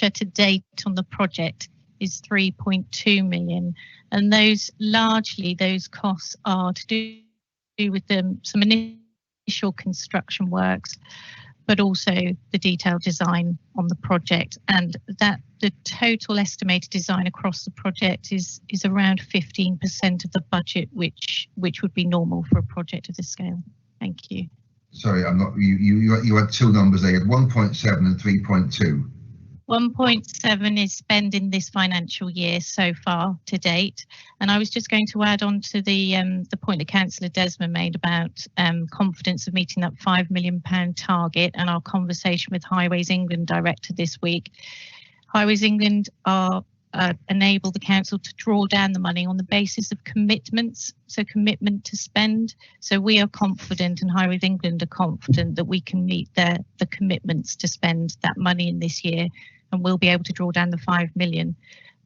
to date on the project is 3.2 million, and those costs are to do with some initial construction works, but also the detailed design on the project, and that the total estimated design across the project is around 15% of the budget, which would be normal for a project of this scale. Thank you. Sorry, I'm not. You had 2 numbers there, 1.7 and 3.2. 1.7 is spent in this financial year so far to date, and I was just going to add on to the point that Councillor Desmond made about confidence of meeting that £5 million target, and our conversation with Highways England Director this week. Highways England enable the council to draw down the money on the basis of commitments, so commitment to spend. So we are confident, and Highways England are confident, that we can meet the commitments to spend that money in this year, and we'll be able to draw down the 5 million.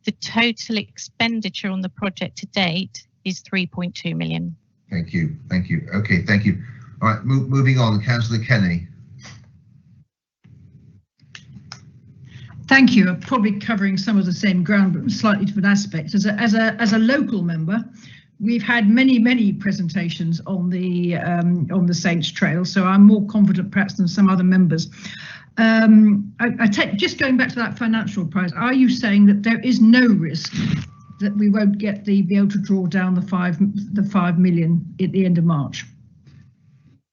The total expenditure on the project to date is 3.2 million. Thank you. Thank you. Okay, thank you. All right, moving on, Councillor Kenny. Thank you. I'm probably covering some of the same ground, but slightly different aspects. As a local member, we've had many presentations on the Saints Trail, so I'm more confident perhaps than some other members. Just going back to that financial prize, are you saying that there is no risk that we won't be able to draw down the 5 million at the end of March?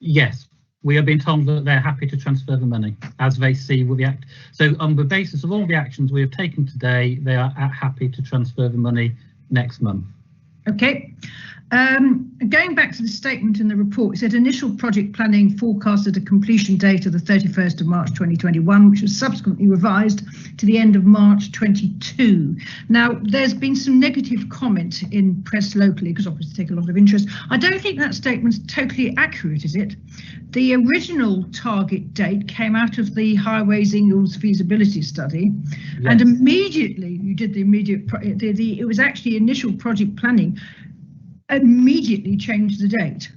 Yes. We have been told that they're happy to transfer the money as they see with the act. So on the basis of all the actions we have taken today, they are happy to transfer the money next month. Okay. Going back to the statement in the report, it said initial project planning forecasted a completion date of the 31st of March 2021, which was subsequently revised to the end of March 22. Now, there's been some negative comment in press locally, because obviously take a lot of interest. I don't think that statement's totally accurate, is it? The original target date came out of the Highways Ingles feasibility study, yes. And immediately you did the immediate, it was actually initial project planning immediately changed the date.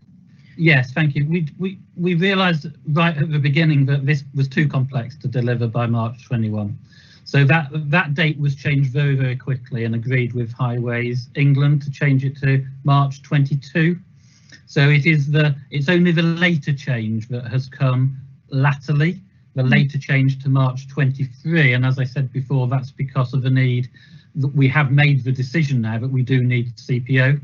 Yes, thank you. We realised right at the beginning that this was too complex to deliver by March 21. So that date was changed very, very quickly and agreed with Highways England to change it to March 22. So it's only the later change that has come latterly, the later change to March 23. And as I said before, that's because of the need that we have made the decision now that we do need CPO.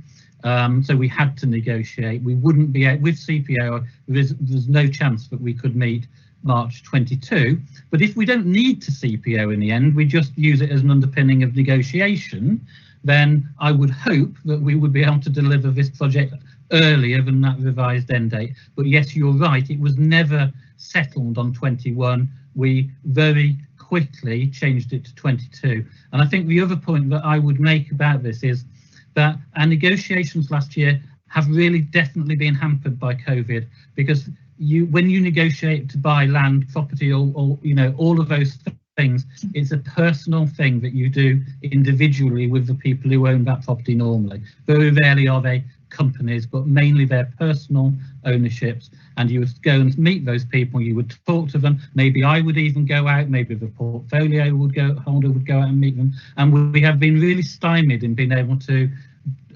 So we had to negotiate. We wouldn't be with CPO. There's no chance that we could meet March 22. But if we don't need to CPO in the end, we just use it as an underpinning of negotiation, then I would hope that we would be able to deliver this project earlier than that revised end date. But yes, you're right. It was never settled on 21. We very quickly changed it to 22. And I think the other point that I would make about this is that our negotiations last year have really definitely been hampered by COVID, because when you negotiate to buy land, property, or you know, all of those things, it's a personal thing that you do individually with the people who own that property normally. Very rarely are they companies, but mainly they're personal ownerships, and you would go and meet those people, you would talk to them, maybe I would even go out, maybe the portfolio holder would go out and meet them, and we have been really stymied in being able to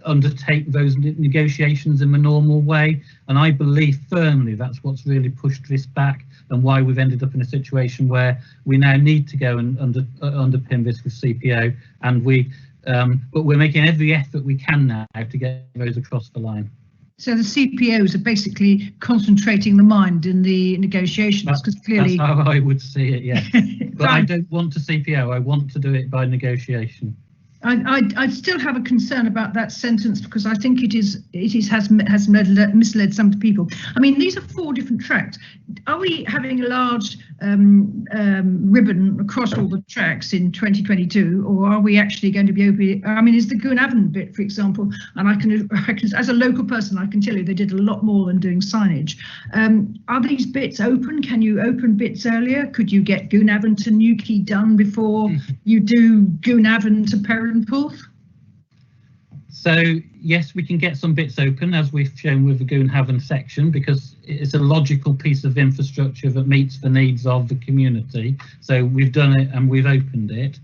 undertake those negotiations in the normal way, and I believe firmly that's what's really pushed this back and why we've ended up in a situation where we now need to go and underpin this with CPO, and but we're making every effort we can now to get those across the line. So the CPOs are basically concentrating the mind in the negotiations, because clearly... That's how I would see it, yes. But I don't want to CPO, I want to do it by negotiation. I still have a concern about that sentence, because I think it has misled some people. I mean, these are 4 different tracks. Are we having a large ribbon across all the tracks in 2022, or are we actually going to be open? I mean, is the Goonavon bit, for example, and I can, as a local person, I can tell you they did a lot more than doing signage. Are these bits open? Can you open bits earlier? Could you get Goonavon to Newquay done before you do Goonavon to Perranporth? So yes, we can get some bits open, as we've shown with the Goonavon section, because it's a logical piece of infrastructure that meets the needs of the community. So we've done it and we've opened it.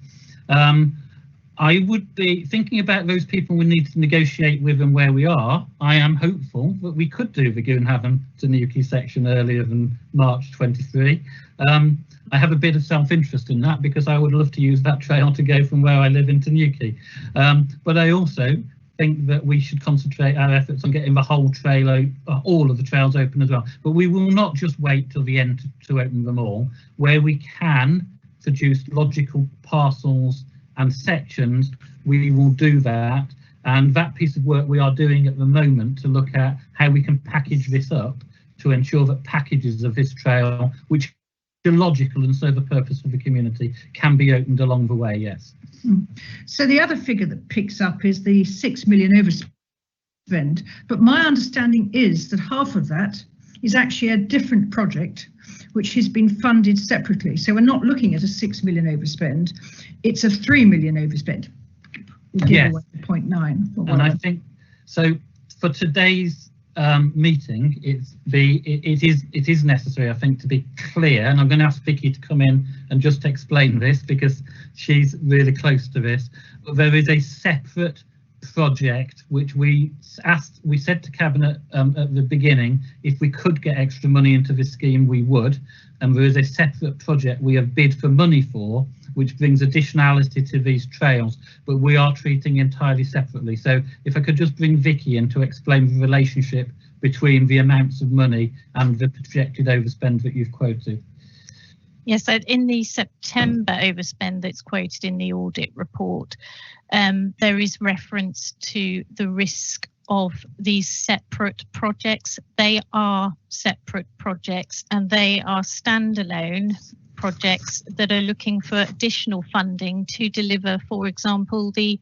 I would be thinking about those people we need to negotiate with and where we are. I am hopeful that we could do the Goonavon to Newquay section earlier than March 23. I have a bit of self-interest in that, because I would love to use that trail to go from where I live into Newquay. But I also think that we should concentrate our efforts on getting the whole trail, all of the trails open as well. But we will not just wait till the end to open them all. Where we can produce logical parcels and sections, we will do that. And that piece of work we are doing at the moment to look at how we can package this up to ensure that packages of this trail, which are logical and serve a purpose for the community, can be opened along the way, yes. So the other figure that picks up is the 6 million overspend, but my understanding is that half of that is actually a different project which has been funded separately. So we're not looking at a 6 million overspend, it's a 3 million overspend. Yes. 0.9. And I think, so for today's meeting, it is necessary, I think, to be clear, and I'm going to ask Vicky to come in and just explain this, because she's really close to this. But there is a separate project which we said to Cabinet at the beginning, if we could get extra money into this scheme we would, and there is a separate project we have bid for money for, which brings additionality to these trails, but we are treating entirely separately. So if I could just bring Vicky in to explain the relationship between the amounts of money and the projected overspend that you've quoted. Yes, so in the September overspend that's quoted in the audit report, there is reference to the risk of these separate projects. They are separate projects and they are standalone projects that are looking for additional funding to deliver, for example, the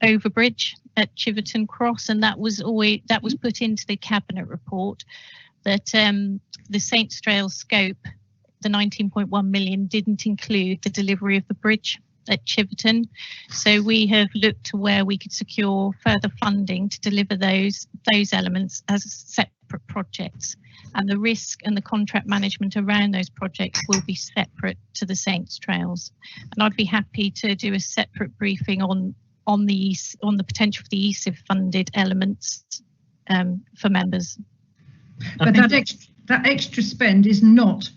overbridge at Chiverton Cross, and that was put into the cabinet report that the Saints Trail scope, the 19.1 million, didn't include the delivery of the bridge at Chiverton. So we have looked to where we could secure further funding to deliver those elements as separate projects, and the risk and the contract management around those projects will be separate to the Saints Trails. And I'd be happy to do a separate briefing on the potential for the ESIF funded elements for members. But that extra spend is not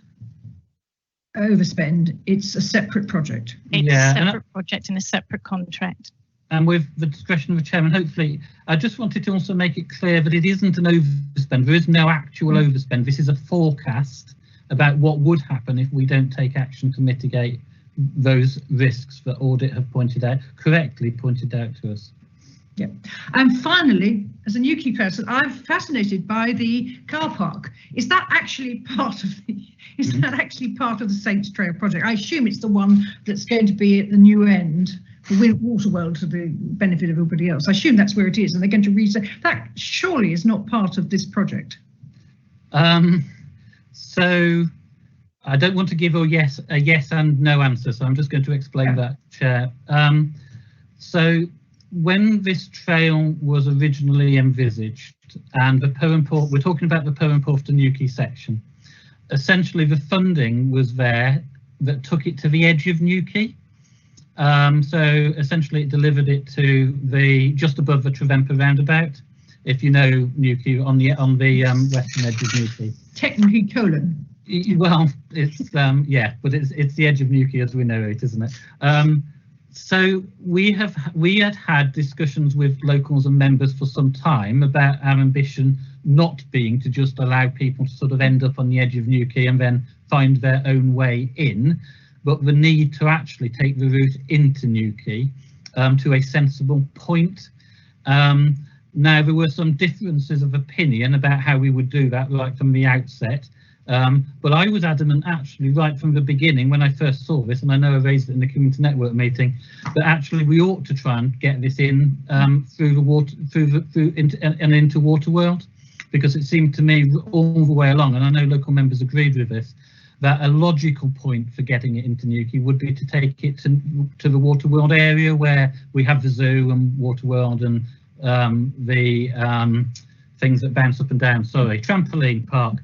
overspend, it's a separate project. It's a separate project and a separate contract. And with the discretion of the chairman, hopefully, I just wanted to also make it clear that it isn't an overspend. There is no actual overspend. This is a forecast about what would happen if we don't take action to mitigate those risks that Audit have correctly pointed out to us. Yeah, and finally, as a Newquay person, I'm fascinated by the car park. Is that actually part of the? Is that actually part of the Saints Trail project? I assume it's the one that's going to be at the new end for Waterworld to the benefit of everybody else. I assume that's where it is, and they're going to reset. That surely is not part of this project. So I don't want to give a yes and no answer, so I'm just going to explain that, Chair. So when this trail was originally envisaged, and the Perranporth, we're talking about the Perranporth to Newquay section, essentially the funding was there that took it to the edge of Newquay. So essentially it delivered it to just above the Trevemper roundabout, if you know Newquay, on the western edge of Newquay. Technically colon. Well, it's yeah, but it's the edge of Newquay as we know it, isn't it? So we had discussions with locals and members for some time about our ambition not being to just allow people to sort of end up on the edge of Newquay and then find their own way in, but the need to actually take the route into Newquay to a sensible point. Now, there were some differences of opinion about how we would do that right from the outset. But I was adamant actually right from the beginning when I first saw this, and I know I raised it in the Community Network meeting, that actually we ought to try and get this in into Waterworld, because it seemed to me all the way along, and I know local members agreed with this, that a logical point for getting it into Newquay would be to take it to the Waterworld area where we have the zoo and Waterworld and the things that bounce up and down, trampoline park.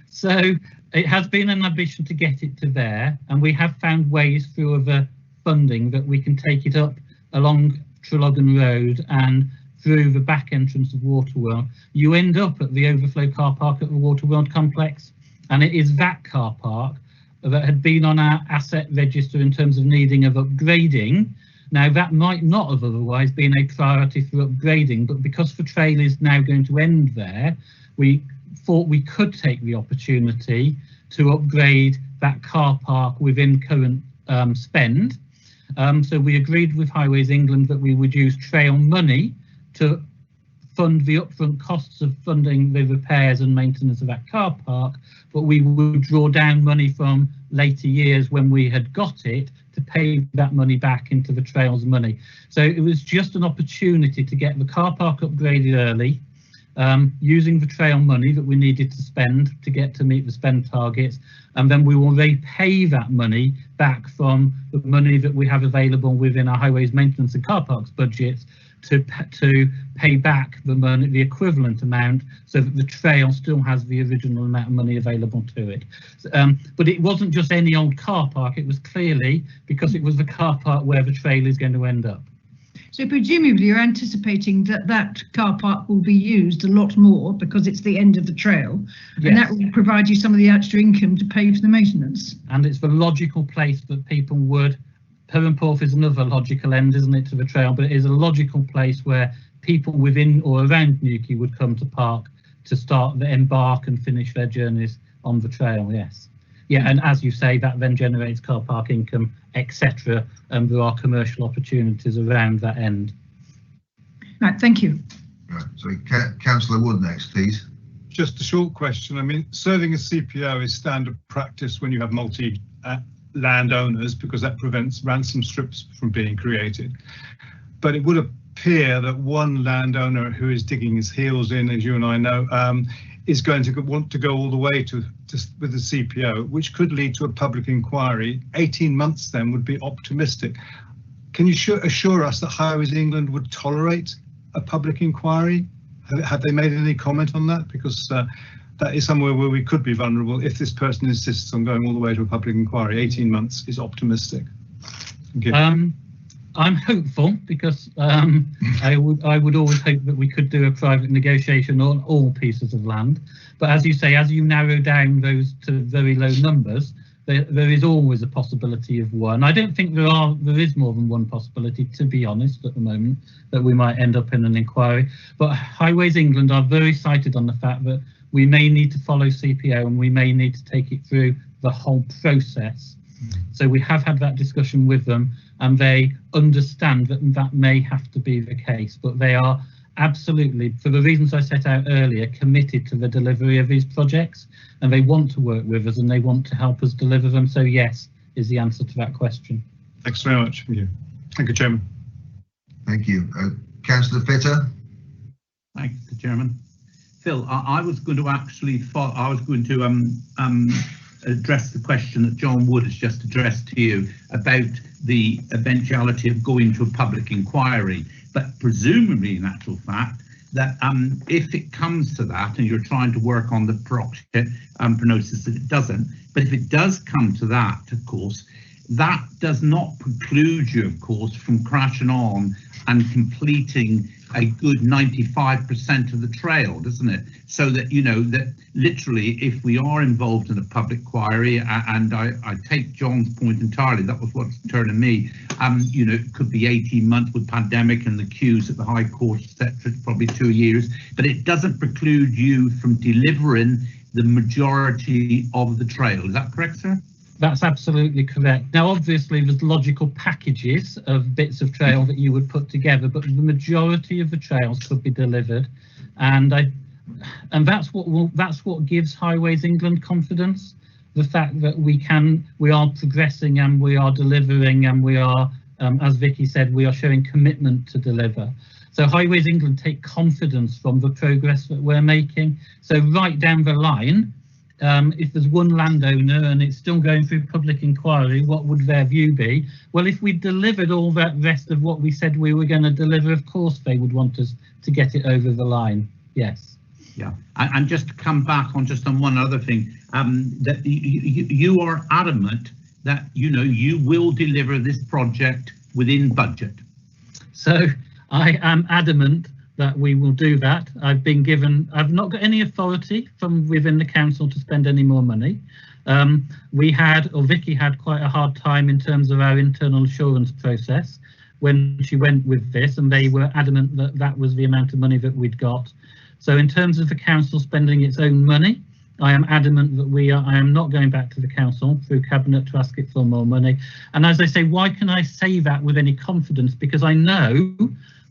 So it has been an ambition to get it to there, and we have found ways through other funding that we can take it up along Treloggan Road and through the back entrance of Waterworld. You end up at the overflow car park at the Waterworld complex, and it is that car park that had been on our asset register in terms of needing of upgrading. Now, that might not have otherwise been a priority for upgrading, but because the trail is now going to end there, we thought we could take the opportunity to upgrade that car park within current spend. So we agreed with Highways England that we would use trail money to fund the upfront costs of funding the repairs and maintenance of that car park, but we would draw down money from later years when we had got it to pay that money back into the trails money. So it was just an opportunity to get the car park upgraded early, using the trail money that we needed to spend to get to meet the spend targets, and then we will repay that money back from the money that we have available within our highways maintenance and car parks budgets to pay back the money, the equivalent amount, so that the trail still has the original amount of money available to it. But it wasn't just any old car park, it was clearly because it was the car park where the trail is going to end up. So presumably you're anticipating that that car park will be used a lot more because it's the end of the trail, yes, and that will provide you some of the extra income to pay for the maintenance. And it's the logical place that people would. Perranporth is another logical end, isn't it, to the trail, but it is a logical place where people within or around Newquay would come to park to start, embark and finish their journeys on the trail, yes. Yeah, and as you say, that then generates car park income, etc. And there are commercial opportunities around that end. Right, thank you. Right. Sorry, Councillor Wood next, please. Just a short question. I mean, serving as CPO is standard practice when you have multi landowners, because that prevents ransom strips from being created. But it would appear that one landowner who is digging his heels in, as you and I know, is going to want to go all the way to with the CPO, which could lead to a public inquiry. 18 months then would be optimistic. Can you assure us that Highways England would tolerate a public inquiry? Have they made any comment on that? Because that is somewhere where we could be vulnerable if this person insists on going all the way to a public inquiry. 18 months is optimistic. Thank you. I'm hopeful, because I would always hope that we could do a private negotiation on all pieces of land. But as you say, as you narrow down those to very low numbers, there is always a possibility of one. I don't think there is more than one possibility, to be honest, at the moment, that we might end up in an inquiry. But Highways England are very cited on the fact that we may need to follow CPO and we may need to take it through the whole process. So we have had that discussion with them, and they understand that that may have to be the case, but they are absolutely, for the reasons I set out earlier, committed to the delivery of these projects, and they want to work with us and they want to help us deliver them. So yes, is the answer to that question. Thanks very much. Thank you. Thank you, Chairman. Thank you. Councillor Fitter. Thank you, Chairman. Phil, I was going to actually address the question that John Wood has just addressed to you about the eventuality of going to a public inquiry, but presumably in actual fact that if it comes to that and you're trying to work on the prognosis that it doesn't, but if it does come to that, of course, that does not preclude you, of course, from crashing on and completing a good 95% of the trail, doesn't it? So that, you know, that literally if we are involved in a public inquiry, and I take John's point entirely, that was what's turning me, you know, it could be 18 months with pandemic and the queues at the High Court, etc., probably 2 years, but it doesn't preclude you from delivering the majority of the trail. Is that correct, sir? That's absolutely correct. Now, obviously, there's logical packages of bits of trail that you would put together, but the majority of the trails could be delivered, and that's what gives Highways England confidence. The fact that we are progressing and we are delivering, and we are, as Vicky said, we are showing commitment to deliver. So Highways England take confidence from the progress that we're making. So right down the line, if there's one landowner and it's still going through public inquiry, what would their view be? Well, if we delivered all that rest of what we said we were going to deliver, of course they would want us to get it over the line. Yes. Yeah, and just to come back on one other thing, that you are adamant that, you know, you will deliver this project within budget. So I am adamant that we will do that. I've not got any authority from within the council to spend any more money. Vicky had quite a hard time in terms of our internal assurance process when she went with this, and they were adamant that that was the amount of money that we'd got. So in terms of the council spending its own money, I am adamant that I am not going back to the council through cabinet to ask it for more money. And as I say, why can I say that with any confidence? Because I know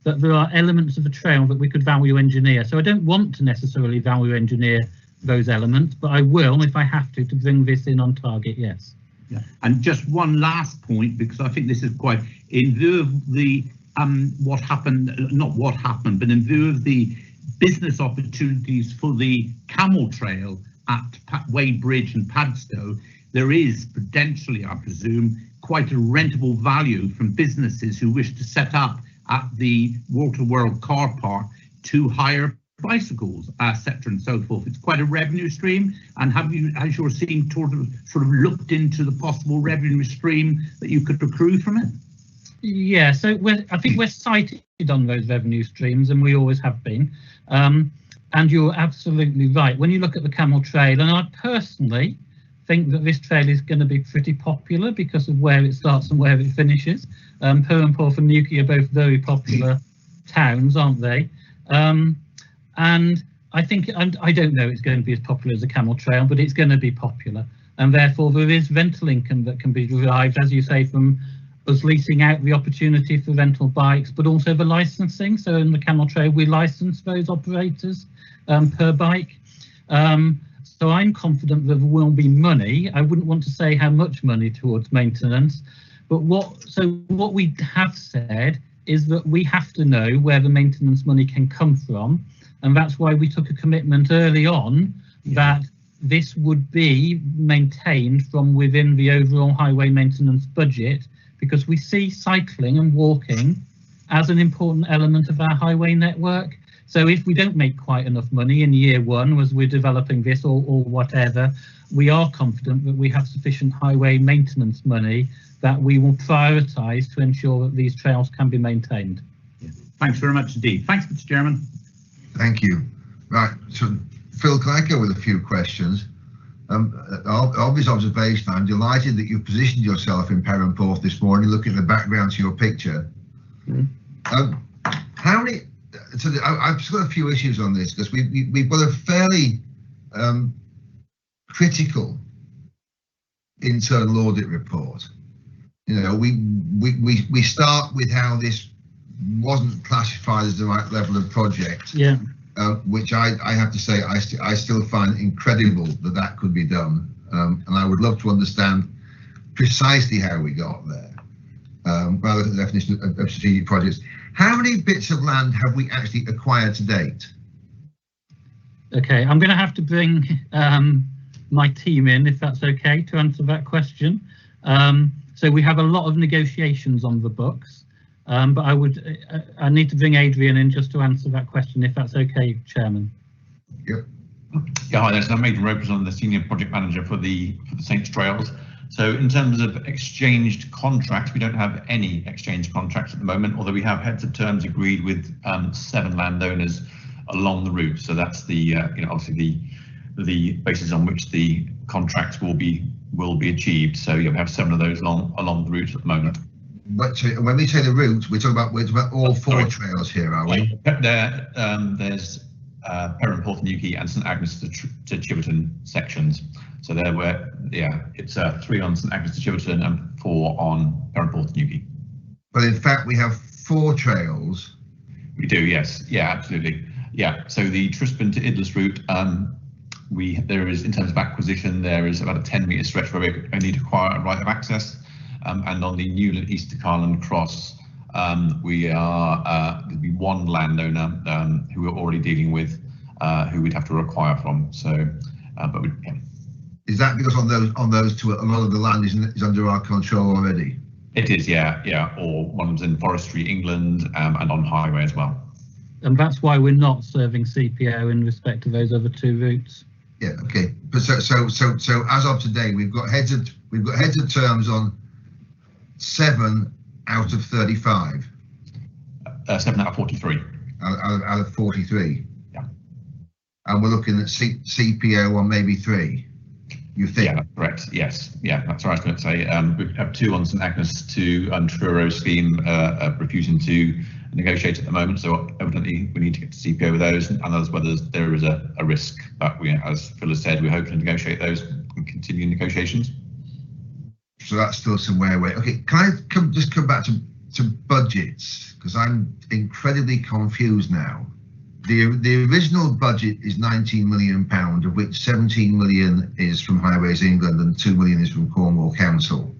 that there are elements of the trail that we could value engineer. So I don't want to necessarily value engineer those elements, but I will, if I have to bring this in on target, yes. Yeah. And just one last point, because I think this is quite, in view of the what happened, not what happened, but in view of the business opportunities for the camel trail at Weybridge and Padstow, there is potentially, I presume, quite a rentable value from businesses who wish to set up at the Water World car park to hire bicycles, etc., and so forth. It's quite a revenue stream. And has your team sort of looked into the possible revenue stream that you could accrue from it? Yeah, so I think we're cited on those revenue streams, and we always have been. And you're absolutely right. When you look at the Camel Trail, and I personally think that this trail is going to be pretty popular because of where it starts and where it finishes. Perth and Porth and Newquay are both very popular towns, aren't they? And I think, and I don't know it's going to be as popular as the Camel Trail, but it's going to be popular. And therefore there is rental income that can be derived, as you say, from us leasing out the opportunity for rental bikes, but also the licensing. So in the Camel Trail, we license those operators per bike. So I'm confident that there will be money. I wouldn't want to say how much money towards maintenance, but what we have said is that we have to know where the maintenance money can come from. And that's why we took a commitment early on that this would be maintained from within the overall highway maintenance budget, because we see cycling and walking as an important element of our highway network. So if we don't make quite enough money in year one as we're developing this or whatever, we are confident that we have sufficient highway maintenance money that we will prioritise to ensure that these trails can be maintained. Thanks very much indeed. Thanks, Mr. Chairman. Thank you. Right, so Phil, can I go with a few questions? Obvious observation, I'm delighted that you've positioned yourself in Perranporth this morning, looking at the background to your picture. How many, so I've just got a few issues on this, because we've got a fairly critical internal audit report. You know, we start with how this wasn't classified as the right level of project. Yeah. Which I have to say I still find incredible that could be done, and I would love to understand precisely how we got there. By looking at the definition of strategic projects, how many bits of land have we actually acquired to date? Okay, I'm going to have to bring my team in, if that's okay, to answer that question. So we have a lot of negotiations on the books. But I need to bring Adrian in just to answer that question, if that's okay, Chairman. Yep. Yeah, hi there. So I'm Adrian Ropers, I'm the Senior Project Manager for the Saints Trails. So in terms of exchanged contracts, we don't have any exchange contracts at the moment, although we have heads of terms agreed with 7 landowners along the route. So that's the you know, obviously the basis on which the contracts will be achieved. So yeah, we have 7 of those along the route at the moment. But when we say the route, we're talking about all 4 trails here, are we? There's Perranporth, Newquay, and St Agnes to Chiverton sections. So there were, yeah, it's 3 on St Agnes to Chiverton and 4 on Perranporth, Newquay. But in fact, we have 4 trails. We do, yes, yeah, absolutely, yeah. So the Trispan to Idlis route, there is, in terms of acquisition, there is about a 10-metre stretch where we only need to acquire a right of access. And on the Newland East to Carland Cross, there'll be 1 landowner who we're already dealing with, who we'd have to acquire from. So, but yeah. Is that because on those 2, a lot of the land is under our control already? It is, yeah, yeah. Or one of them's in Forestry England and on highway as well. And that's why we're not serving CPO in respect to those other 2 routes. Yeah, okay. But so as of today, we've got heads of terms on 7 out of 35. 7 out of 43. Out of 43. Yeah. And we're looking at CPO on maybe 3. You think? Yeah, that's correct. Yes. Yeah, that's what I was going to say. We have 2 on St Agnes to Truro scheme refusing to negotiate at the moment. So evidently we need to get to CPO with those, and as well as there is a risk that we, as Phil has said, we're hoping to negotiate those and continue negotiations. So that's still somewhere away. Okay, can I come back to budgets, because I'm incredibly confused now. The original budget is £19 million, of which 17 million is from Highways England and 2 million is from Cornwall Council.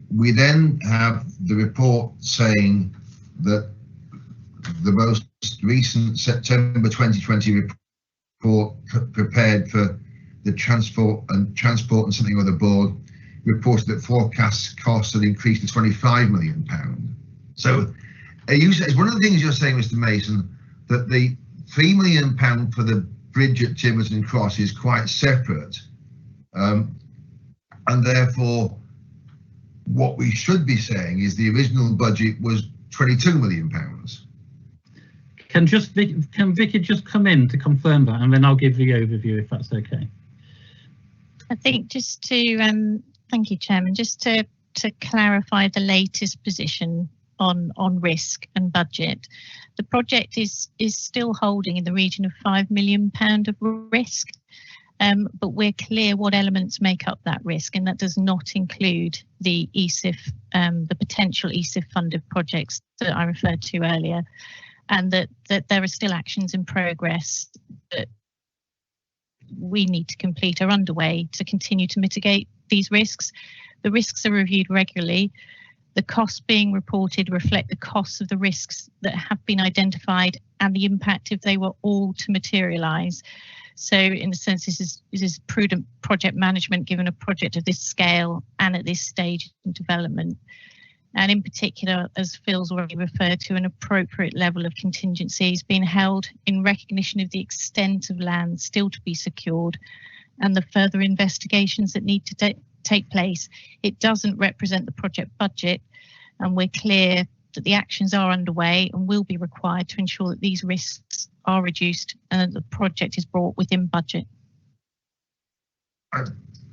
We then have the report saying that the most recent September 2020 report prepared for the transport and something other board reported that forecast costs had increased to £25 million. So it's one of the things you're saying, Mr. Mason, that the £3 million for the bridge at Chiverton Cross is quite separate, and therefore what we should be saying is the original budget was £22 million. Can Vicky just come in to confirm that, and then I'll give the overview, if that's okay. I think just to thank you, Chairman, just to clarify the latest position on risk and budget. The project is still holding in the region of £5 million of risk. but we're clear what elements make up that risk, and that does not include the ESIF, the potential ESIF funded projects that I referred to earlier, and that there are still actions in progress that we need to complete, are underway to continue to mitigate these risks. The risks are reviewed regularly. The costs being reported reflect the costs of the risks that have been identified and the impact if they were all to materialise. So in a sense, this is prudent project management given a project of this scale and at this stage in development. And in particular, as Phil's already referred to, an appropriate level of contingency is being held in recognition of the extent of land still to be secured and the further investigations that need to take place. It doesn't represent the project budget, and we're clear that the actions are underway and will be required to ensure that these risks are reduced and that the project is brought within budget.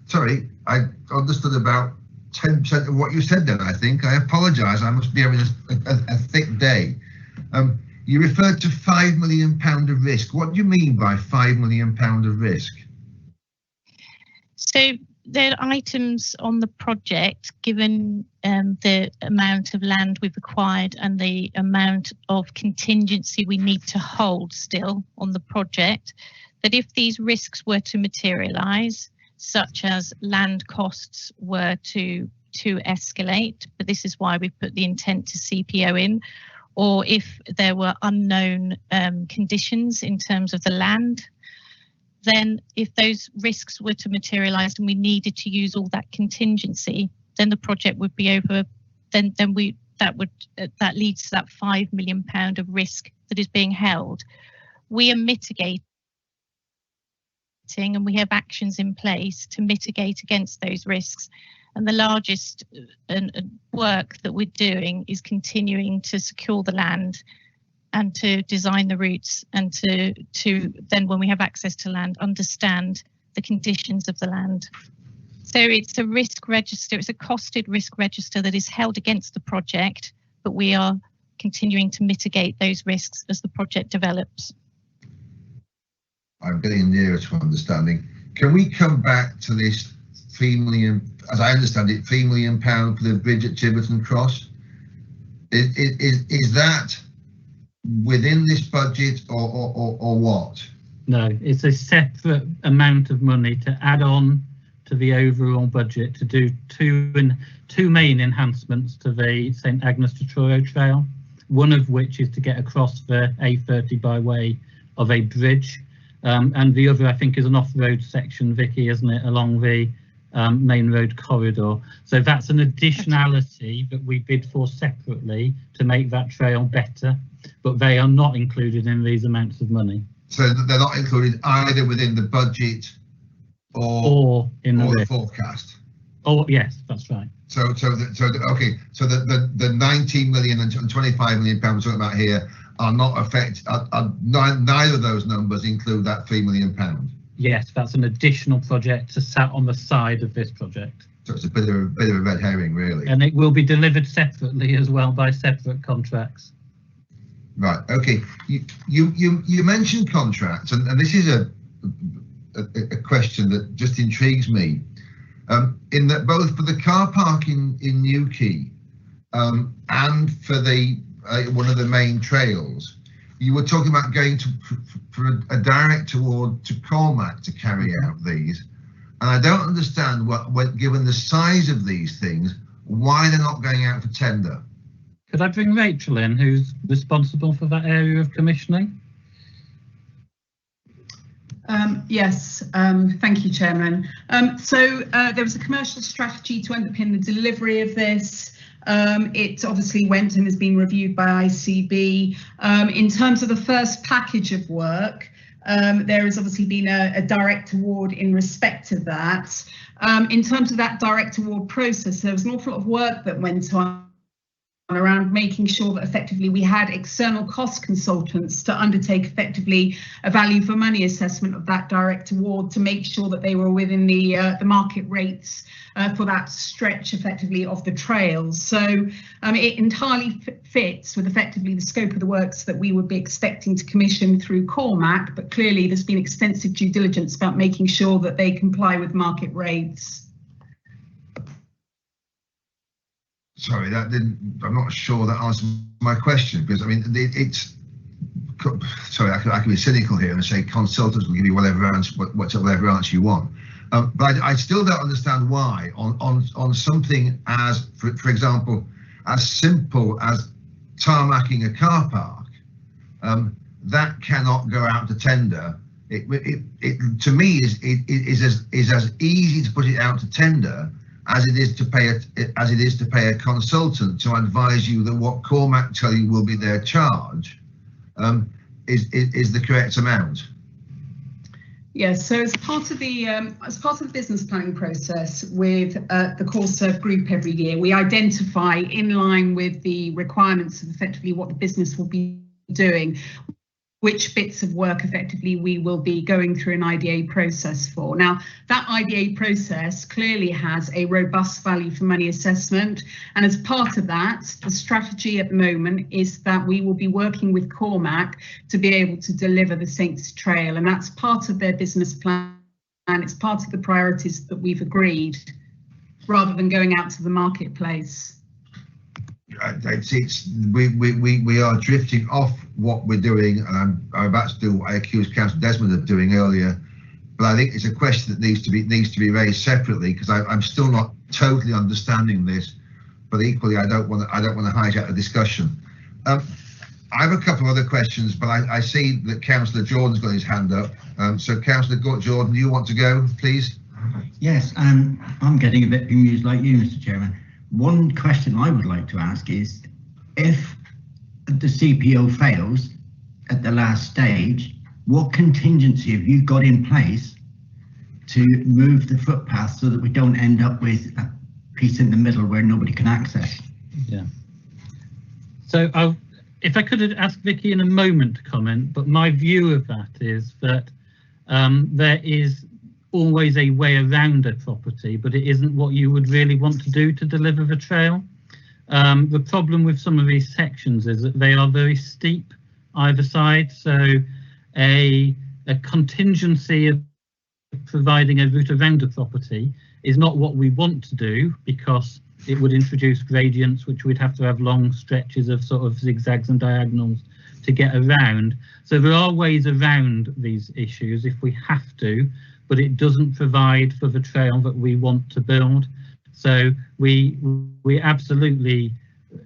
Sorry, I understood about 10% of what you said then, I think. I apologise, I must be having a thick day. You referred to £5 million of risk. What do you mean by £5 million of risk? So there are items on the project, given the amount of land we've acquired and the amount of contingency we need to hold still on the project, that if these risks were to materialise, such as land costs were to escalate, but this is why we've put the intent to CPO in, or if there were unknown conditions in terms of the land, then if those risks were to materialise and we needed to use all that contingency, then the project would be over. Then that leads to that £5 million of risk that is being held. We are mitigating, and we have actions in place to mitigate against those risks. And the largest work that we're doing is continuing to secure the land and to design the routes and to then, when we have access to land, understand the conditions of the land. So it's a risk register, it's a costed risk register that is held against the project, but we are continuing to mitigate those risks as the project develops. I'm getting nearer to understanding. Can we come back to this £3 million, as I understand it, £3 million for the bridge at Tiverton Cross? Is that within this budget or what? No, it's a separate amount of money to add on to the overall budget to do two main enhancements to the St Agnes to Truro Trail, one of which is to get across the A30 by way of a bridge, and the other, I think, is an off-road section, Vicky, isn't it, along the main road corridor. So that's an additionality that we bid for separately to make that trail better, but they are not included in these amounts of money. So they're not included either within the budget or in the forecast? Oh, yes, that's right. So okay, so the 19 million and 25 million pounds we're talking about here are not affected. Neither of those numbers include that £3 million. Yes, that's an additional project to sat on the side of this project. So it's a bit of a red herring, really. And it will be delivered separately as well by separate contracts. Right. Okay. You mentioned contracts, and this is a question that just intrigues me. In that both for the car park in Newquay and for the one of the main trails, you were talking about going for a direct award to Cornwall to carry out these, and I don't understand what given the size of these things, why they're not going out for tender. Could I bring Rachel in, who's responsible for that area of commissioning? Yes, thank you, Chairman. So there was a commercial strategy to underpin the delivery of this. It obviously went and has been reviewed by ICB. In terms of the first package of work, there has obviously been a direct award in respect of that. In terms of that direct award process, there was an awful lot of work that went on around making sure that effectively we had external cost consultants to undertake effectively a value for money assessment of that direct award to make sure that they were within the market rates for that stretch effectively of the trails. So it entirely fits with effectively the scope of the works that we would be expecting to commission through Cormac, but clearly there's been extensive due diligence about making sure that they comply with market rates. Sorry, I'm not sure that answers my question, because I mean, sorry, I can be cynical here and say consultants will give you whatever answer you want. But I still don't understand why on something as, for example, as simple as tarmacking a car park, that cannot go out to tender. It to me is as easy to put it out to tender as it is to pay a consultant to advise you that what Cormac tell you will be their charge is the correct amount. Yes, so as part of the business planning process with the CoreServe group every year, we identify in line with the requirements of effectively what the business will be doing, which bits of work effectively we will be going through an IDA process for. Now, that IDA process clearly has a robust value for money assessment. And as part of that, the strategy at the moment is that we will be working with Cormac to be able to deliver the Saints Trail. And that's part of their business plan. And it's part of the priorities that we've agreed, rather than going out to the marketplace. We are drifting off what we're doing, and I'm about to do what I accused Councillor Desmond of doing earlier. But I think it's a question that needs to be raised separately, because I'm still not totally understanding this. But equally, I don't want to hijack the discussion. I have a couple of other questions, but I see that Councillor Jordan's got his hand up. So Councillor Jordan, do you want to go, please? Yes, I'm getting a bit bemused like you, Mr. Chairman. One question I would like to ask is, if the CPO fails at the last stage, what contingency have you got in place to move the footpath so that we don't end up with a piece in the middle where nobody can access? Yeah. So if I could ask Vicky in a moment to comment, but my view of that is that there is always a way around a property, but it isn't what you would really want to do to deliver the trail. The problem with some of these sections is that they are very steep either side, so a contingency of providing a route around a property is not what we want to do, because it would introduce gradients, which we'd have to have long stretches of sort of zigzags and diagonals to get around. So there are ways around these issues if we have to, but it doesn't provide for the trail that we want to build. So we absolutely,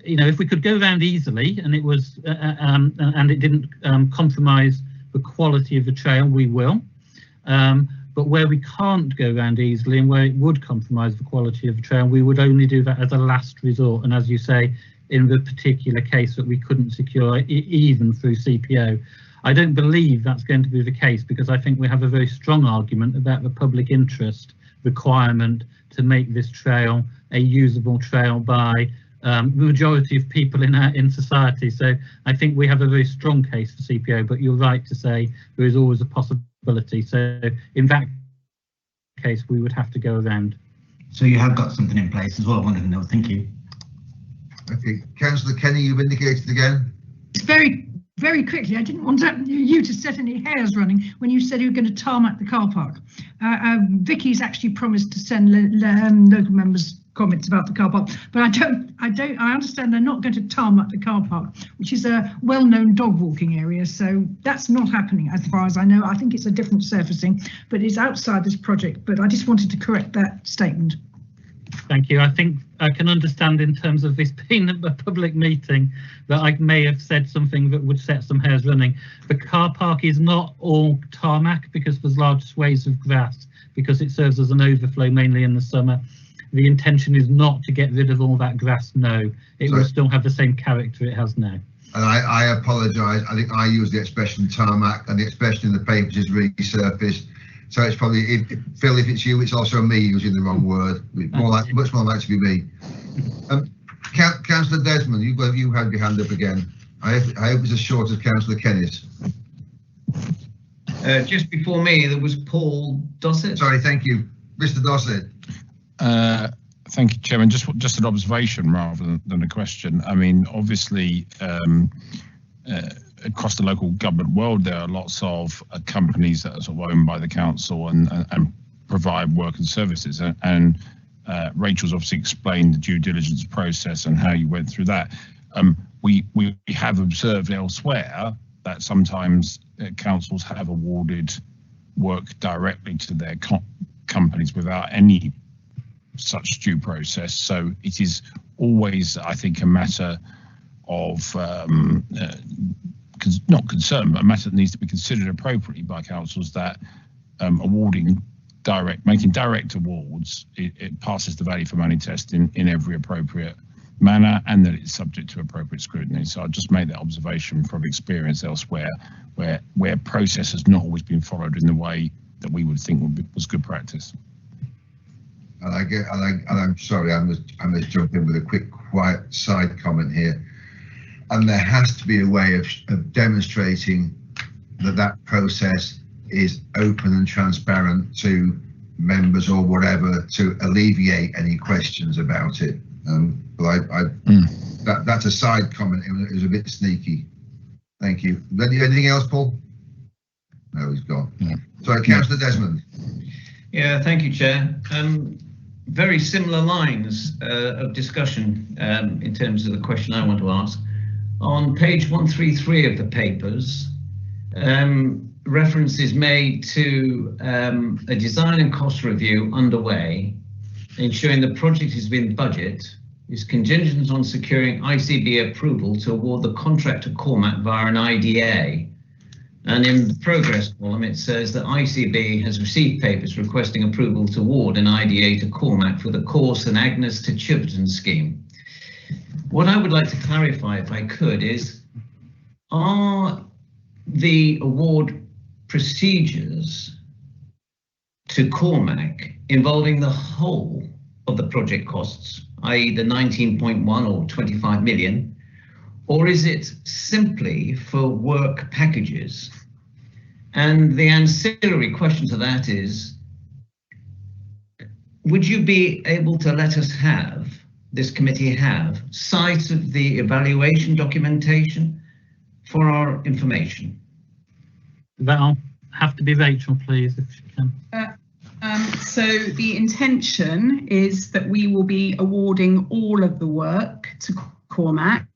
you know, if we could go around easily and it was and it didn't compromise the quality of the trail, we will. But where we can't go around easily and where it would compromise the quality of the trail, we would only do that as a last resort. And as you say, in the particular case that we couldn't secure even through CPO. I don't believe that's going to be the case, because I think we have a very strong argument about the public interest requirement to make this trail a usable trail by the majority of people in society. So I think we have a very strong case for CPO, but you're right to say there is always a possibility. So in that case, we would have to go around. So you have got something in place as well, I wanted to know. Thank you. Okay, Councillor Kenny, you've indicated again. It's very quickly, I didn't want you to set any hairs running when you said you were going to tarmac the car park. Vicky's actually promised to send local members comments about the car park, but I understand they're not going to tarmac the car park, which is a well-known dog walking area, so that's not happening as far as I know. I think it's a different surfacing, but it's outside this project, but I just wanted to correct that statement. Thank you. I think I can understand, in terms of this being a public meeting, that I may have said something that would set some hairs running. The car park is not all tarmac, because there's large swathes of grass, because it serves as an overflow mainly in the summer. The intention is not to get rid of all that grass, no. It will still have the same character it has now. And I apologise. I think I used the expression tarmac, and the expression in the papers is resurfaced. So it's probably, Phil, if it's you, it's also me using the wrong word. Much more likely to be me. Councillor Desmond, you had your hand up again. I hope it's as short as Councillor Kennis. Just before me, there was Paul Dossett. Sorry, thank you. Mr. Dossett. Thank you, Chairman. Just an observation rather than a question. I mean, obviously, across the local government world, there are lots of companies that are sort of owned by the council and provide work and services. And Rachel's obviously explained the due diligence process and how you went through that. We have observed elsewhere that sometimes councils have awarded work directly to their companies without any such due process. So it is always, I think, a matter of not concern, but a matter that needs to be considered appropriately by councils, that making direct awards, it passes the value for money test in every appropriate manner, and that it's subject to appropriate scrutiny. So I just made that observation from experience elsewhere, where process has not always been followed in the way that we would think was good practice. And I'm sorry, I must jump in with a quick, quiet side comment here. And there has to be a way of demonstrating that process is open and transparent to members or whatever, to alleviate any questions about it. But that's a side comment. It was a bit sneaky. Thank you. Anything else, Paul? No, he's gone. Yeah. Sorry, Councillor Desmond. Yeah, thank you, Chair. Very similar lines of discussion in terms of the question I want to ask. On page 133 of the papers, reference is made to a design and cost review underway, ensuring the project is within budget, is contingent on securing ICB approval to award the contract to Cormac via an IDA. And in the progress column, it says that ICB has received papers requesting approval to award an IDA to Cormac for the Course and Agnes to Chiltern scheme. What I would like to clarify, if I could, is are the award procedures to Cormac involving the whole of the project costs, i.e. the 19.1 or 25 million, or is it simply for work packages? And the ancillary question to that is, would you be able to let us have, this committee have, sight of the evaluation documentation for our information? That'll have to be Rachel, please, if she can. So the intention is that we will be awarding all of the work to Cormac,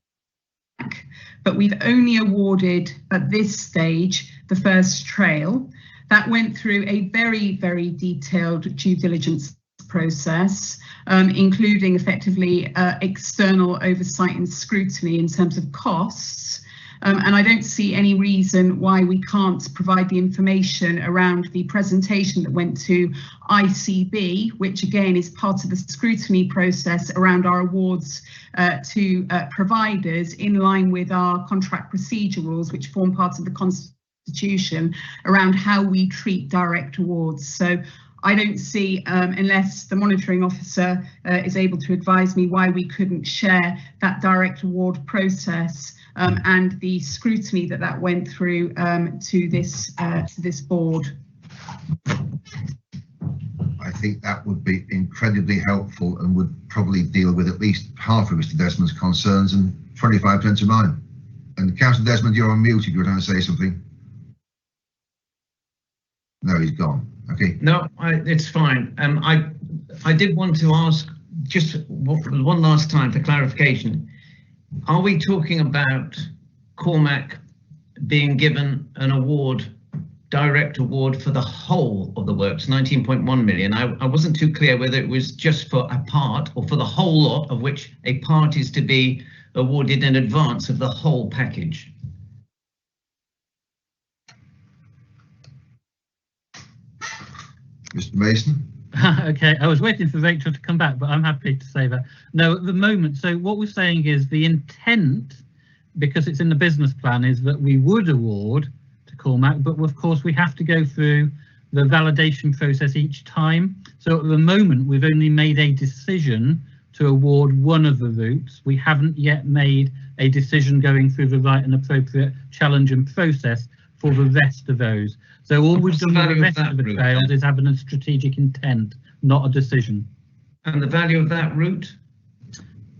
but we've only awarded at this stage the first trail. That went through a very, very detailed due diligence process, including effectively external oversight and scrutiny in terms of costs. And I don't see any reason why we can't provide the information around the presentation that went to ICB, which again is part of the scrutiny process around our awards to providers, in line with our contract procedure rules, which form part of the Constitution, around how we treat direct awards. So I don't see, unless the monitoring officer is able to advise me, why we couldn't share that direct award process and the scrutiny that went through to this board. I think that would be incredibly helpful and would probably deal with at least half of Mr. Desmond's concerns and 25% of mine. And Councillor Desmond, you're on mute if you were trying to say something. No, he's gone. Okay. No, it's fine. I did want to ask just one last time for clarification. Are we talking about Cormac being given an award, direct award for the whole of the works, 19.1 million? I wasn't too clear whether it was just for a part or for the whole lot, of which a part is to be awarded in advance of the whole package. Mr. Mason? Okay, I was waiting for Rachel to come back, but I'm happy to say that. No, at the moment, so what we're saying is the intent, because it's in the business plan, is that we would award to Cormac, but of course we have to go through the validation process each time. So at the moment, we've only made a decision to award one of the routes. We haven't yet made a decision going through the right and appropriate challenge and process for the rest of those. So all we've done with the rest of the trails is having a strategic intent, not a decision. And the value of that route?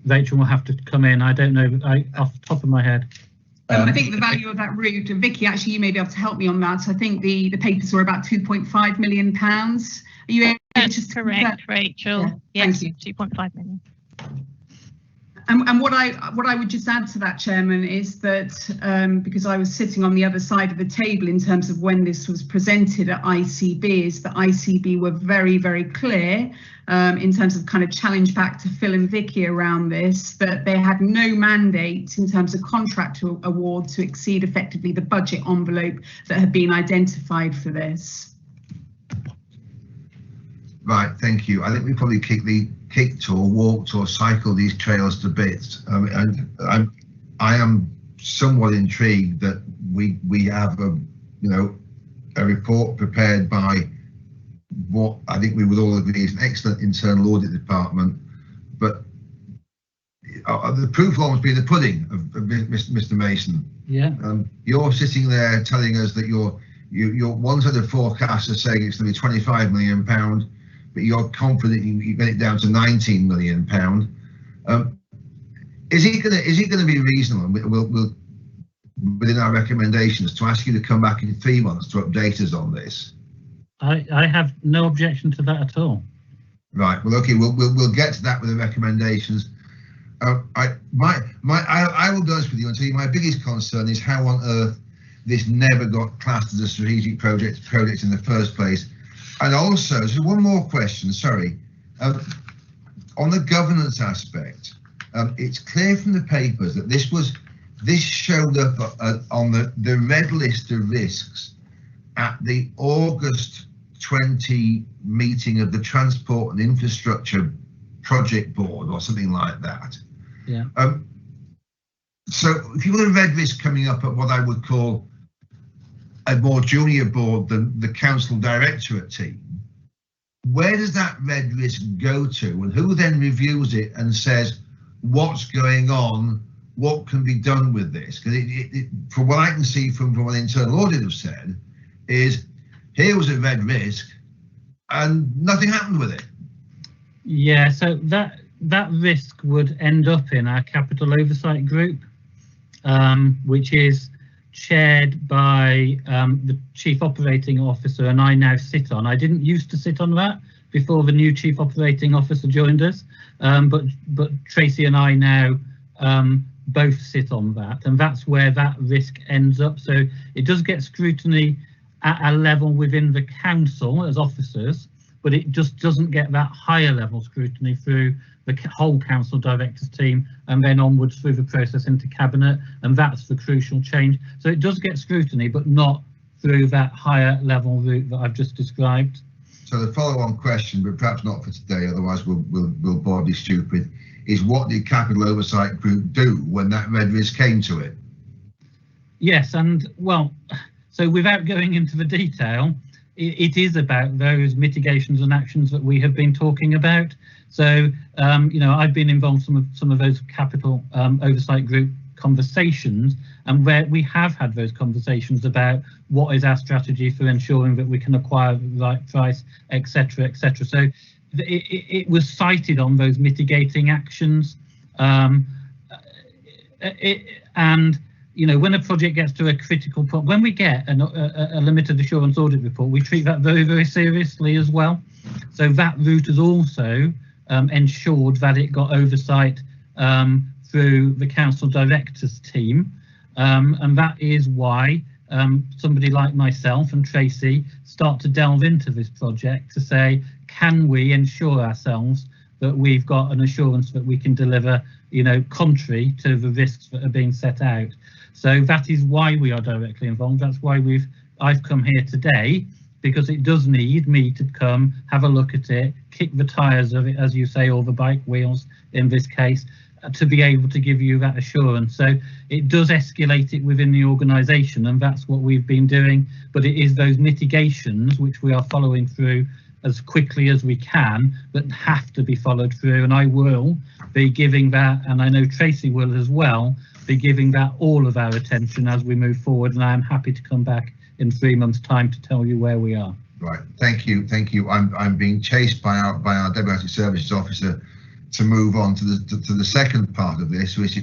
Rachel will have to come in. I don't know off the top of my head. I think the value of that route, and Vicky, actually, you may be able to help me on that. I think the papers were about £2.5 million. Are you able That's correct, Rachel? Yeah, yes, thank you. 2.5 million. And what I would just add to that, Chairman, is that because I was sitting on the other side of the table in terms of when this was presented at ICB, is that ICB were very, very clear in terms of kind of challenge back to Phil and Vicky around this, that they had no mandate in terms of contract award to exceed effectively the budget envelope that had been identified for this. Right, thank you. I think we probably kicked or walked or cycled these trails to bits. And I am somewhat intrigued that we have a report prepared by what I think we would all agree is an excellent internal audit department, but the proof will almost be the pudding of Mr. Mason. Yeah. You're sitting there telling us that your one set of forecasts are saying it's going to be £25 million, but you're confident you get it down to £19 million. Is it going to be reasonable? We'll within our recommendations to ask you to come back in 3 months to update us on this. I have no objection to that at all. Right. Well, okay. We'll get to that with the recommendations. I will be honest with you and tell you my biggest concern is how on earth this never got classed as a strategic project in the first place. And also, so one more question. Sorry, on the governance aspect, it's clear from the papers that this showed up on the red list of risks at the August 20 meeting of the Transport and Infrastructure Project Board or something like that. Yeah. So if you've got a red risk coming up at what I would call a more junior board than the council directorate team, where does that red risk go to, and who then reviews it and says what's going on, what can be done with this? Because from what I can see from what internal audit have said, is here was a red risk and nothing happened with it. Yeah, so that risk would end up in our capital oversight group, which is chaired by the Chief Operating Officer, and I now sit on. I didn't used to sit on that before the new Chief Operating Officer joined us, but Tracy and I now both sit on that, and that's where that risk ends up. So it does get scrutiny at a level within the council as officers, but it just doesn't get that higher level scrutiny through the whole council directors team and then onwards through the process into cabinet, and that's the crucial change. So it does get scrutiny, but not through that higher level route that I've just described. So the follow-on question, but perhaps not for today, otherwise we'll bore you stupid, is what did Capital Oversight Group do when that red risk came to it? Yes, and well, so without going into the detail, it is about those mitigations and actions that we have been talking about. So, I've been involved in some of those Capital Oversight Group conversations, and where we have had those conversations about what is our strategy for ensuring that we can acquire the right price, etc., etc. So it was cited on those mitigating actions, and when a project gets to a critical point, when we get a limited assurance audit report, we treat that very, very seriously as well. So that route has also ensured that it got oversight through the council directors team, and that is why somebody like myself and Tracy start to delve into this project to say, can we ensure ourselves that we've got an assurance that we can deliver, contrary to the risks that are being set out. So that is why we are directly involved. That's why I've come here today, because it does need me to come have a look at it, kick the tires of it, as you say, or the bike wheels in this case, to be able to give you that assurance. So it does escalate it within the organisation, and that's what we've been doing. But it is those mitigations which we are following through as quickly as we can that have to be followed through, and I will be giving that, and I know Tracy will as well, be giving that all of our attention as we move forward, and I am happy to come back in 3 months' time to tell you where we are. Right, thank you. I'm being chased by our Democratic Services Officer to move on to the second part of this, which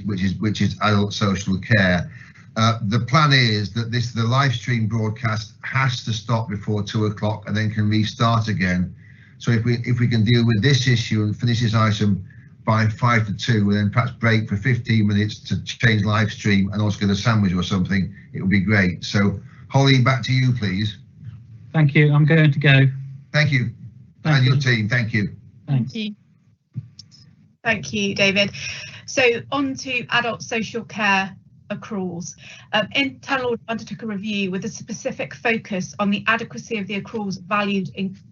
is adult social care. The plan is that the live stream broadcast has to stop before 2 o'clock and then can restart again. So if we can deal with this issue and finish this item by 5 to 2, and then perhaps break for 15 minutes to change live stream and also get a sandwich or something, it would be great. So Holly, back to you, please. Thank you. I'm going to go. Thank you. And your team. Thank you. Thanks. Thank you. Thank you, David. So on to adult social care accruals. Internal Audit undertook a review with a specific focus on the adequacy of the accruals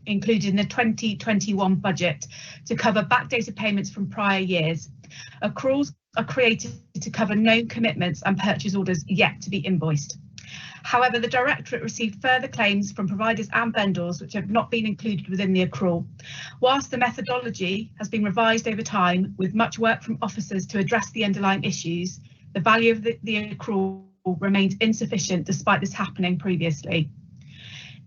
included in the 2021 budget to cover backdated payments from prior years. Accruals are created to cover known commitments and purchase orders yet to be invoiced. However, the Directorate received further claims from providers and vendors which have not been included within the accrual. Whilst the methodology has been revised over time with much work from officers to address the underlying issues, the value of the accrual remains insufficient despite this happening previously.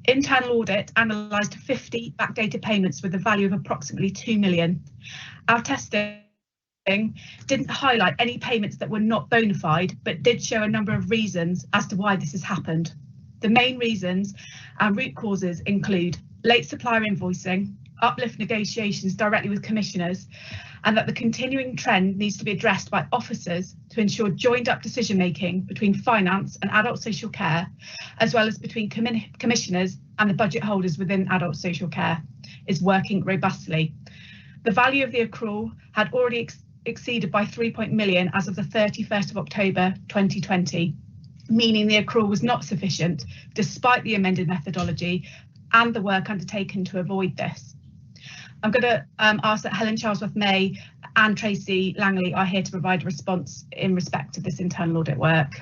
Internal Audit analysed 50 backdated payments with a value of approximately 2 million. Our testing didn't highlight any payments that were not bona fide, but did show a number of reasons as to why this has happened. The main reasons and root causes include late supplier invoicing, uplift negotiations directly with commissioners, and that the continuing trend needs to be addressed by officers to ensure joined up decision making between finance and adult social care, as well as between commissioners and the budget holders within adult social care, is working robustly. The value of the accrual had already exceeded by 3 million as of the 31st of October 2020, meaning the accrual was not sufficient despite the amended methodology and the work undertaken to avoid this. I'm going to ask that Helen Charlesworth-May and Tracy Langley are here to provide a response in respect to this internal audit work.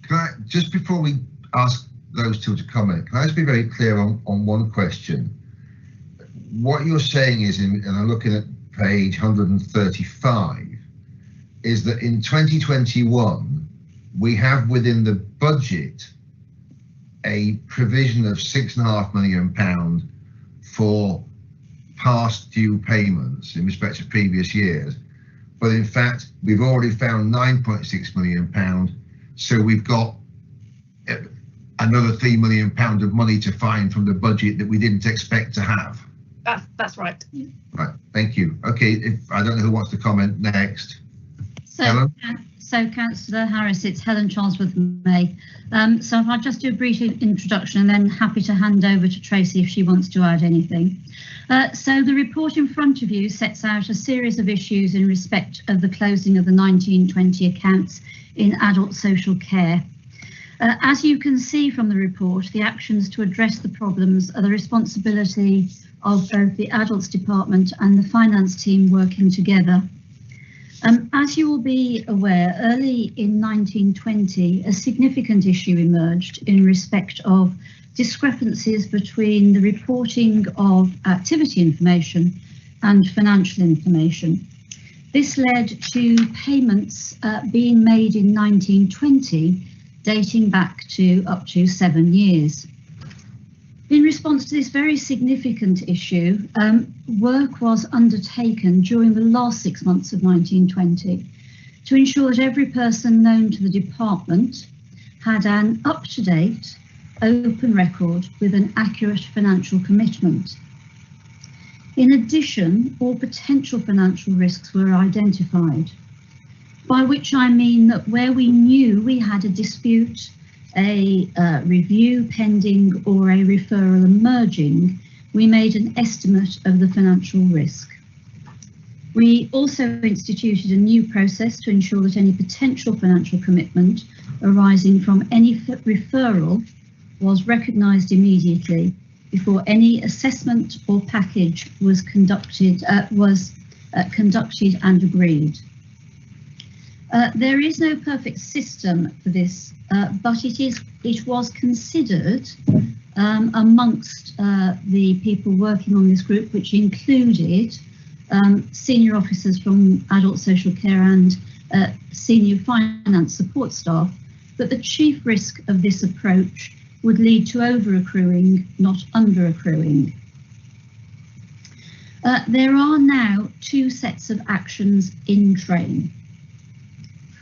Can I, just before we ask those two to comment, can I just be very clear on one question? What you're saying is, and I'm looking at page 135, is that in 2021 we have within the budget a provision of £6.5 million for past due payments in respect of previous years, but in fact we've already found £9.6 million, so we've got another £3 million of money to find from the budget that we didn't expect to have. That's right. Right, thank you. Okay, I don't know who wants to comment next. So Councillor Harris, it's Helen Charlesworth-May. So if I just do a brief introduction and then happy to hand over to Tracy if she wants to add anything. So the report in front of you sets out a series of issues in respect of the closing of the 1920 accounts in adult social care. As you can see from the report, the actions to address the problems are the responsibility of both the Adults Department and the finance team working together. As you will be aware, early in 1920, a significant issue emerged in respect of discrepancies between the reporting of activity information and financial information. This led to payments being made in 1920, dating back to up to 7 years. In response to this very significant issue, work was undertaken during the last 6 months of 1920 to ensure that every person known to the department had an up-to-date, open record with an accurate financial commitment. In addition, all potential financial risks were identified, by which I mean that where we knew we had a dispute, a review pending or a referral emerging, we made an estimate of the financial risk. We also instituted a new process to ensure that any potential financial commitment arising from any referral was recognised immediately before any assessment or package was conducted and agreed. There is no perfect system for this, but it was considered amongst the people working on this group, which included senior officers from adult social care and senior finance support staff, that the chief risk of this approach would lead to over-accruing, not under-accruing. There are now two sets of actions in train.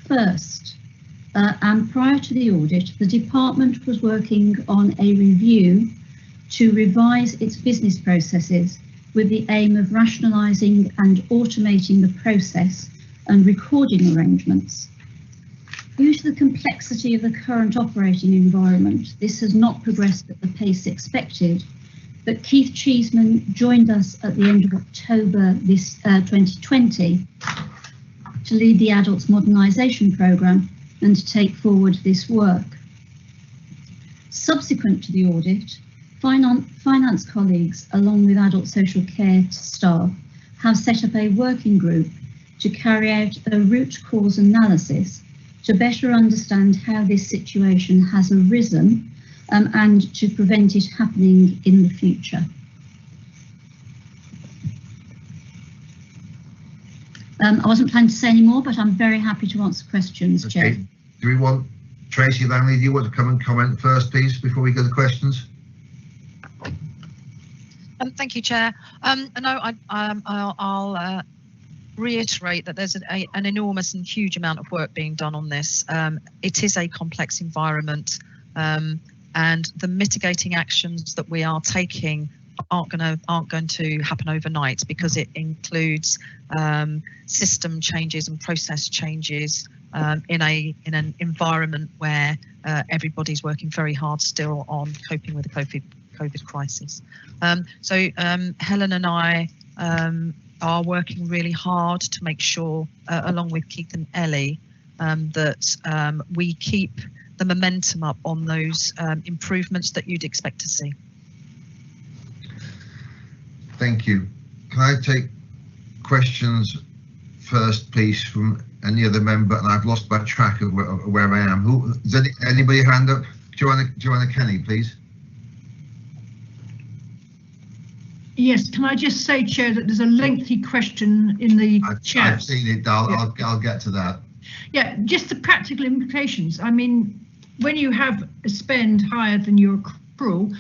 First, and prior to the audit, the department was working on a review to revise its business processes with the aim of rationalising and automating the process and recording arrangements. Due to the complexity of the current operating environment, this has not progressed at the pace expected, but Keith Cheeseman joined us at the end of October 2020 to lead the Adults Modernisation Programme and to take forward this work. Subsequent to the audit, finance colleagues, along with adult social care staff, have set up a working group to carry out a root cause analysis to better understand how this situation has arisen and to prevent it happening in the future. I wasn't planning to say any more, but I'm very happy to answer questions, okay. Chair. Do we want Tracy Langley, do you want to come and comment first, please, before we go to questions? Thank you, Chair. No, I'll reiterate that there's an enormous and huge amount of work being done on this. It is a complex environment, and the mitigating actions that we are taking aren't going to happen overnight, because it includes system changes and process changes in an environment where everybody's working very hard still on coping with the COVID crisis. So Helen and I are working really hard to make sure, along with Keith and Ellie, that we keep the momentum up on those improvements that you'd expect to see. Thank you. Can I take questions first, please, from any other member? And I've lost my track of where I am. Who is anybody hand up? Joanna Kenny, please. Yes, can I just say, Chair, that there's a lengthy question in the chat. I've seen it. I'll get to that. Yeah, just the practical implications. I mean, when you have a spend higher than your accrual,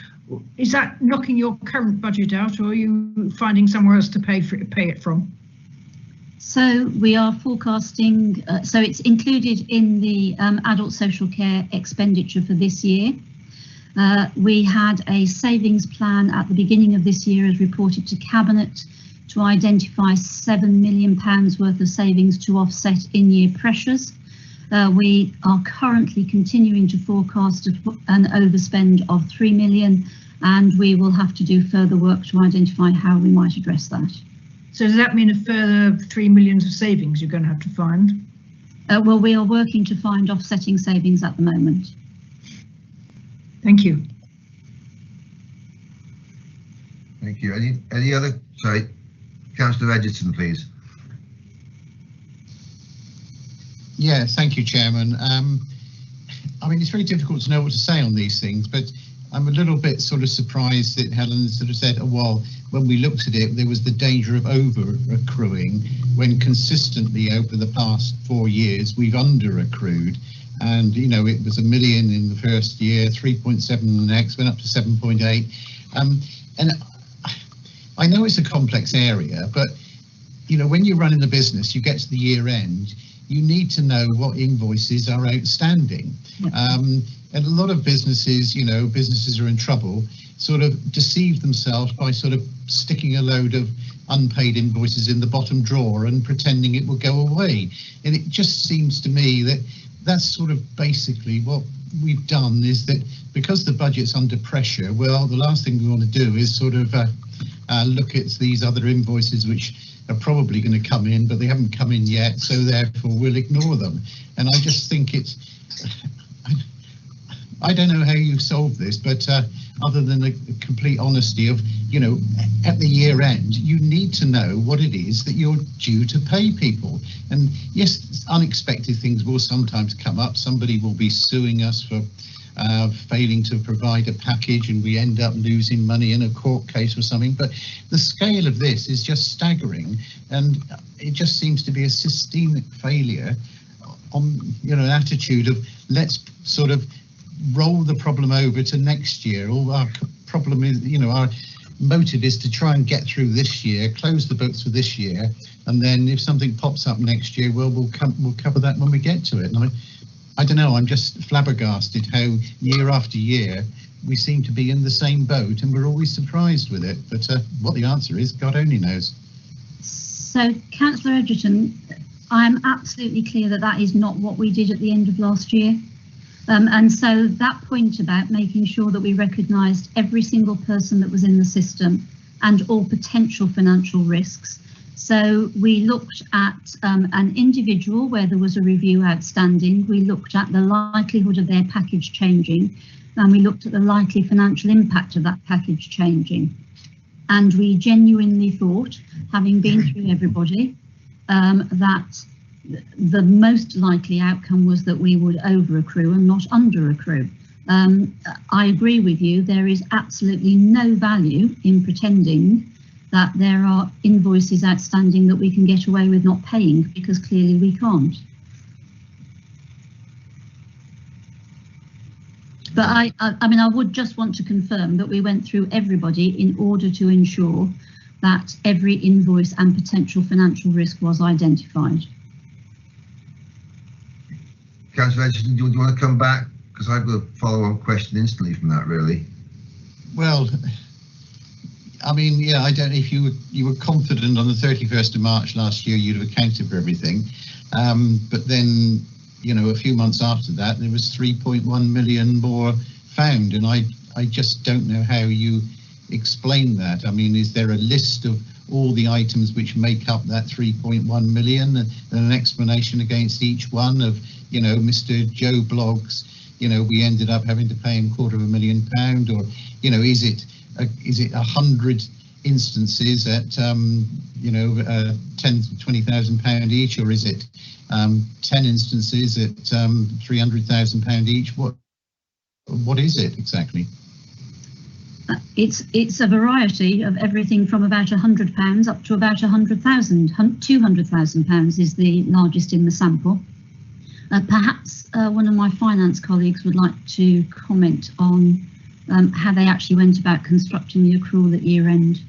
is that knocking your current budget out, or are you finding somewhere else to pay it from? So we are forecasting, so it's included in the adult social care expenditure for this year. We had a savings plan at the beginning of this year, as reported to Cabinet, to identify £7 million worth of savings to offset in-year pressures. We are currently continuing to forecast an overspend of £3 million, and we will have to do further work to identify how we might address that. So does that mean a further £3 million of savings you're going to have to find? Well, we are working to find offsetting savings at the moment. Thank you. Thank you. Any other? Sorry, Councillor Edgerton, please. Yeah, thank you, Chairman. I mean, it's very difficult to know what to say on these things, but I'm a little bit sort of surprised that Helen sort of said, oh, well, when we looked at it, there was the danger of over-accruing, when consistently over the past 4 years, we've under-accrued. And, you know, it was £1 million in the first year, 3.7 in the next, went up to 7.8. And I know it's a complex area, but, you know, when you're running the business, you get to the year end, you need to know what invoices are outstanding. And a lot of businesses, you know, businesses are in trouble, sort of deceive themselves by sort of sticking a load of unpaid invoices in the bottom drawer and pretending it will go away. And it just seems to me that that's sort of basically what we've done, is that because the budget's under pressure, well, the last thing we want to do is sort of look at these other invoices which are probably going to come in, but they haven't come in yet, so therefore we'll ignore them. And I just think it's, I don't know how you solve this, but other than the complete honesty of, you know, at the year end, you need to know what it is that you're due to pay people. And yes, unexpected things will sometimes come up. Somebody will be suing us for failing to provide a package, and we end up losing money in a court case or something. But the scale of this is just staggering, and it just seems to be a systemic failure on, an attitude of let's sort of roll the problem over to next year. All our problem is, our motive is to try and get through this year, close the books for this year, and then if something pops up next year, well, we'll cover that when we get to it. And I don't know, I'm just flabbergasted how year after year we seem to be in the same boat, and we're always surprised with it. But what the answer is, God only knows. So, Councillor Edgerton, I'm absolutely clear that that is not what we did at the end of last year. And so that point about making sure that we recognised every single person that was in the system and all potential financial risks. So we looked at an individual where there was a review outstanding. We looked at the likelihood of their package changing, and we looked at the likely financial impact of that package changing. And we genuinely thought, having been through everybody, that the most likely outcome was that we would over accrue and not under accrue. I agree with you, there is absolutely no value in pretending that there are invoices outstanding that we can get away with not paying, because clearly we can't. But I mean, I would just want to confirm that we went through everybody in order to ensure that every invoice and potential financial risk was identified. Councillor Edgerton, do you want to come back? Because I've got a follow-on question instantly from that, really. Well, I mean, yeah, I don't know if you were confident on the 31st of March last year you'd have accounted for everything, but then, a few months after that there was 3.1 million more found, and I just don't know how you explain that. I mean, is there a list of all the items which make up that 3.1 million and an explanation against each one of, Mr. Joe Bloggs, we ended up having to pay him £250,000, or, is it 100 instances at, 10 to £20,000 each, or is it 10 instances at £300,000 each? What is it exactly? It's a variety of everything from about £100 up to about £100,000. £200,000 is the largest in the sample. Perhaps one of my finance colleagues would like to comment on how they actually went about constructing the accrual at year end.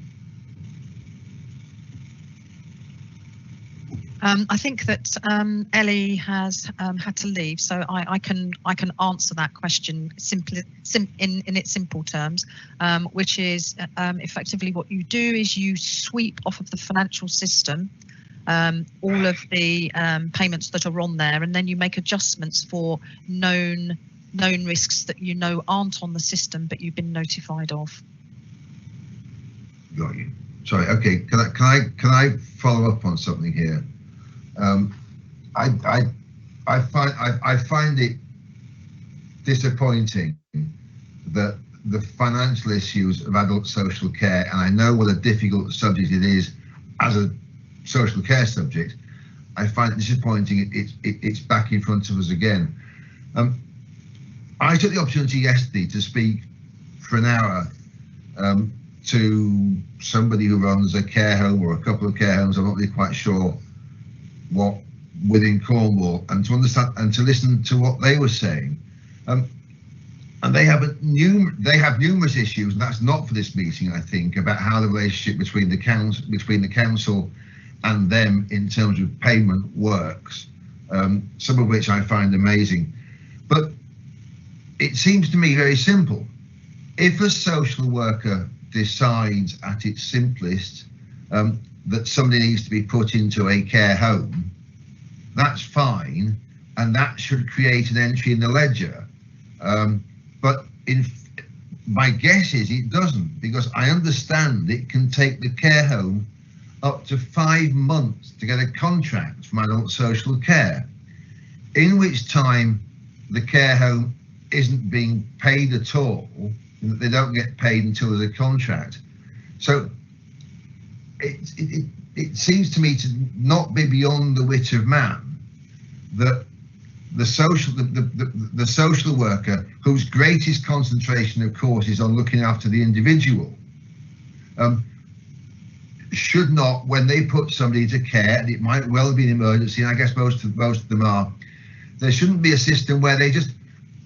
I think that Ellie has had to leave, so I can answer that question simply in its simple terms, which is effectively what you do is you sweep off of the financial system all of the payments that are on there, and then you make adjustments for known risks that aren't on the system but you've been notified of. Got you. Sorry. Okay. Can I follow up on something here? I find it disappointing that the financial issues of adult social care, and I know what a difficult subject it is as a social care subject, I find it disappointing it's back in front of us again. I took the opportunity yesterday to speak for an hour to somebody who runs a care home or a couple of care homes, I'm not really quite sure what, within Cornwall, and to understand and to listen to what they were saying. And they have numerous issues, and that's not for this meeting, I think, about how the relationship between the council and them in terms of payment works, some of which I find amazing. But it seems to me very simple. If a social worker decides at its simplest that somebody needs to be put into a care home, that's fine, and that should create an entry in the ledger. But my guess is it doesn't, because I understand it can take the care home up to 5 months to get a contract from adult social care, in which time the care home isn't being paid at all, and that they don't get paid until there's a contract. So it seems to me to not be beyond the wit of man that the social worker, whose greatest concentration, of course, is on looking after the individual, should not, when they put somebody into care, and it might well be an emergency, and I guess most of them are, there shouldn't be a system where they just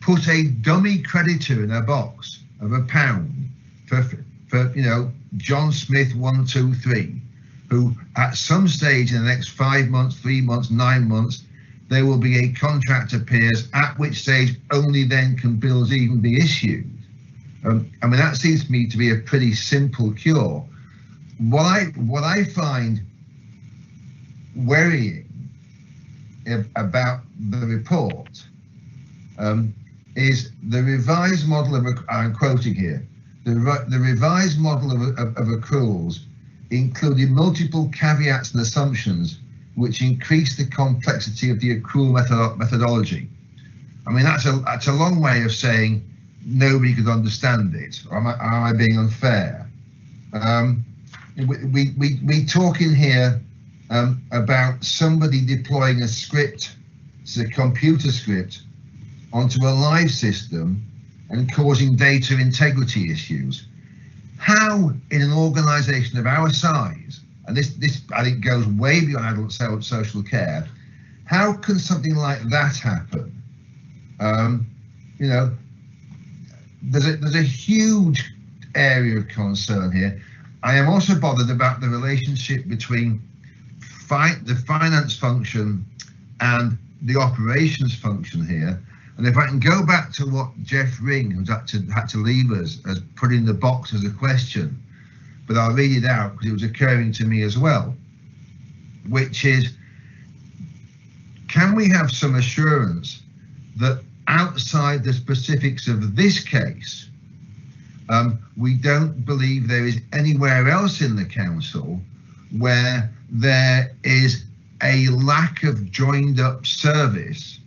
put a dummy creditor in a box of £1 for you know, John Smith 123, who at some stage in the next 5 months, 3 months, 9 months, there will be a contract appears, at which stage only then can bills even be issued. I mean, that seems to me to be a pretty simple cure. What I find worrying about the report is the revised model of, I'm quoting here, the revised model of accruals included multiple caveats and assumptions which increase the complexity of the accrual methodology. I mean, that's a long way of saying nobody could understand it, or am I being unfair? We talk in here about somebody deploying a script, it's a computer script, onto a live system and causing data integrity issues. How, in an organisation of our size, and this I think goes way beyond adult social care, how can something like that happen? You know, there's a huge area of concern here. I am also bothered about the relationship between the finance function and the operations function here. And if I can go back to what Jeff Ring, who's had to leave us, has put in the box as a question, but I'll read it out because it was occurring to me as well, which is, can we have some assurance that outside the specifics of this case, we don't believe there is anywhere else in the council where there is a lack of joined up service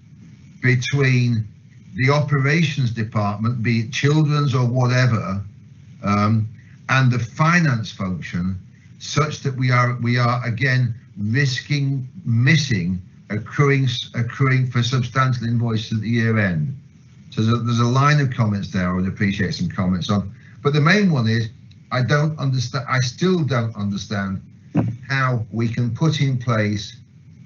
between the operations department, be it children's or whatever, and the finance function, such that we are again risking missing accruing for substantial invoices at the year end. So there's a line of comments there I would appreciate some comments on. But the main one is, I still don't understand how we can put in place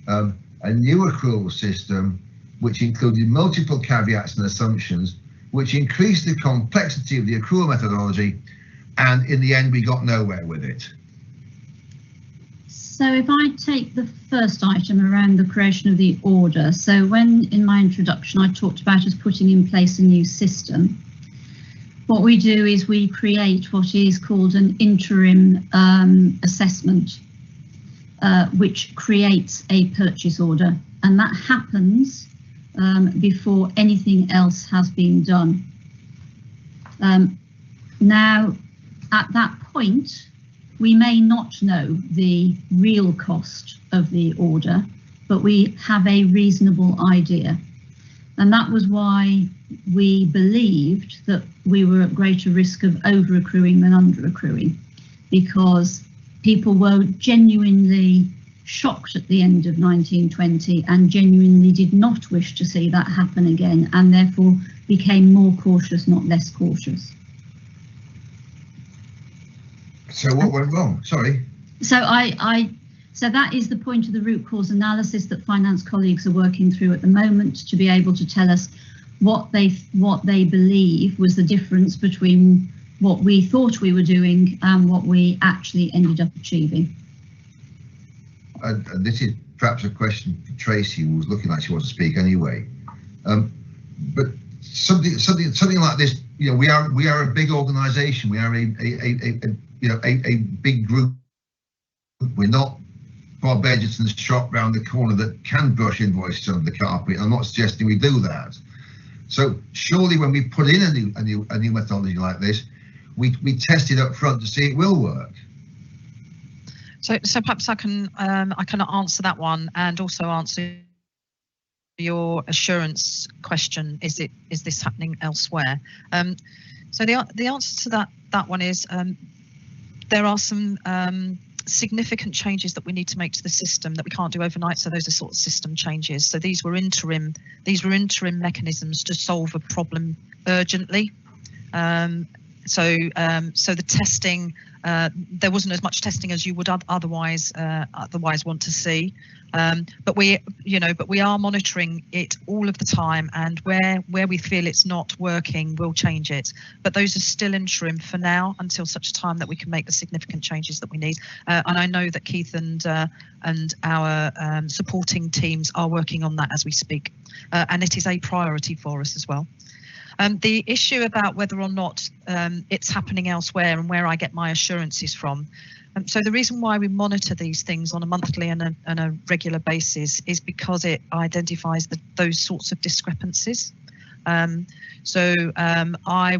a new accrual system which included multiple caveats and assumptions, which increased the complexity of the accrual methodology, and in the end we got nowhere with it. So if I take the first item around the creation of the order, so when in my introduction I talked about us putting in place a new system, what we do is we create what is called an interim assessment, which creates a purchase order, and that happens before anything else has been done. Now, at that point, we may not know the real cost of the order, but we have a reasonable idea. And that was why we believed that we were at greater risk of over accruing than under accruing, because people were genuinely shocked at the end of 1920 and genuinely did not wish to see that happen again, and therefore became more cautious, not less cautious. So what went wrong? Sorry. So so that is the point of the root cause analysis that finance colleagues are working through at the moment, to be able to tell us what they believe was the difference between what we thought we were doing and what we actually ended up achieving. This is perhaps a question for Tracy, who was looking like she wants to speak anyway. But something like this, you know, we are a big organisation. We are a big group. We're not Bob Edgerton's shop round the corner that can brush invoices under the carpet. I'm not suggesting we do that. So surely when we put in a new methodology like this, we test it up front to see it will work. So perhaps I can answer that one, and also answer your assurance question. Is this happening elsewhere? So the answer to that one is there are some significant changes that we need to make to the system that we can't do overnight. So those are sort of system changes. So these were interim mechanisms to solve a problem urgently. So the testing, there wasn't as much testing as you would otherwise want to see. But we are monitoring it all of the time, and where we feel it's not working, we'll change it. But those are still interim for now, until such time that we can make the significant changes that we need. And I know that Keith and our supporting teams are working on that as we speak, and it is a priority for us as well. The issue about whether or not it's happening elsewhere and where I get my assurances from. So the reason why we monitor these things on a monthly and a regular basis is because it identifies those sorts of discrepancies. I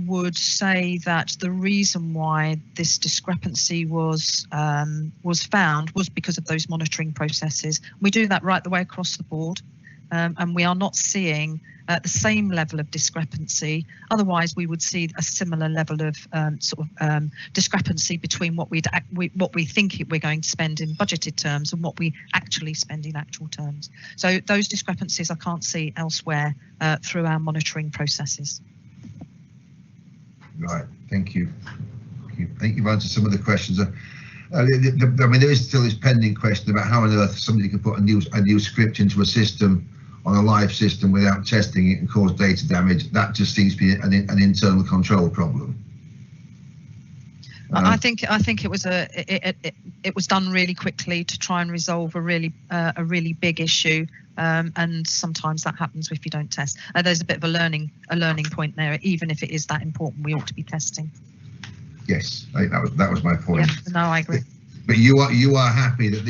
would say that the reason why this discrepancy was found was because of those monitoring processes. We do that right the way across the board, and we are not seeing the same level of discrepancy. Otherwise, we would see a similar level of discrepancy between what we think we're going to spend in budgeted terms and what we actually spend in actual terms. So those discrepancies I can't see elsewhere through our monitoring processes. Right, thank you. I think you've answered some of the questions. I mean, there is still this pending question about how on earth somebody can put a new script into a system, on a live system, without testing it and cause data damage. That just seems to be an internal control problem. I think it was it was done really quickly to try and resolve a really big issue, and sometimes that happens if you don't test. There's a bit of a learning point there. Even if it is that important, we ought to be testing. Yes, I think that was my point. Yeah, no, I agree. But you are happy that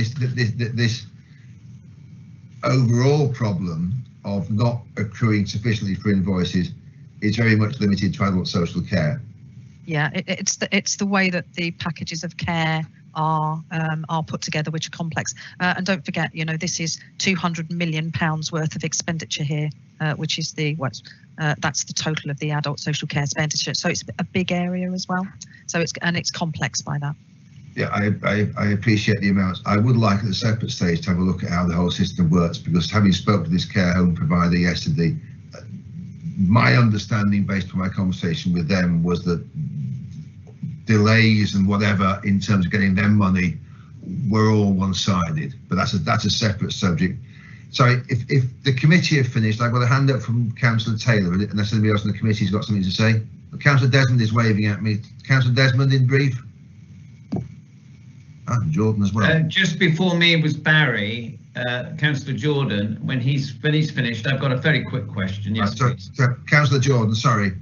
this overall problem of not accruing sufficiently for invoices is very much limited to adult social care. Yeah, it's the way that the packages of care are put together, which are complex. And don't forget, this is £200 million worth of expenditure here, which is that's the total of the adult social care expenditure. So it's a big area as well. So it's complex by that. Yeah, I appreciate the amounts. I would like at a separate stage to have a look at how the whole system works, because having spoke to this care home provider yesterday, my understanding based on my conversation with them was that delays and whatever in terms of getting them money were all one-sided, but that's a separate subject. So if the committee have finished, I've got a hand up from Councillor Taylor, unless anybody else on the committee has got something to say. Councillor Desmond is waving at me. Councillor Desmond, in brief. Jordan as well. Just before me was Barry, Councillor Jordan. When he's finished, I've got a very quick question. Yes, Councillor Jordan, sorry.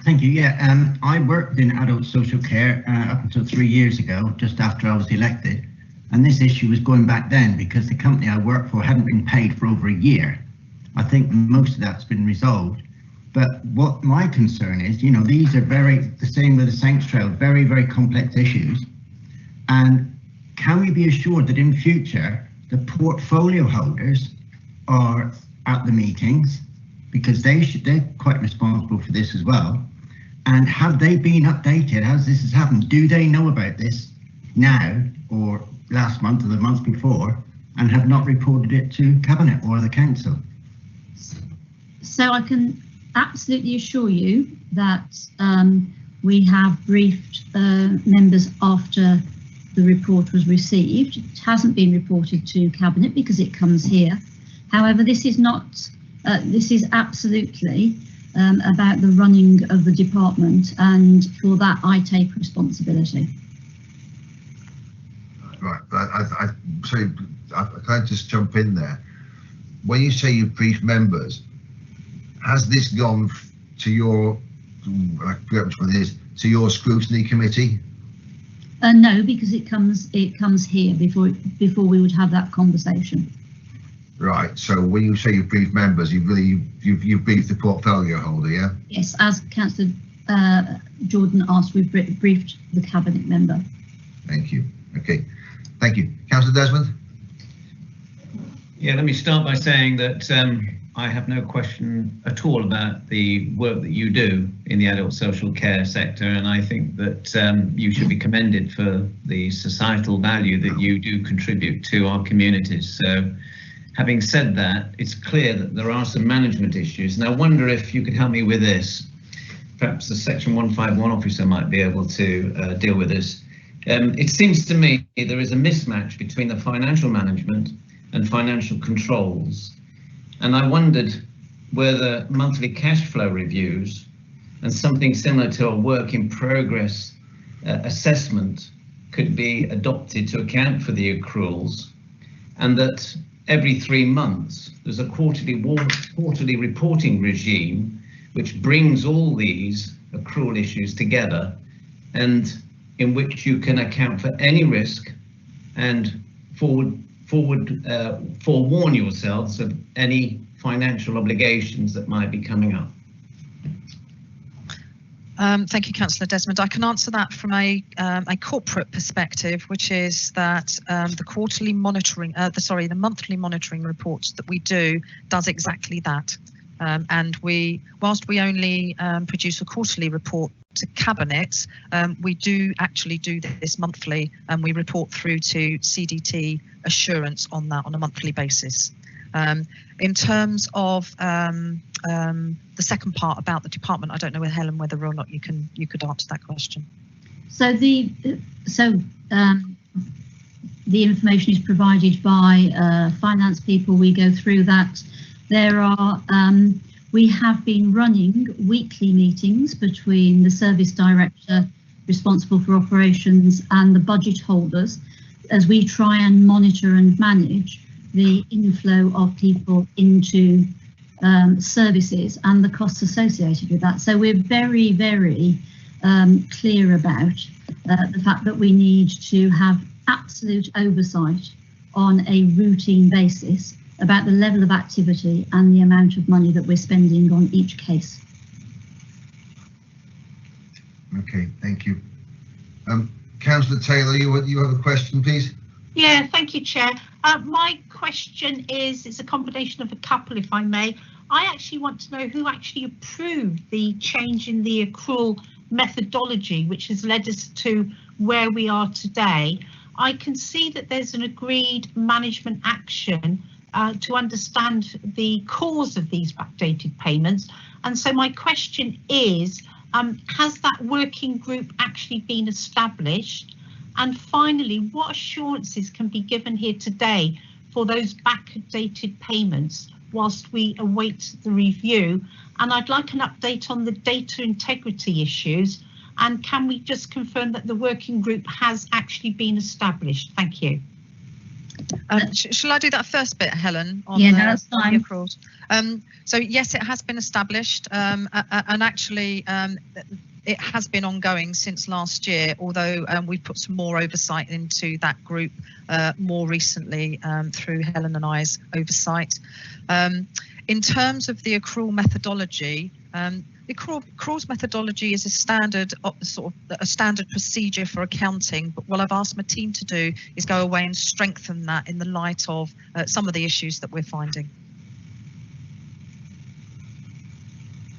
Thank you. Yeah, I worked in adult social care up until 3 years ago, just after I was elected, and this issue was going back then because the company I worked for hadn't been paid for over a year. I think most of that's been resolved. But what my concern is, these are the same with the Saints Trail, very, very complex issues. And can we be assured that in future the portfolio holders are at the meetings, because they're quite responsible for this as well? And have they been updated as this has happened? Do they know about this now or last month or the month before and have not reported it to Cabinet or the Council? So I can absolutely assure you that we have briefed members after the report was received. It hasn't been reported to Cabinet because it comes here. However, this is not. This is absolutely about the running of the department, and for that I take responsibility. Right, sorry, can I just jump in there? When you say you've briefed members, has this gone to your, I forget which one it is, to your scrutiny committee? No, because it comes here before we would have that conversation. Right. So when you say you've briefed members, you've briefed the portfolio holder, yeah? Yes, as Councillor Jordan asked, we've briefed the Cabinet member. Thank you. Okay. Thank you. Councillor Desmond? Yeah, let me start by saying that I have no question at all about the work that you do in the adult social care sector, and I think that you should be commended for the societal value that you do contribute to our communities. So, having said that, it's clear that there are some management issues, and I wonder if you could help me with this. Perhaps the Section 151 officer might be able to deal with this. It seems to me there is a mismatch between the financial management and financial controls. And I wondered whether monthly cash flow reviews and something similar to a work in progress assessment could be adopted to account for the accruals, and that every 3 months there's a quarterly reporting regime which brings all these accrual issues together, and in which you can account for any risk and forewarn yourselves of any financial obligations that might be coming up. Thank you, Councillor Desmond. I can answer that from a corporate perspective, which is that the quarterly monitoring, the monthly monitoring reports that we do does exactly that. And whilst we only produce a quarterly report to Cabinet, we do actually do this monthly, and we report through to CDT assurance on that on a monthly basis. In terms of the second part about the department, I don't know, Helen, whether or not you could answer that question. So the information is provided by finance people. We go through that. There are we have been running weekly meetings between the service director responsible for operations and the budget holders as we try and monitor and manage the inflow of people into services and the costs associated with that. So we're very, very clear about the fact that we need to have absolute oversight on a routine basis about the level of activity and the amount of money that we're spending on each case. Okay, thank you. Councillor Taylor, you have a question, please? Yeah, thank you, Chair. My question is a combination of a couple, if I may. I actually want to know who actually approved the change in the accrual methodology, which has led us to where we are today. I can see that there's an agreed management action to understand the cause of these backdated payments. And so my question is, has that working group actually been established? And finally, what assurances can be given here today for those backdated payments whilst we await the review? And I'd like an update on the data integrity issues. And can we just confirm that the working group has actually been established? Thank you. Shall I do that first bit, Helen? Yeah, no, that's fine. So yes, it has been established, and actually it has been ongoing since last year, although we've put some more oversight into that group more recently through Helen and I's oversight. In terms of the accrual methodology, the accruals methodology is a standard standard procedure for accounting, but what I've asked my team to do is go away and strengthen that in the light of some of the issues that we're finding.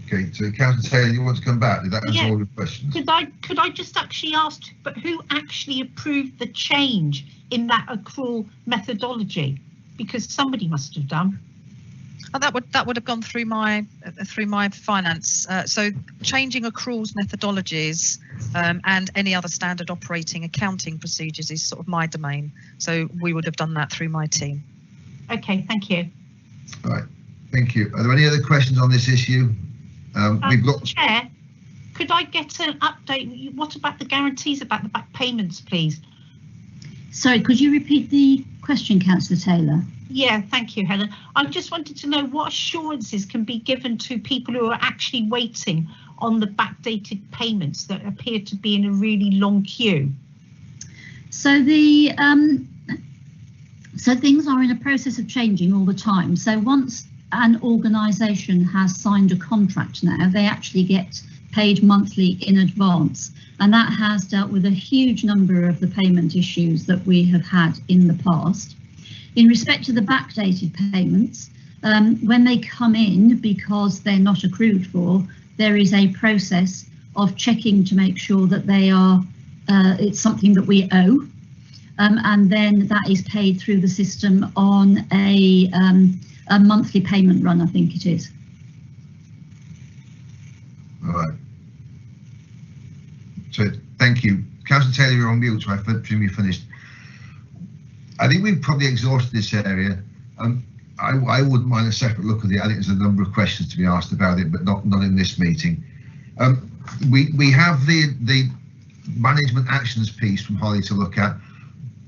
Okay, so Councillor Taylor, you want to come back? Did that answer all your questions? Could I just actually ask, but who actually approved the change in that accrual methodology? Because somebody must have done. That would have gone through my finance. So changing accruals methodologies and any other standard operating accounting procedures is sort of my domain. So we would have done that through my team. Okay, thank you. All right, thank you. Are there any other questions on this issue? We've got. Chair, could I get an update? What about the guarantees about the back payments, please? Sorry, could you repeat the question, Councillor Taylor? Yeah, thank you, Helen. I just wanted to know what assurances can be given to people who are actually waiting on the backdated payments that appear to be in a really long queue. So so things are in a process of changing all the time. So once an organisation has signed a contract now, they actually get paid monthly in advance. And that has dealt with a huge number of the payment issues that we have had in the past. In respect to the backdated payments, When they come in, because they're not accrued for, there is a process of checking to make sure that they are, it's something that we owe. And then that is paid through the system on a monthly payment run, I think it is. All right. So thank you. Councillor Taylor, you're on mute, so I presume you finished. I think we've probably exhausted this area. I wouldn't mind a separate look at it. I think there's a number of questions to be asked about it, but not in this meeting. We have the management actions piece from Holly to look at.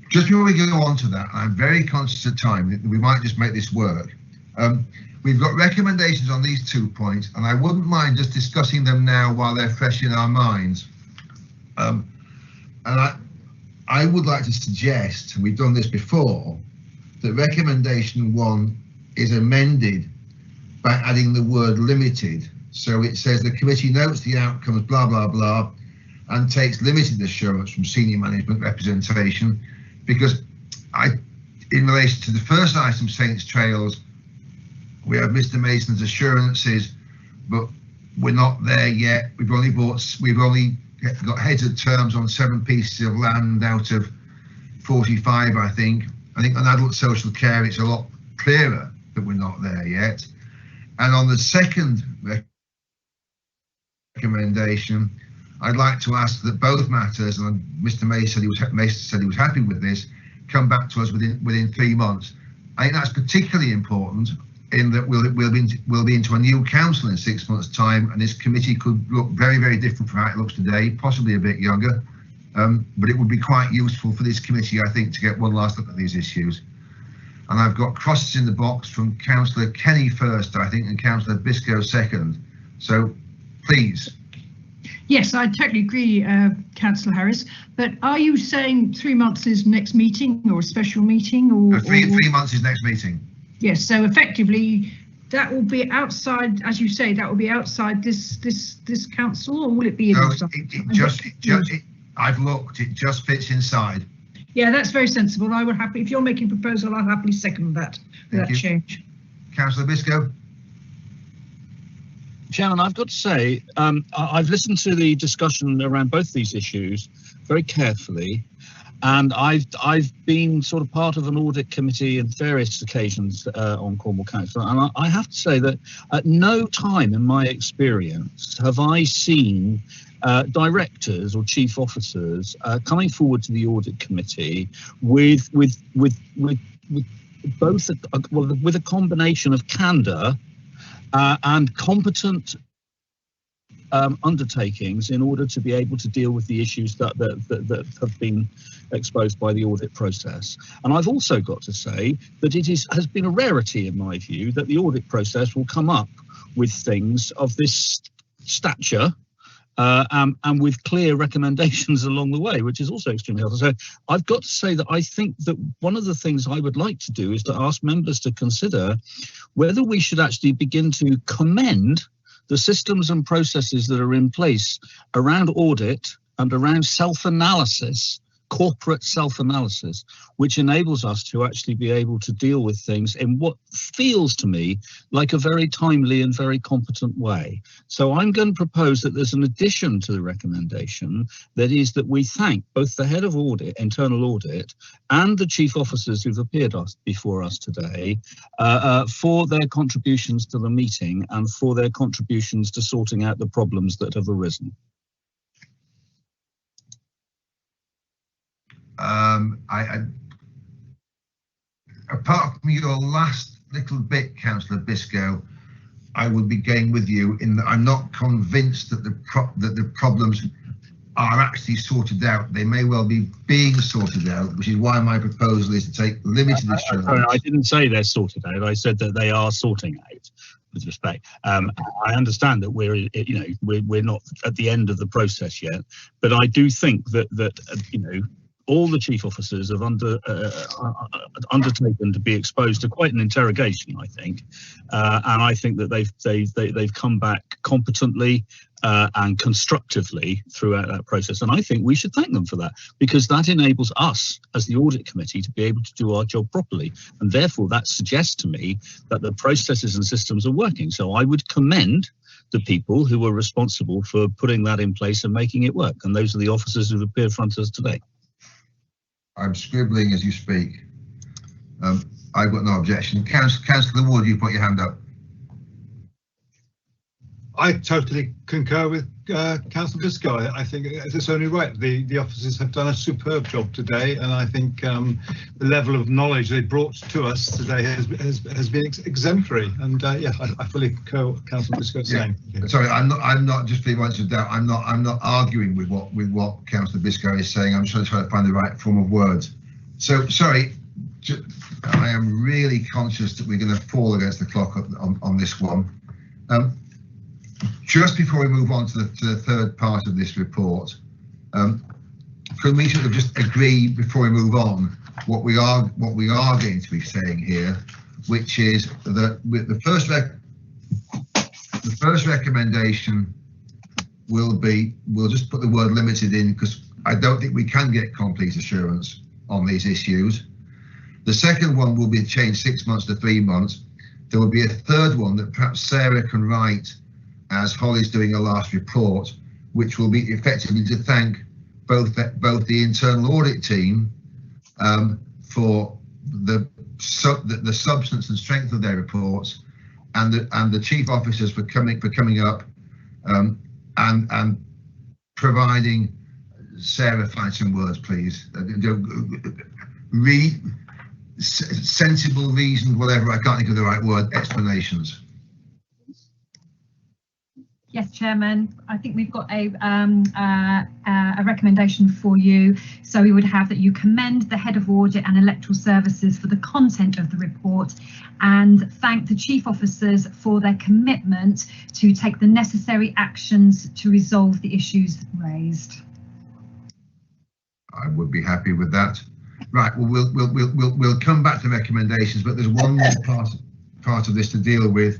Just before we go on to that, I'm very conscious of time. We might just make this work. We've got recommendations on these 2 points, and I wouldn't mind just discussing them now while they're fresh in our minds. And I would like to suggest, and we've done this before, that recommendation 1 is amended by adding the word limited. So it says the committee notes the outcomes, blah, blah, blah, and takes limited assurance from senior management representation, because in relation to the first item, Saints Trails, we have Mr. Mason's assurances, but we're not there yet. We've only got heads of terms on 7 pieces of land out of 45, I think. I think on adult social care, it's a lot clearer that we're not there yet. And on the second recommendation, I'd like to ask that both matters, and Mr. Mason said he was happy with this, come back to us within 3 months. I think that's particularly important in that we'll be into a new council in 6 months' time, and this committee could look very, very different from how it looks today, possibly a bit younger. But it would be quite useful for this committee, I think, to get one last look at these issues. And I've got crosses in the box from Councillor Kenny first, I think, and Councillor Biscoe second. So, please. Yes, I totally agree, Councillor Harris. But are you saying 3 months is next meeting or a special meeting? Or three months is next meeting. Yes, so effectively that will be outside, as you say, that will be outside this council, or will it be inside? I've looked, it just fits inside. Yeah, that's very sensible. I would happily, if you're making a proposal, I'll happily second that change. Councillor Biscoe. Chairman, I've got to say, I've listened to the discussion around both these issues very carefully, and I've been sort of part of an audit committee on various occasions on Cornwall Council, and I have to say that at no time in my experience have I seen directors or chief officers coming forward to the audit committee with both with a combination of candour and competent undertakings in order to be able to deal with the issues that have been exposed by the audit process. And I've also got to say that it has been a rarity in my view that the audit process will come up with things of this stature and with clear recommendations along the way, which is also extremely helpful. So I've got to say that I think that one of the things I would like to do is to ask members to consider whether we should actually begin to commend the systems and processes that are in place around audit and around self-analysis, corporate self-analysis, which enables us to actually be able to deal with things in what feels to me like a very timely and very competent way. So I'm going to propose that there's an addition to the recommendation, that is that we thank both the head of audit, internal audit, and the chief officers who've appeared before us today for their contributions to the meeting and for their contributions to sorting out the problems that have arisen. Apart from your last little bit, Councillor Biscoe, I would be going with you in that I'm not convinced that the problems are actually sorted out. They may well be being sorted out, which is why my proposal is to take limited assurance. I didn't say they're sorted out. I said that they are sorting out. With respect, I understand that we're not at the end of the process yet, but I do think that all the chief officers have undertaken to be exposed to quite an interrogation, I think, and I think that they've come back competently and constructively throughout that process, and I think we should thank them for that, because that enables us as the audit committee to be able to do our job properly, and therefore that suggests to me that the processes and systems are working. So I would commend the people who were responsible for putting that in place and making it work, and those are the officers who've appeared in front of us today. I'm scribbling as you speak. I've got no objection. Councillor Wood, you put your hand up. I totally concur with Councillor Biscoe. I think it's only right. The officers have done a superb job today, and I think the level of knowledge they brought to us today has been exemplary. And yeah, I fully concur with Councillor Biscoe saying. Yeah. Sorry, I'm not just being honest with that. I'm not arguing with what Councillor Biscoe is saying. I'm just trying to find the right form of words. So sorry, I am really conscious that we're going to fall against the clock on this one. Just before we move on to the third part of this report, could we sort of just agree before we move on what we are going to be saying here, which is that with the first recommendation will be, we'll just put the word limited in because I don't think we can get complete assurance on these issues. The second one will be changed 6 months to 3 months. There will be a third one that perhaps Sarah can write as Holly's doing a last report, which will be effectively to thank both the internal audit team for the substance and strength of their reports, and the chief officers for coming up and providing. Sarah, find some words, please. Sensible reasons, whatever. I can't think of the right word. Explanations. Yes, Chairman, I think we've got a recommendation for you. So we would have that you commend the Head of Audit and Electoral Services for the content of the report and thank the Chief Officers for their commitment to take the necessary actions to resolve the issues raised. I would be happy with that. Right, well, we'll come back to recommendations, but there's one more part of this to deal with,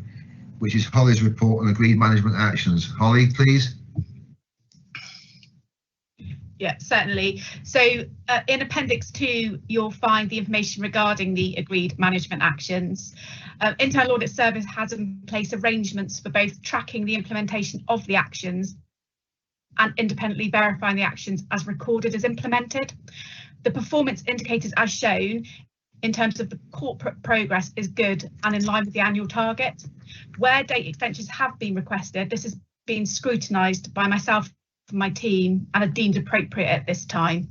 which is Holly's report on agreed management actions. Holly, please. Yeah, certainly. So in Appendix 2, you'll find the information regarding the agreed management actions. Internal Audit Service has in place arrangements for both tracking the implementation of the actions and independently verifying the actions as recorded as implemented. The performance indicators as shown in terms of the corporate progress is good and in line with the annual target. Where date extensions have been requested, this is being scrutinised by myself and my team and are deemed appropriate at this time.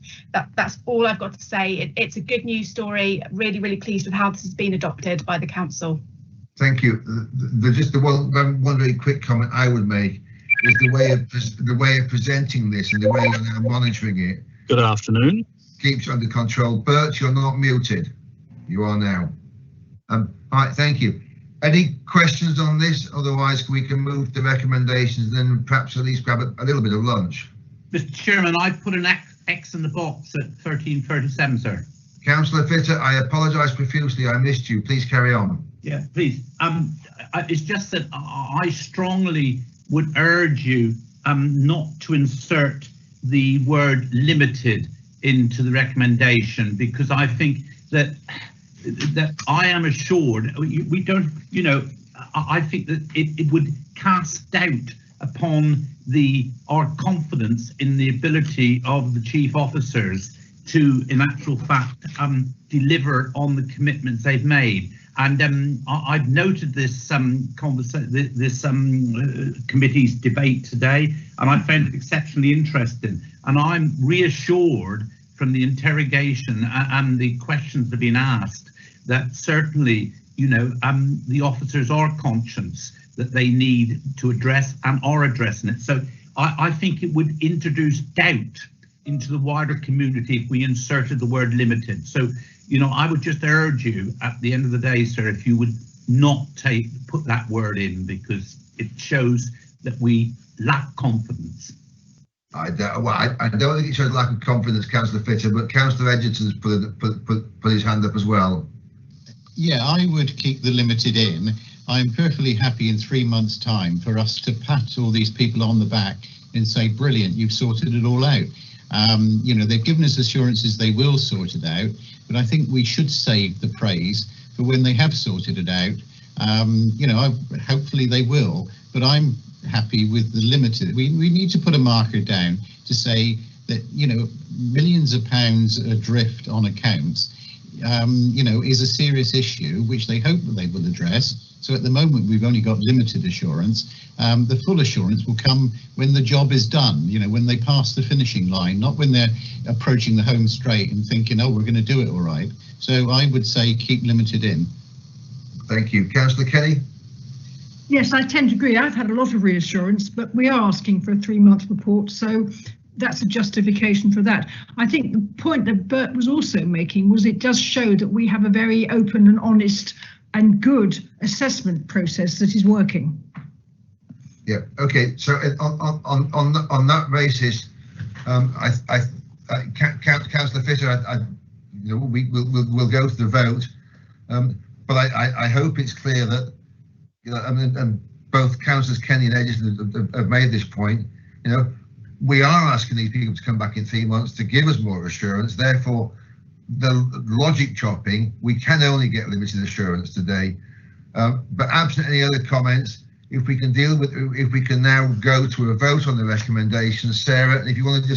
That's all I've got to say. It's a good news story. Really, really pleased with how this has been adopted by the council. Thank you. Just the one very quick comment I would make is the way of presenting this and the way you're now monitoring it. Good afternoon. Keeps you under control. Bert, you're not muted. You are now. All right, thank you. Any questions on this? Otherwise, we can move to recommendations and then perhaps at least grab a little bit of lunch. Mr. Chairman, I've put an X in the box at 1337, sir. Councillor Fitter, I apologise profusely. I missed you. Please carry on. Yeah, please. It's just that I strongly would urge you not to insert the word limited into the recommendation, because I think that I am assured we don't, you know, I think that it would cast doubt upon our confidence in the ability of the chief officers to, in actual fact, deliver on the commitments they've made. And I've noted this committee's debate today, and I found it exceptionally interesting. And I'm reassured from the interrogation and the questions that have been asked that certainly, you know, the officers are conscious that they need to address and are addressing it. So I think it would introduce doubt into the wider community if we inserted the word limited. So, you know, I would just urge you at the end of the day, sir, if you would not put that word in, because it shows that we lack confidence. I don't think it shows lack of confidence, Councillor Fitter, but Councillor Edgerton's put his hand up as well. Yeah, I would keep the limited in. I'm perfectly happy in 3 months' time for us to pat all these people on the back and say, brilliant, you've sorted it all out. You know, they've given us assurances they will sort it out, but I think we should save the praise for when they have sorted it out. You know, hopefully they will, but I'm happy with the limited. We need to put a marker down to say that, you know, millions of pounds adrift on accounts, you know, is a serious issue, which they hope that they will address. So at the moment, we've only got limited assurance. The full assurance will come when the job is done, you know, when they pass the finishing line, not when they're approaching the home straight and thinking, oh, we're going to do it all right. So I would say keep limited in. Thank you. Councillor Kenny? Yes, I tend to agree. I've had a lot of reassurance, but we are asking for a 3-month report, so that's a justification for that. I think the point that Bert was also making was it does show that we have a very open and honest and good assessment process that is working. Yeah. Okay. So on that basis, Councillor Fitter, you know, we'll go to the vote, but I hope it's clear that, you know, and both Councillors Kenny and Edgerton have made this point. You know, we are asking these people to come back in 3 months to give us more assurance. Therefore, the logic chopping, we can only get limited assurance today. But absent any other comments, if we can now go to a vote on the recommendations, Sarah, if you want to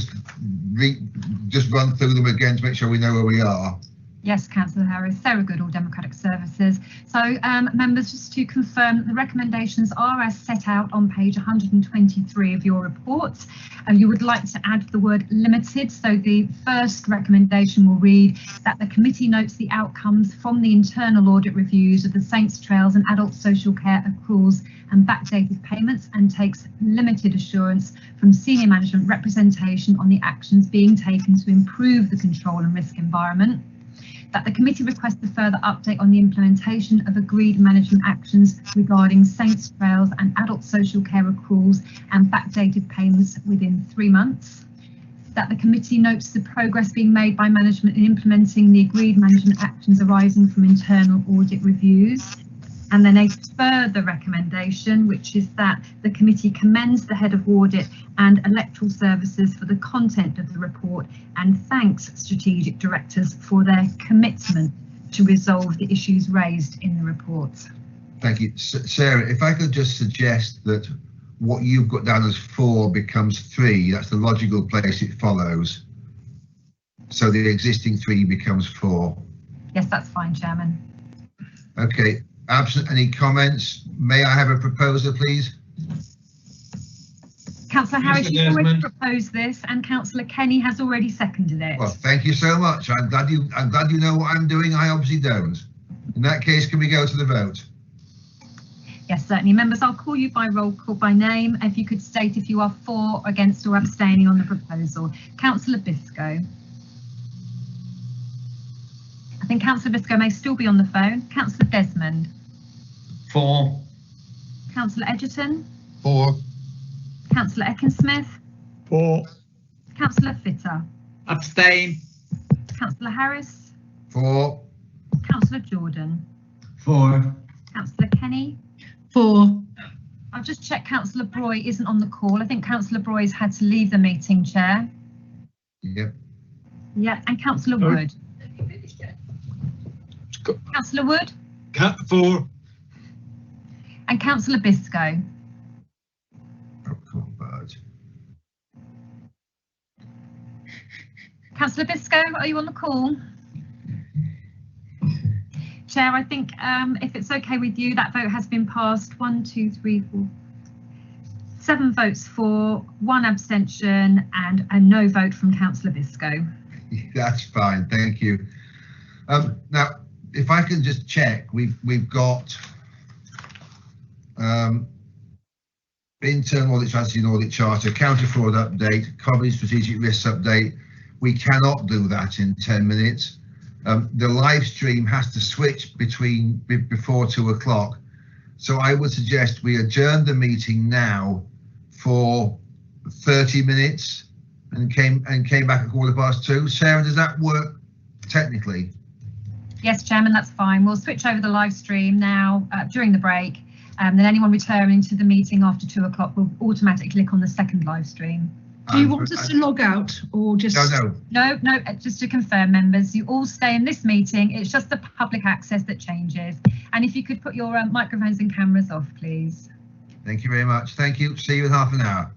just run through them again to make sure we know where we are. Yes, Councillor Harris, Sarah Goodall, Democratic Services. So members, just to confirm, the recommendations are as set out on page 123 of your report. You would like to add the word limited. So the first recommendation will read that the committee notes the outcomes from the internal audit reviews of the Saints Trails and adult social care accruals and backdated payments, and takes limited assurance from senior management representation on the actions being taken to improve the control and risk environment. That the committee requests a further update on the implementation of agreed management actions regarding Saints Trails and adult social care accruals and backdated payments within 3 months. That the committee notes the progress being made by management in implementing the agreed management actions arising from internal audit reviews. And then a further recommendation, which is that the committee commends the head of audit and electoral services for the content of the report and thanks strategic directors for their commitment to resolve the issues raised in the report. Thank you. Sarah, if I could just suggest that what you've got down as 4 becomes 3, that's the logical place it follows. So the existing 3 becomes 4. Yes, that's fine, Chairman. Okay. Absent any comments, may I have a proposal, please? Councillor Harris, you've already proposed this, and Councillor Kenny has already seconded it. Well, thank you so much. I'm glad you know what I'm doing. I obviously don't. In that case, can we go to the vote? Yes, certainly. Members, I'll call you by roll call by name. If you could state if you are for, against, or abstaining on the proposal. Councillor Biscoe. I think Councillor Biscoe may still be on the phone. Councillor Desmond. For. Councillor Edgerton. For. Councillor Ecclesmith. For. Councillor Fitter. Abstain. Councillor Harris. For. Councillor Jordan. For. Councillor Kenny. For. I'll just check Councillor Broy isn't on the call. I think Councillor Broy's had to leave the meeting, Chair. Yep. Yeah, and Councillor Wood. Councillor Wood. For. And Councillor Biscoe. Councillor Biscoe, are you on the call? Chair, I think if it's okay with you, that vote has been passed. 1, 2, 3, 4, 7 votes for, 1 abstention and a no vote from Councillor Biscoe. That's fine, thank you. Now, if I can just check, we've got internal audit strategy and audit charter, counter fraud update, COVID strategic risks update. We cannot do that in 10 minutes. The live stream has to switch before 2 o'clock. So I would suggest we adjourn the meeting now for 30 minutes and came back at 2:15. Sarah, does that work technically? Yes, Chairman, that's fine. We'll switch over the live stream now during the break. Then anyone returning to the meeting after 2 o'clock will automatically click on the second live stream. Do you want us to log out or just? No, just to confirm, members, you all stay in this meeting. It's just the public access that changes. And if you could put your microphones and cameras off, please. Thank you very much. Thank you. See you in half an hour.